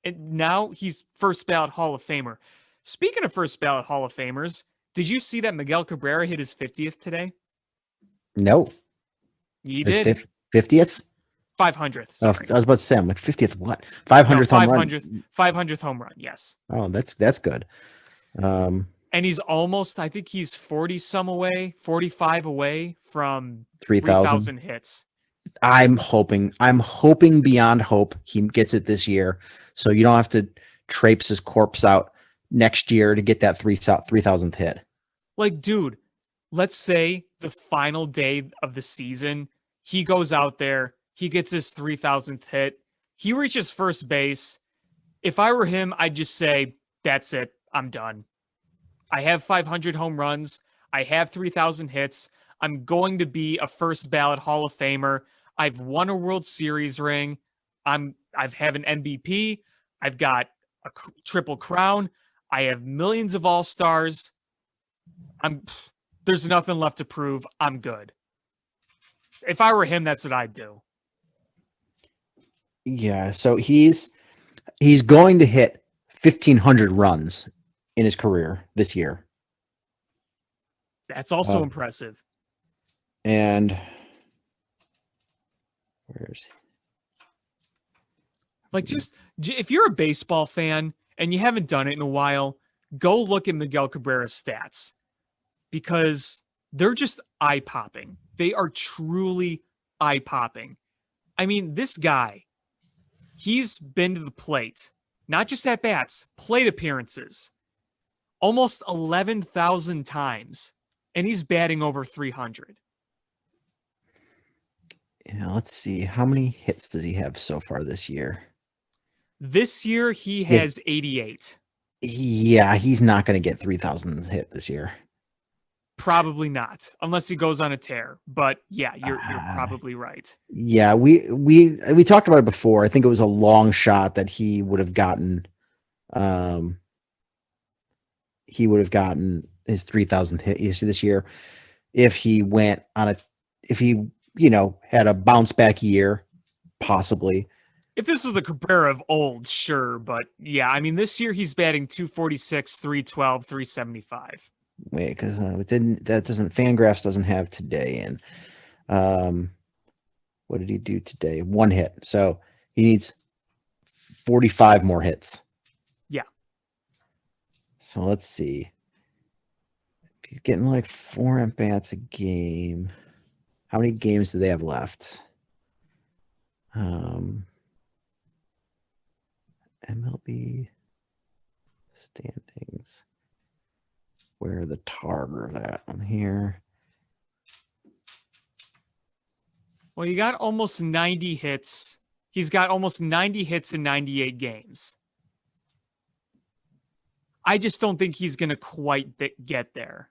D: And now he's first ballot Hall of Famer. Speaking of first ballot Hall of Famers, did you see that Miguel Cabrera hit his 50th today?
C: No.
D: He did.
C: 50th?
D: 500th.
C: Sorry. I was about to say, I'm like, 50th what? 500th home run?
D: 500th home run, yes.
C: Oh, that's good.
D: And he's almost, I think he's 45 away from 3,000 hits.
C: I'm hoping beyond hope he gets it this year, so you don't have to traipse his corpse out next year to get that 3,000th hit.
D: Like, dude, let's say the final day of the season, he goes out there, he gets his 3,000th hit, he reaches first base. If I were him, I'd just say, that's it, I'm done. I have 500 home runs, I have 3,000 hits, I'm going to be a first ballot Hall of Famer, I've won a World Series ring, I've have an MVP, I've got a triple crown, I have millions of all-stars. There's nothing left to prove. I'm good. If I were him, that's what I'd do.
C: Yeah, so he's going to hit 1,500 runs in his career this year.
D: That's also impressive.
C: And where's
D: like, just if you're a baseball fan and you haven't done it in a while, go look at Miguel Cabrera's stats because they're just eye-popping. They are truly eye-popping. I mean, this guy, he's been to the plate, not just at bats, plate appearances, almost 11,000 times, and he's batting over 300.
C: Yeah, let's see. How many hits does he have so far this year?
D: This year, he has 88.
C: Yeah, he's not going to get 3,000 hit this year.
D: Probably not, unless he goes on a tear. But yeah, you're probably right.
C: Yeah, we talked about it before. I think it was a long shot that he would have gotten. He would have gotten his 3,000 hit this year if he went on if he had a bounce back year, possibly.
D: If this is the Cabrera of old, sure, but yeah, I mean, this year he's batting 246, 312, 375.
C: Wait, because Fangraphs doesn't have today in. What did he do today? 1 hit, so he needs 45 more hits.
D: Yeah.
C: So let's see. He's getting like 4 at-bats a game. How many games do they have left? MLB standings. Where are the Tigers at on here?
D: Well, you got almost 90 hits. He's got almost 90 hits in 98 games. I just don't think he's going to quite get there.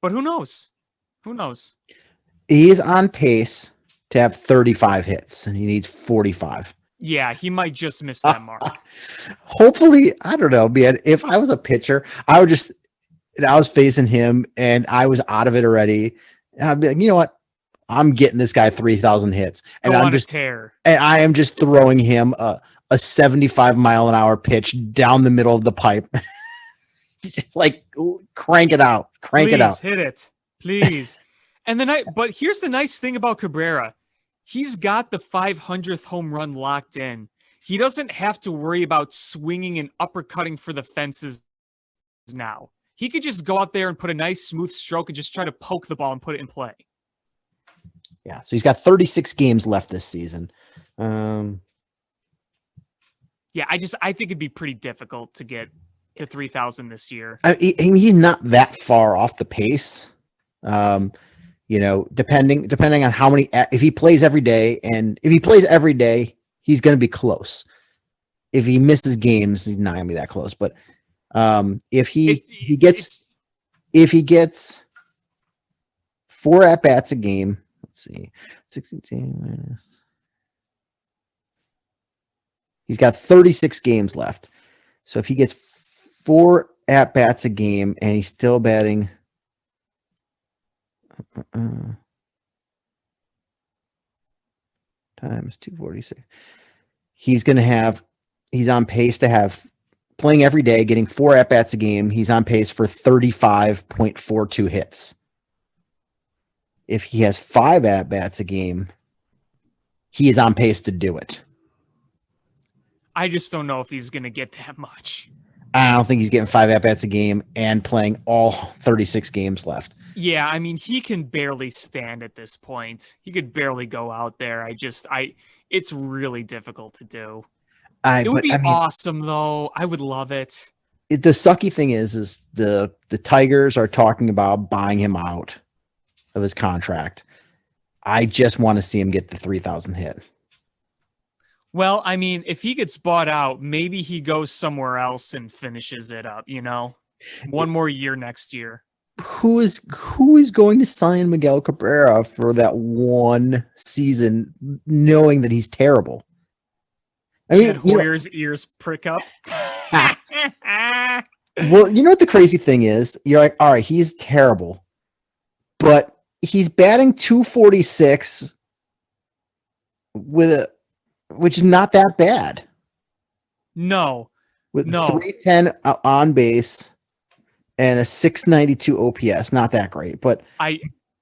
D: But who knows? Who knows?
C: He's on pace to have 35 hits, and he needs 45.
D: Yeah, he might just miss that mark.
C: Hopefully, I don't know, man. If I was a pitcher, I was facing him, and I was out of it already. I'd be like, you know what? I'm getting this guy 3,000 hits, and I'm just
D: tear.
C: And I am just throwing him a 75-mile-an-hour pitch down the middle of the pipe. Like, crank it out. Crank it out.
D: Hit it. Please. But here's the nice thing about Cabrera. He's got the 500th home run locked in. He doesn't have to worry about swinging and uppercutting for the fences now. He could just go out there and put a nice smooth stroke and just try to poke the ball and put it in play.
C: Yeah, so he's got 36 games left this season.
D: Yeah, I think it'd be pretty difficult to get to 3,000 this year.
C: He's not that far off the pace. Depending on how many, if he plays every day, he's going to be close. If he misses games, he's not going to be that close. But if he gets 4 at bats a game, let's see, 16 minus. He's got 36 games left. So if he gets 4 at bats a game and he's still batting times 246, he's on pace to have, playing every day, getting 4 at bats a game, he's on pace for 35.42 hits. If he has 5 at bats a game, he is on pace to do it.
D: I just don't know if he's going to get that much.
C: I don't think he's getting 5 at bats a game and playing all 36 games left.
D: Yeah, I mean, he can barely stand at this point. He could barely go out there. It's really difficult to do. It would be awesome, though. I would love it.
C: The sucky thing is the Tigers are talking about buying him out of his contract. I just want to see him get the 3,000 hit.
D: Well, I mean, if he gets bought out, maybe he goes somewhere else and finishes it up, one more year next year.
C: Who is going to sign Miguel Cabrera for that one season, knowing that he's terrible? I mean,
D: Hoyer's ears prick up.
C: Well, you know what the crazy thing is? You're like, all right, he's terrible, but he's batting 246 which is not that bad.
D: No.
C: With 310 on base and a 692 OPS, not that great, but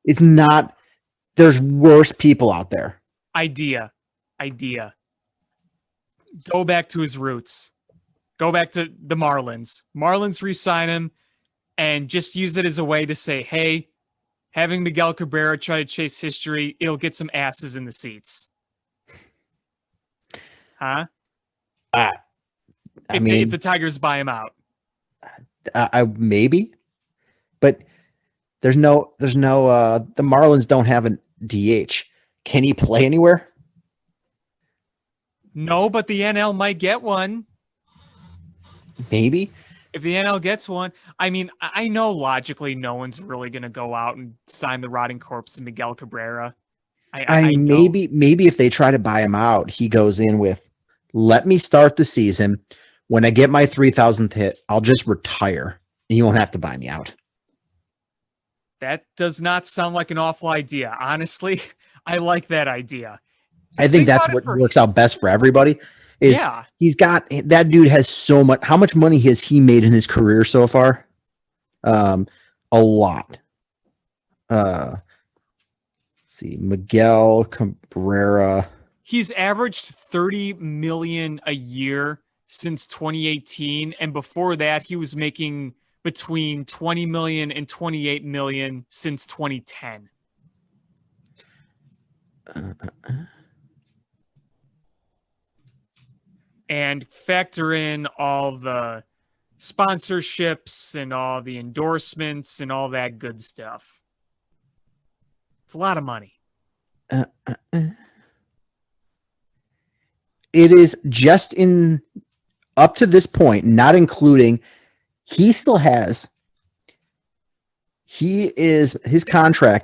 C: it's not. There's worse people out there.
D: Idea. Go back to his roots. Go back to the Marlins. Marlins re-sign him and just use it as a way to say, hey, having Miguel Cabrera try to chase history, it'll get some asses in the seats. Huh? If the Tigers buy him out,
C: maybe, but there's no. The Marlins don't have a DH. Can he play anywhere?
D: No, but the NL might get one.
C: Maybe.
D: If the NL gets one, I mean, I know logically no one's really going to go out and sign the rotting corpse of Miguel Cabrera.
C: Maybe if they try to buy him out, he goes in with, let me start the season. When I get my 3,000th hit, I'll just retire and you won't have to buy me out.
D: That does not sound like an awful idea. Honestly, I like that idea.
C: I think that's what works out best for everybody. He's got, that dude has so much. How much money has he made in his career so far? A lot. Let's see, Miguel Cabrera.
D: He's averaged $30 million a year since 2018, and before that, he was making between $20 million and $28 million since 2010. And factor in all the sponsorships and all the endorsements and all that good stuff. It's a lot of money.
C: It is just up to this point, not including, his contract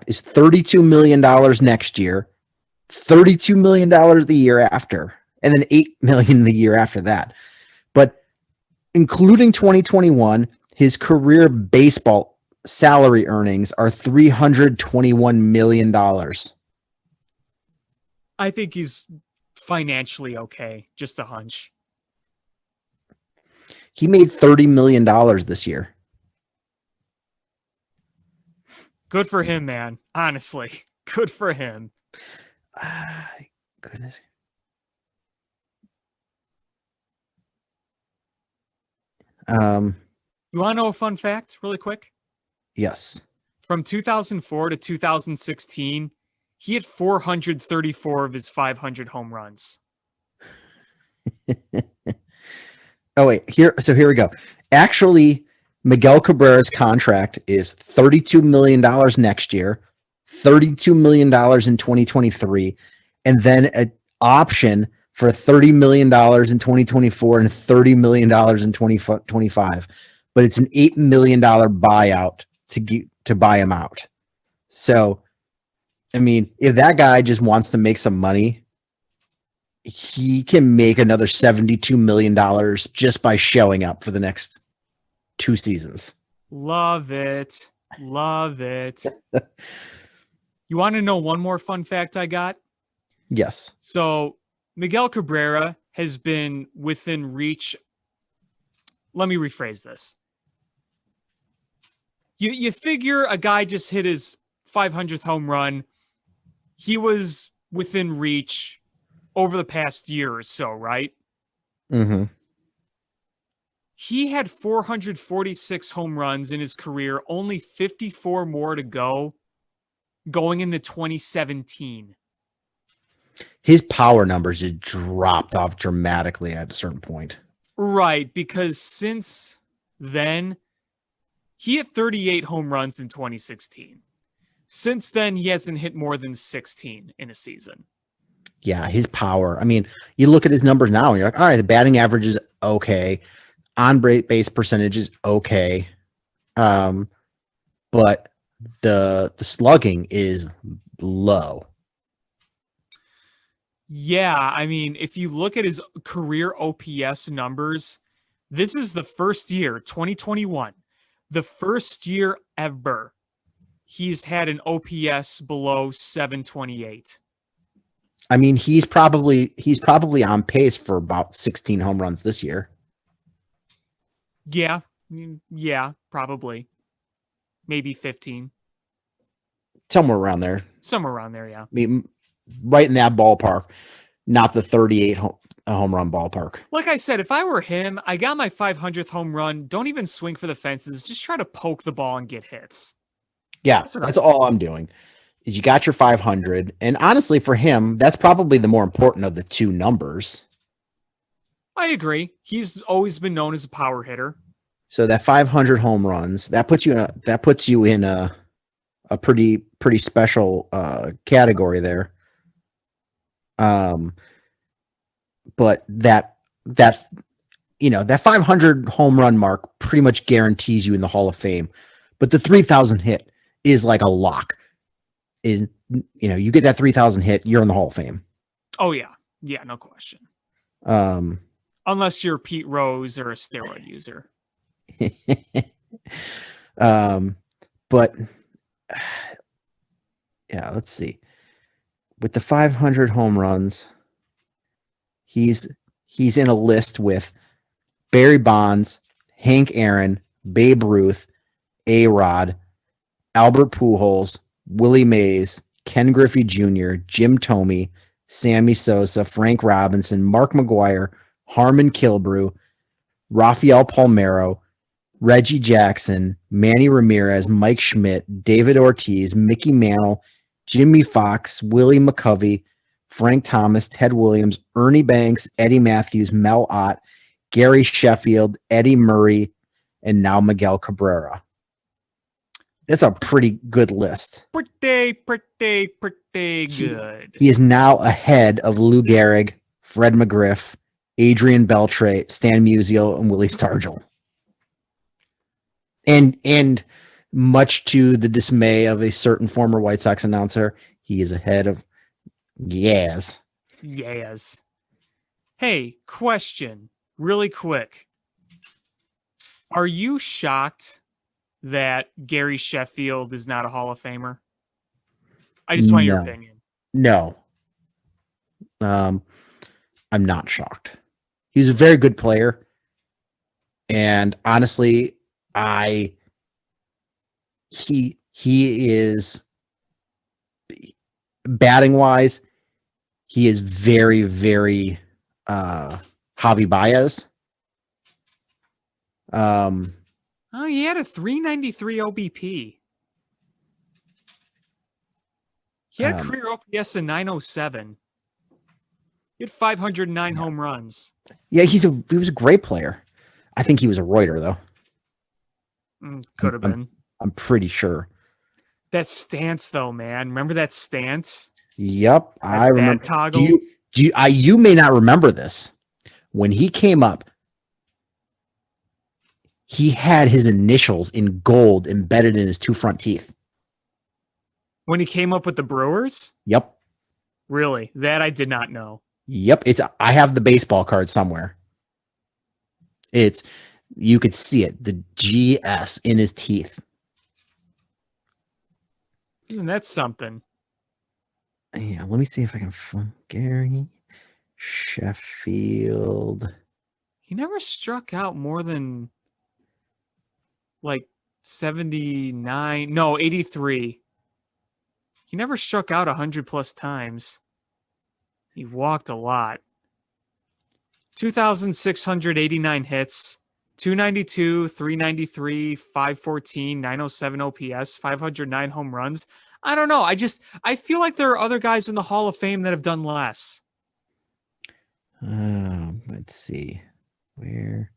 C: is $32 million next year, $32 million the year after, and then $8 million the year after that. But including 2021, his career baseball salary earnings are $321 million.
D: I think he's financially okay. Just a hunch.
C: He made $30 million this year.
D: Good for him, man. Honestly, good for him.
C: Goodness.
D: You want to know a fun fact really quick?
C: Yes.
D: From 2004 to 2016, he hit 434 of his 500 home runs.
C: Oh, wait. Here we go. Actually, Miguel Cabrera's contract is $32 million next year, $32 million in 2023, and then an option for $30 million in 2024 and $30 million in 2025. But it's an $8 million buyout to buy him out. So, I mean, if that guy just wants to make some money, he can make another $72 million just by showing up for the next 2 seasons.
D: Love it. Love it. You want to know one more fun fact I got?
C: Yes.
D: So Miguel Cabrera has been within reach. Let me rephrase this. You figure a guy just hit his 500th home run. He was within reach over the past year or so, right?
C: Mm-hmm.
D: He had 446 home runs in his career, only 54 more to go going into 2017.
C: His power numbers just dropped off dramatically at a certain point.
D: Right, because since then, he hit 38 home runs in 2016. Since then, he hasn't hit more than 16 in a season.
C: Yeah, his power. I mean, you look at his numbers now, and you're like, all right, the batting average is okay. On base percentage is okay. But the slugging is low.
D: Yeah, I mean, if you look at his career OPS numbers, this is the first year, 2021, the first year ever he's had an OPS below 728.
C: I mean, he's probably on pace for about 16 home runs this year.
D: Yeah, probably. Maybe 15.
C: Somewhere around there.
D: Somewhere around there, yeah.
C: I mean, right in that ballpark, not the 38 home run ballpark.
D: Like I said, if I were him, I got my 500th home run. Don't even swing for the fences. Just try to poke the ball and get hits.
C: Yeah, that's all I'm doing. Is you got your 500, and honestly, for him, that's probably the more important of the two numbers.
D: I agree. He's always been known as a power hitter.
C: So that 500 home runs, that puts you in a pretty special category there. But that 500 home run mark pretty much guarantees you in the Hall of Fame. But the 3,000 hit is like a lock. You get that 3,000 hit, you're in the Hall of Fame.
D: Oh yeah, no question. Unless you're Pete Rose or a steroid user.
C: But yeah, let's see. With the 500 home runs, he's in a list with Barry Bonds, Hank Aaron, Babe Ruth, A-Rod, Albert Pujols, Willie Mays, Ken Griffey Jr., Jim Thome, Sammy Sosa, Frank Robinson, Mark McGwire, Harmon Killebrew, Rafael Palmeiro, Reggie Jackson, Manny Ramirez, Mike Schmidt, David Ortiz, Mickey Mantle, Jimmy Fox, Willie McCovey, Frank Thomas, Ted Williams, Ernie Banks, Eddie Matthews, Mel Ott, Gary Sheffield, Eddie Murray, and now Miguel Cabrera. That's a pretty good list.
D: Pretty good.
C: He is now ahead of Lou Gehrig, Fred McGriff, Adrian Beltre, Stan Musial, and Willie Stargell. And much to the dismay of a certain former White Sox announcer, he is ahead of Yaz.
D: Yes. Hey, question, really quick. Are you shocked that Gary Sheffield is not a Hall of Famer? I just want your opinion.
C: No. I'm not shocked. He's a very good player. And honestly, he is, batting wise, He is very, very Javi Baez.
D: Oh, he had a 393 OBP. He had a career OPS of 907. He had 509 home runs.
C: Yeah, he was a great player. I think he was a Reuter, though.
D: Could have been.
C: I'm pretty sure.
D: That stance, though, man. Remember that stance?
C: Yep, I remember.
D: Toggle?
C: You may not remember this. When he came up, he had his initials in gold embedded in his two front teeth.
D: When he came up with the Brewers?
C: Yep.
D: Really? That I did not know.
C: Yep. I have the baseball card somewhere. You could see it, the GS in his teeth.
D: Isn't that something?
C: Yeah, let me see if I can find Gary Sheffield.
D: He never struck out more than like 79. No, 83. He never struck out 100 plus times. He walked a lot. 2,689 hits, 292, 393, 514, 907 OPS, 509 home runs. I don't know. I feel like there are other guys in the Hall of Fame that have done less.
C: Let's see. Where?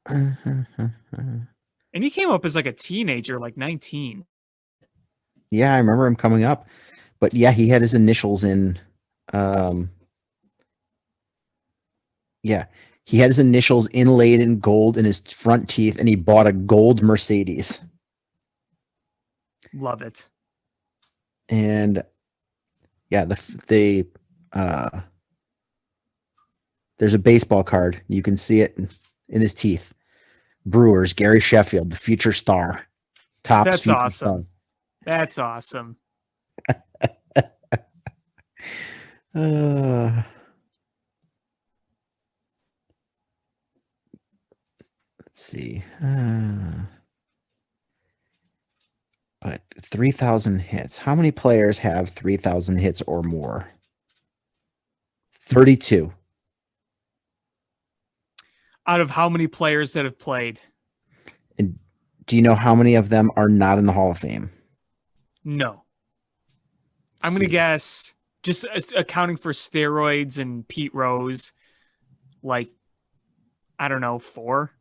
D: And he came up as like a teenager, like 19.
C: Yeah, I remember him coming up. But yeah, he had his initials in he had his initials inlaid in gold in his front teeth, and he bought a gold Mercedes.
D: Love it.
C: And yeah, there's a baseball card. You can see it in his teeth. Brewers, Gary Sheffield, the future star.
D: That's awesome. That's awesome.
C: Let's see. But 3,000 hits. How many players have 3,000 hits or more? 32.
D: Out of how many players that have played?
C: And do you know how many of them are not in the Hall of Fame?
D: No. I'm going to guess, just accounting for steroids and Pete Rose, like, I don't know, 4?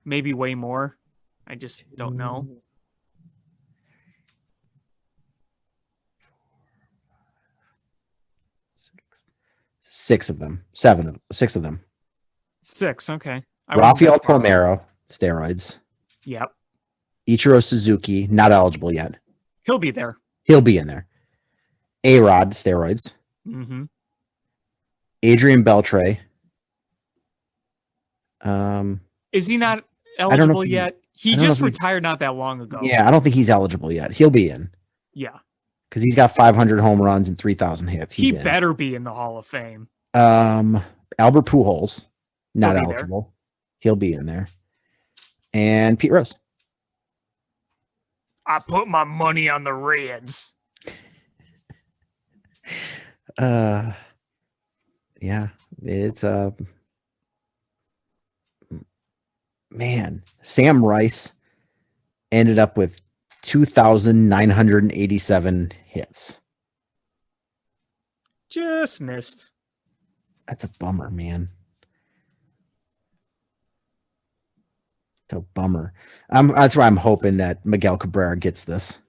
D: Maybe way more. I just don't know.
C: 6 of them. 6 of them.
D: 6, okay.
C: Rafael Palmeiro, steroids.
D: Yep.
C: Ichiro Suzuki, not eligible yet.
D: He'll be there.
C: He'll be in there. A-Rod, steroids.
D: Mm-hmm.
C: Adrian Beltre.
D: Is he not eligible yet? He just retired not that long ago.
C: Yeah, I don't think he's eligible yet. He'll be in.
D: Yeah.
C: Because he's got 500 home runs and 3,000 hits.
D: He better be in the Hall of Fame.
C: Albert Pujols, not
D: He'll be
C: eligible.
D: there.
C: He'll be in there. And Pete Rose.
D: I put my money on the Reds.
C: Yeah, it's man, Sam Rice ended up with 2,987 hits.
D: Just missed.
C: That's a bummer, man. It's a bummer. That's why I'm hoping that Miguel Cabrera gets this.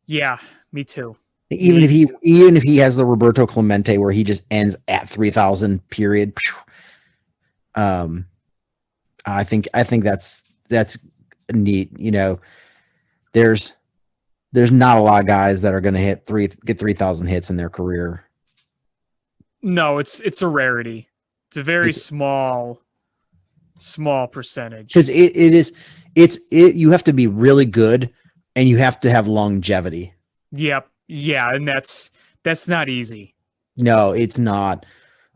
D: Yeah, me too.
C: Even if he has the Roberto Clemente where he just ends at 3,000 period. I think that's neat. You know, there's not a lot of guys that are going to get 3,000 hits in their career.
D: No, it's a rarity. It's a very small percentage.
C: Because you have to be really good and you have to have longevity.
D: Yep. Yeah, and that's not easy.
C: No, it's not.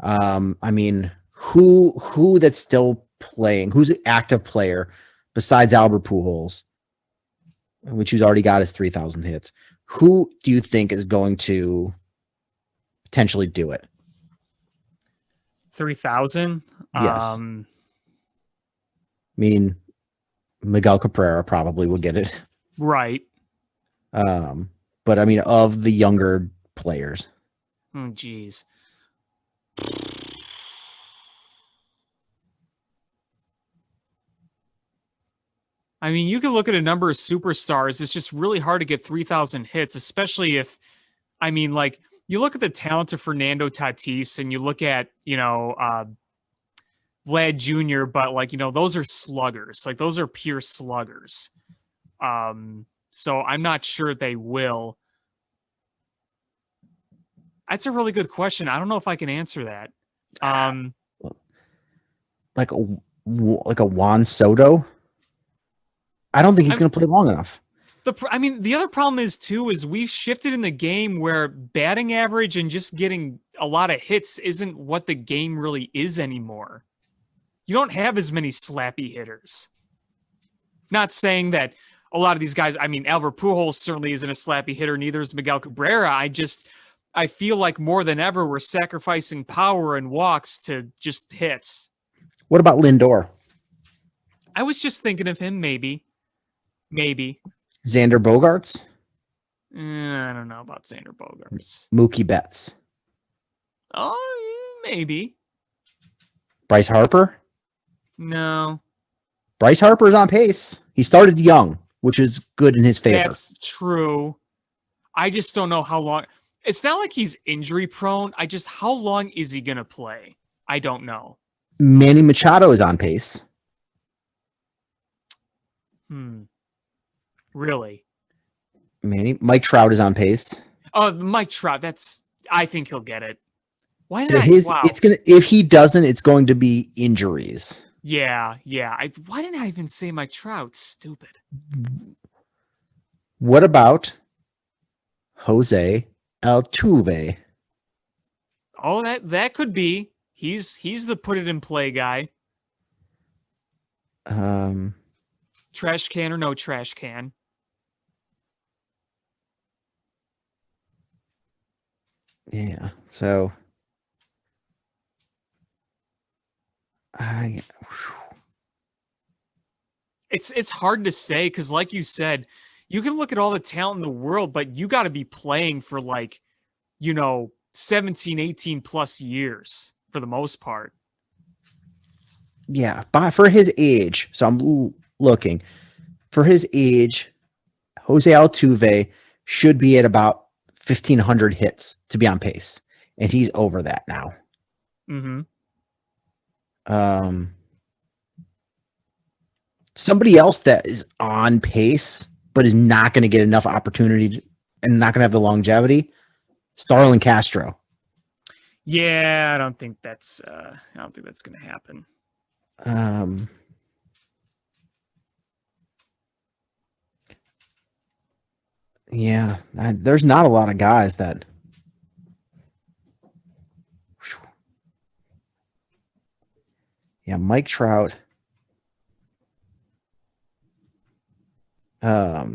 C: I mean, who that's still playing? Who's an active player besides Albert Pujols, which he's already got his 3,000 hits? Who do you think is going to potentially do it?
D: 3,000.
C: Yes. I mean, Miguel Cabrera probably will get it.
D: Right.
C: But I mean, of the younger players.
D: Oh, geez. I mean, you can look at a number of superstars. It's just really hard to get 3,000 hits, especially if, I mean, like, you look at the talent of Fernando Tatis and you look at, Vlad Jr., but like, those are sluggers. Like, those are pure sluggers. So I'm not sure they will. That's a really good question. I don't know if I can answer that.
C: Like a Juan Soto? I don't think he's going to play long enough.
D: The other problem is we've shifted in the game where batting average and just getting a lot of hits isn't what the game really is anymore. You don't have as many slappy hitters. Not saying that a lot of these guys, Albert Pujols certainly isn't a slappy hitter, neither is Miguel Cabrera. I feel like more than ever we're sacrificing power and walks to just hits.
C: What about Lindor?
D: I was just thinking of him, maybe.
C: Xander Bogaerts?
D: I don't know about Xander Bogaerts.
C: Mookie Betts?
D: Oh, maybe.
C: Bryce Harper?
D: No.
C: Bryce Harper is on pace. He started young, which is good in his favor.
D: That's true. I just don't know how long. It's not like he's injury prone. How long is he going to play? I don't know.
C: Manny Machado is on pace.
D: Really?
C: Mike Trout is on pace.
D: Oh, Mike Trout. I think he'll get it. Why not? Wow.
C: If he doesn't, it's going to be injuries.
D: Yeah. Why didn't I even say Mike Trout? Stupid.
C: What about Jose Altuve?
D: Oh, that could be. He's the put it in play guy. Trash can or no trash can?
C: Yeah. So
D: it's hard to say because, like you said, you can look at all the talent in the world, but you got to be playing for 17, 18 plus years for the most part.
C: Yeah, but for his age, so I'm looking for his age, Jose Altuve should be at about 1,500 hits to be on pace, and he's over that now.
D: Mm-hmm.
C: Somebody else that is on pace but is not going to get enough opportunity and not going to have the longevity, Starlin Castro.
D: Yeah, I don't think that's going to happen.
C: Yeah, there's not a lot of guys that. Yeah, Mike Trout. I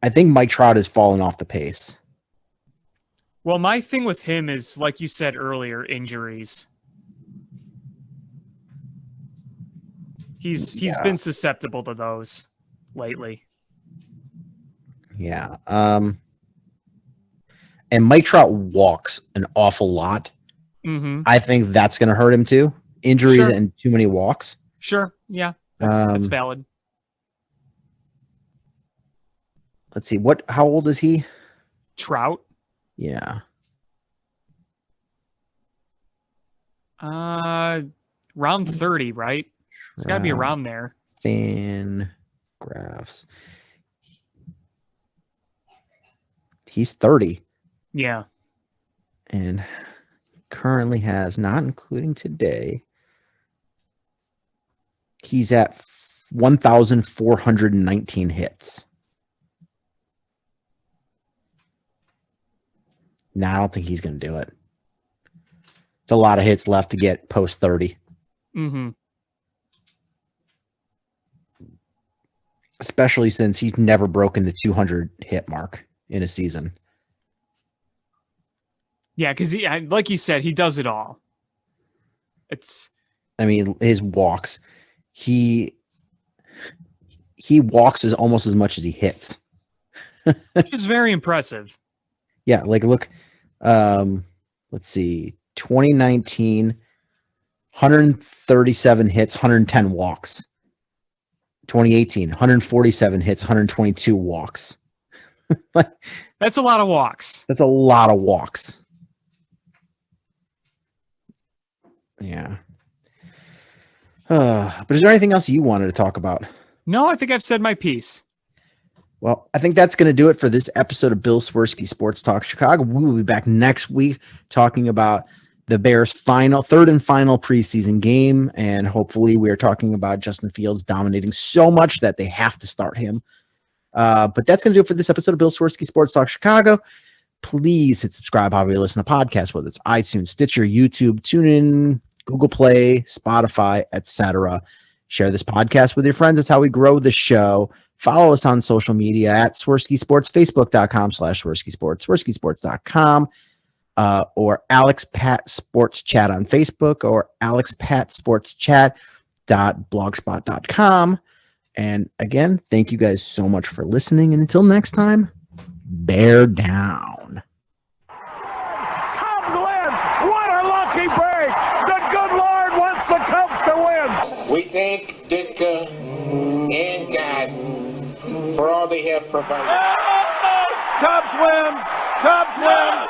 C: think Mike Trout has fallen off the pace.
D: Well, my thing with him is, like you said earlier, injuries. He's been susceptible to those lately.
C: Yeah. And Mike Trout walks an awful lot.
D: Mm-hmm.
C: I think that's going to hurt him too. Injuries and too many walks.
D: Sure. Yeah. That's valid.
C: Let's see. How old is he?
D: Trout?
C: Yeah.
D: Around 30, right? It's got to be around there.
C: Fan graphs. He's 30.
D: Yeah.
C: And currently has, not including today, he's at 1,419 hits. No, I don't think he's going to do it. It's a lot of hits left to get post 30.
D: Mm-hmm.
C: especially since he's never broken the 200 hit mark in a season.
D: Yeah, because like you said, he does it all.
C: I mean, his walks, he walks almost as much as he hits.
D: Which is very impressive.
C: Yeah, like look, let's see, 2019, 137 hits, 110 walks. 2018, 147 hits, 122 walks.
D: That's a lot of walks.
C: That's a lot of walks. Yeah. But is there anything else you wanted to talk about?
D: No, I think I've said my piece.
C: Well, I think that's going to do it for this episode of Bill Swerski Sports Talk Chicago. We will be back next week talking about the Bears' third and final preseason game, and hopefully we are talking about Justin Fields dominating so much that they have to start him. But that's going to do it for this episode of Bill Swerski Sports Talk Chicago. Please hit subscribe however you listen to podcasts, whether it's iTunes, Stitcher, YouTube, TuneIn, Google Play, Spotify, etc. Share this podcast with your friends. That's how we grow the show. Follow us on social media at Swerski Sports, Facebook.com/Swerski Sports, SwerskiSports.com, or Alex Pat Sports Chat on Facebook, or AlexPatSportsChat.blogspot.com. And again, thank you guys so much for listening. And until next time, bear down.
E: Cubs win! What a lucky break! The good Lord wants the Cubs to win!
F: We thank Ditka and God for all they have provided.
E: Cubs win! Cubs win!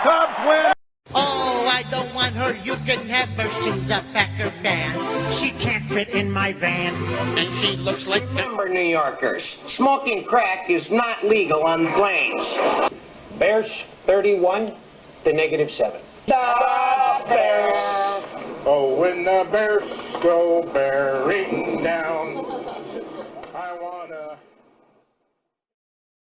E: Cubs win!
G: Oh, I don't want her, you can have her, she's a Packer fan.
B: She can't fit in my van.
F: And she looks like
H: Remember, New Yorkers, smoking crack is not legal on planes. Bears 31 to -7.
F: the Bears. Oh, when the Bears go bearing down.